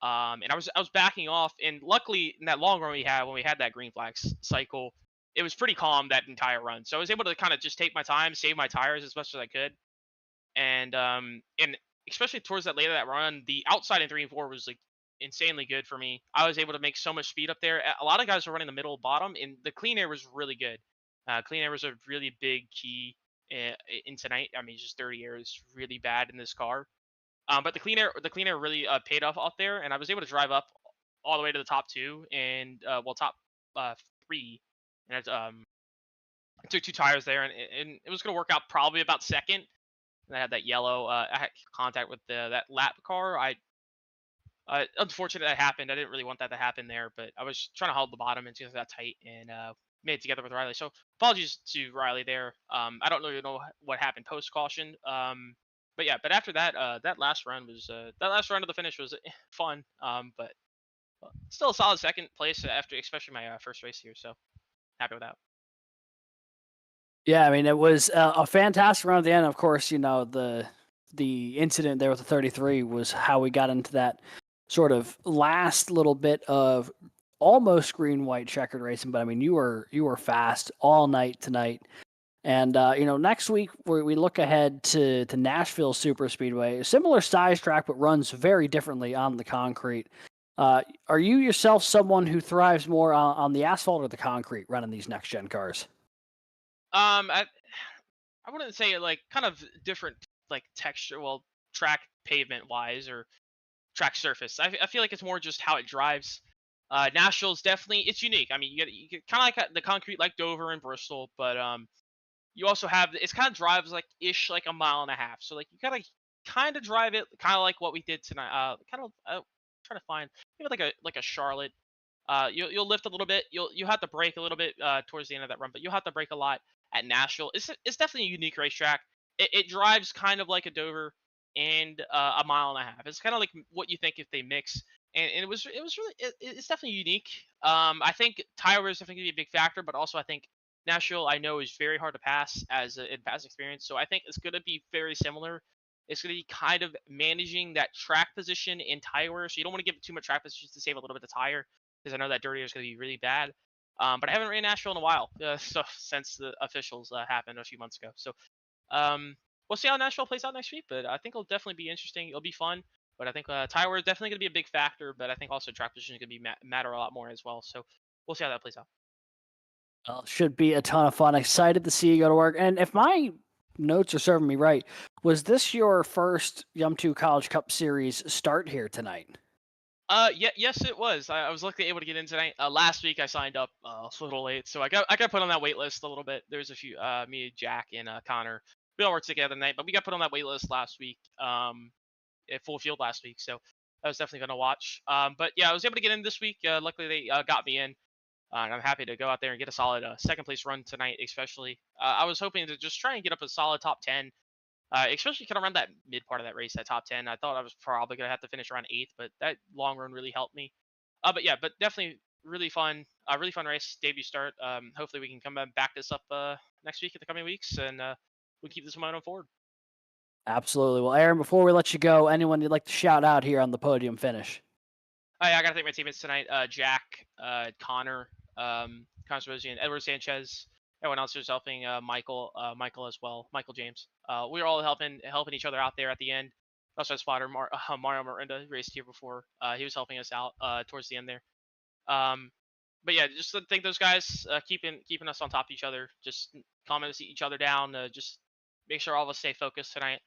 And I was backing off, and luckily in that long run we had when we had that green flag cycle, it was pretty calm that entire run. So I was able to kind of just take my time, save my tires as much as I could, and especially towards that later that run, the outside in 3 and 4 was like insanely good for me. I was able to make so much speed up there. A lot of guys were running the middle bottom, and the clean air was really good. Clean air was a really big key in tonight. I mean, just dirty air is really bad in this car. But the clean air really paid off out there, and I was able to drive up all the way to the top 2 and top 3, and I took 2 tires there, and it was gonna work out probably about second. And I had that yellow. I had contact with that lap car. Unfortunately that happened. I didn't really want that to happen there, but I was trying to hold the bottom and just got tight and made it together with Riley. So apologies to Riley there. I don't really know what happened post caution. But yeah, but after that, that last run to the finish was fun. But still a solid second place after, especially my first race here. So happy with that. Yeah, I mean, it was a fantastic run at the end. Of course, the incident there with the 33 was how we got into that sort of last little bit of almost green-white checkered racing. But I mean, you were fast all night tonight. And next week we look ahead to Nashville Super Speedway, a similar size track but runs very differently on the concrete. Are you yourself someone who thrives more on the asphalt or the concrete running these next gen cars? I wouldn't say like kind of different like texture, well, track pavement wise or track surface. I feel like it's more just how it drives. Nashville's definitely it's unique. I mean, you get kind of like the concrete like Dover and Bristol, but you also have it's kind of drives like ish like a mile and a half. So like you gotta kind of drive it kind of like what we did tonight. Kind of trying to find maybe like a Charlotte. You'll lift a little bit. You'll have to brake a little bit towards the end of that run, but you'll have to brake a lot at Nashville. It's definitely a unique racetrack. It drives kind of like a Dover and a mile and a half. It's kind of like what you think if they mix. And it was really it's definitely unique. I think tire wear is definitely gonna be a big factor, but also I think Nashville I know is very hard to pass in past experience. So I think it's gonna be very similar. It's gonna be kind of managing that track position in tire wear. So you don't want to give it too much track position to save a little bit of tire because I know that dirty air is gonna be really bad. But I haven't ran Nashville in a while, so since the officials happened a few months ago. So we'll see how Nashville plays out next week. But I think it'll definitely be interesting. It'll be fun. But I think tire wear is definitely going to be a big factor. But I think also track position is going to be matter a lot more as well. So we'll see how that plays out. Should be a ton of fun. Excited to see you go to work. And if my notes are serving me right, was this your first YumTwo College Cup Series start here tonight? Yeah, yes, it was. I was luckily able to get in tonight. Last week I signed up a little late, so I got put on that wait list a little bit. There's a few me, Jack, and Connor. We all worked together tonight, but we got put on that wait list last week. At full field last week, so I was definitely gonna watch. But yeah, I was able to get in this week. Luckily they got me in, and I'm happy to go out there and get a solid second place run tonight. Especially, I was hoping to just try and get up a solid top 10. Especially kind of around that mid part of that race, that top 10. I thought I was probably gonna have to finish around 8th, but that long run really helped me. But yeah, but definitely really fun race, debut start. Hopefully we can come back this up next week in the coming weeks, and we keep this momentum forward. Absolutely. Well, Aaron, before we let you go, anyone you'd like to shout out here on the podium finish? Oh, yeah, I gotta thank my teammates tonight. Jack, Connor, Connor Sosian, Edward Sanchez, everyone else who's helping. Michael as well, Michael James. We were all helping each other out there at the end. Also, spotter Mario Miranda raced here before. He was helping us out towards the end there. But yeah, just to thank those guys, keeping us on top of each other, just calming each other down, just make sure all of us stay focused tonight.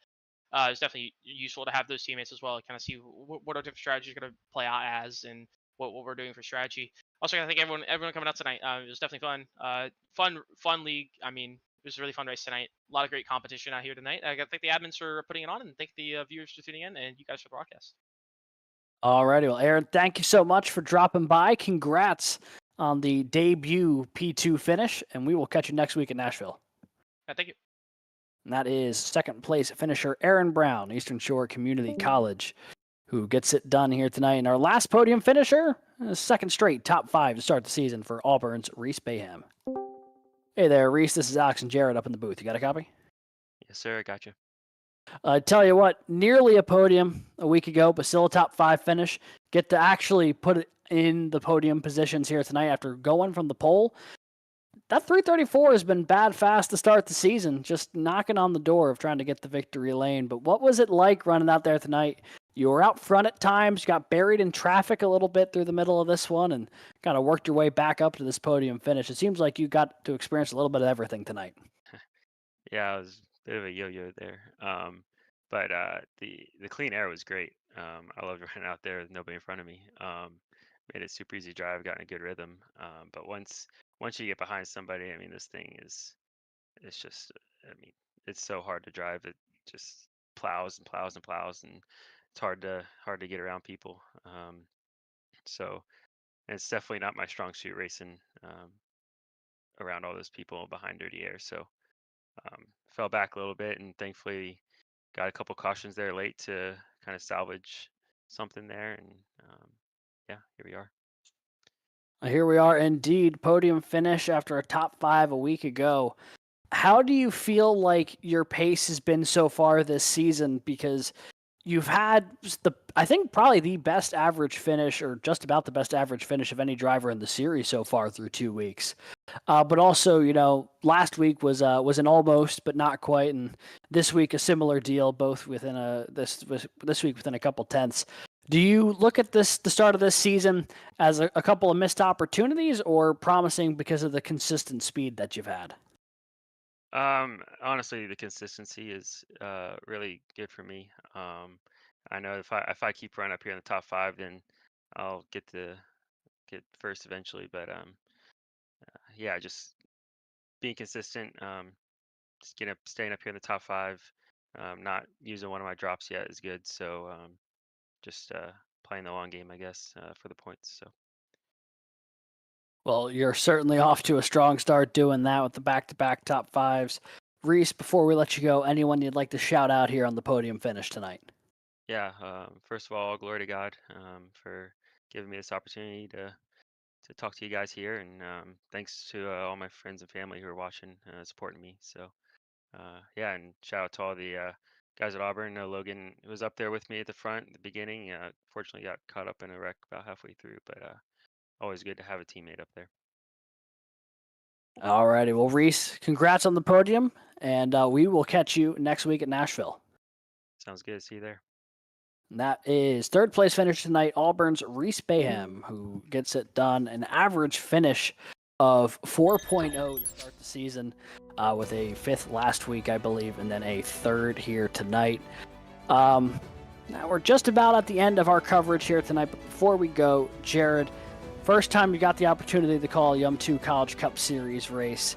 It's definitely useful to have those teammates as well, kind of see what our different strategies are going to play out as, and what we're doing for strategy. Also, I think everyone coming out tonight. It was definitely fun, fun league. I mean, it was a really fun race tonight. A lot of great competition out here tonight. I got to thank the admins for putting it on, and thank the viewers for tuning in, and you guys for the broadcast. Alrighty, well, Aaron, thank you so much for dropping by. Congrats on the debut P2 finish, and we will catch you next week in Nashville. Thank you. And that is second place finisher Aaron Brown, Eastern Shore Community College, who gets it done here tonight. And our last podium finisher, second straight top 5 to start the season for Auburn's Reese Bayham. Hey there, Reese. This is Alex and Jared up in the booth. You got a copy? Yes, sir. I got you. Tell you what, nearly a podium a week ago, but still a top 5 finish. Get to actually put it in the podium positions here tonight after going from the pole. That 334 has been bad fast to start the season, just knocking on the door of trying to get the victory lane. But what was it like running out there tonight? You were out front at times, got buried in traffic a little bit through the middle of this one, and kind of worked your way back up to this podium finish. It seems like you got to experience a little bit of everything tonight. Yeah, it was a bit of a yo-yo there. But the clean air was great. I loved running out there with nobody in front of me. Made it super easy drive, got in a good rhythm. But once you get behind somebody, I mean, this thing it's just, I mean, it's so hard to drive. It just plows and plows and plows, and it's hard to get around people. So it's definitely not my strong suit racing around all those people behind dirty air. So fell back a little bit, and thankfully got a couple cautions there late to kind of salvage something there. And yeah, here we are. Here we are indeed, podium finish after a top 5 a week ago. How do you feel like your pace has been so far this season? Because you've had I think probably the best average finish, or just about the best average finish of any driver in the series so far through 2 weeks. But also, last week was an almost, but not quite, and this week a similar deal, both within this week within a couple tenths. Do you look at the start of this season as a couple of missed opportunities, or promising because of the consistent speed that you've had? Honestly, the consistency is really good for me. I know if I keep running up here in the top 5, then I'll get first eventually. But yeah, just being consistent, just staying up here in the top 5, not using one of my drops yet is good. So just playing the long game, I guess, for the points. So. Well, you're certainly off to a strong start doing that with the back-to-back top 5s. Reese, before we let you go, anyone you'd like to shout out here on the podium finish tonight? Yeah, first of all, glory to God for giving me this opportunity to talk to you guys here, and thanks to all my friends and family who are watching, supporting me. So yeah, and shout out to all the guys at Auburn. Logan was up there with me at the front at the beginning. Fortunately got caught up in a wreck about halfway through, but always good to have a teammate up there. All righty. Well, Reese, congrats on the podium, and we will catch you next week at Nashville. Sounds good. See you there. And that is third place finish tonight, Auburn's Reese Bayham, who gets it done. An average finish of 4.0 to start the season, with a 5th last week, I believe, and then a 3rd here tonight. Now we're just about at the end of our coverage here tonight, but before we go, Jared, first time you got the opportunity to call a YumTwo College Cup Series race.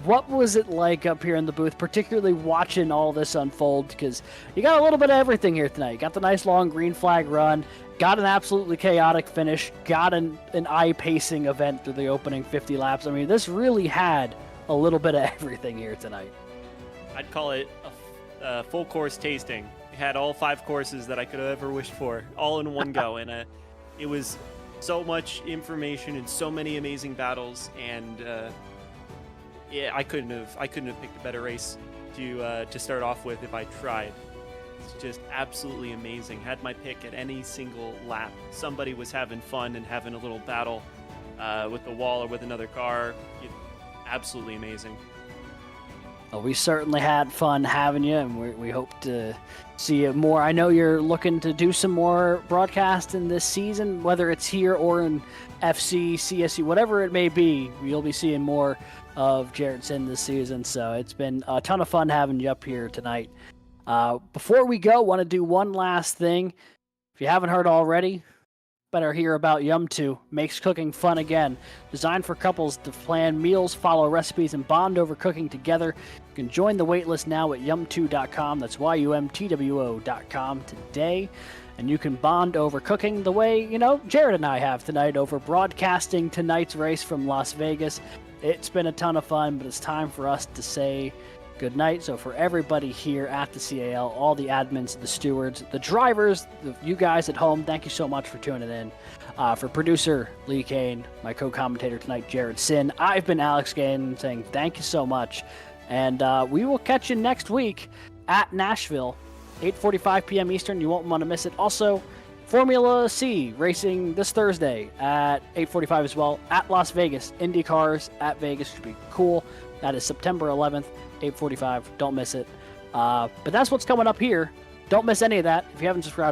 What was it like up here in the booth, particularly watching all this unfold? Because you got a little bit of everything here tonight. You got the nice long green flag run, got an absolutely chaotic finish, got an eye-pacing event through the opening 50 laps. I mean, this really had a little bit of everything here tonight. I'd call it a full course tasting. It had all 5 courses that I could have ever wished for, all in one go. And it was so much information and so many amazing battles, and yeah, I couldn't have picked a better race to start off with if I tried. It's just absolutely amazing. Had my pick at any single lap. Somebody was having fun and having a little battle with the wall or with another car. Absolutely amazing. Well, we certainly had fun having you, and we hope to see you more. I know you're looking to do some more broadcasting this season, whether it's here or in FC, CSU, whatever it may be. You'll be seeing more of Jared Sin this season, so it's been a ton of fun having you up here tonight. Before we go, want to do one last thing. If you haven't heard already, better hear about YumTwo. Makes cooking fun again. Designed for couples to plan meals, follow recipes, and bond over cooking together. You can join the waitlist now at YumTwo.com. That's YumTwo.com today. And you can bond over cooking the way, Jared and I have tonight over broadcasting tonight's race from Las Vegas. It's been a ton of fun, but it's time for us to say good night. So for everybody here at the CAL, all the admins, the stewards, the drivers, you guys at home, thank you so much for tuning in. For producer Lee Kane, my co-commentator tonight, Jared Sin, I've been Alex Gain saying thank you so much. And we will catch you next week at Nashville, 8:45 p.m. Eastern. You won't want to miss it. Also, Formula C racing this Thursday at 8:45 as well at Las Vegas. Indy cars at Vegas should be cool. That is September 11th, 8:45. Don't miss it. But that's what's coming up here. Don't miss any of that. If you haven't subscribed,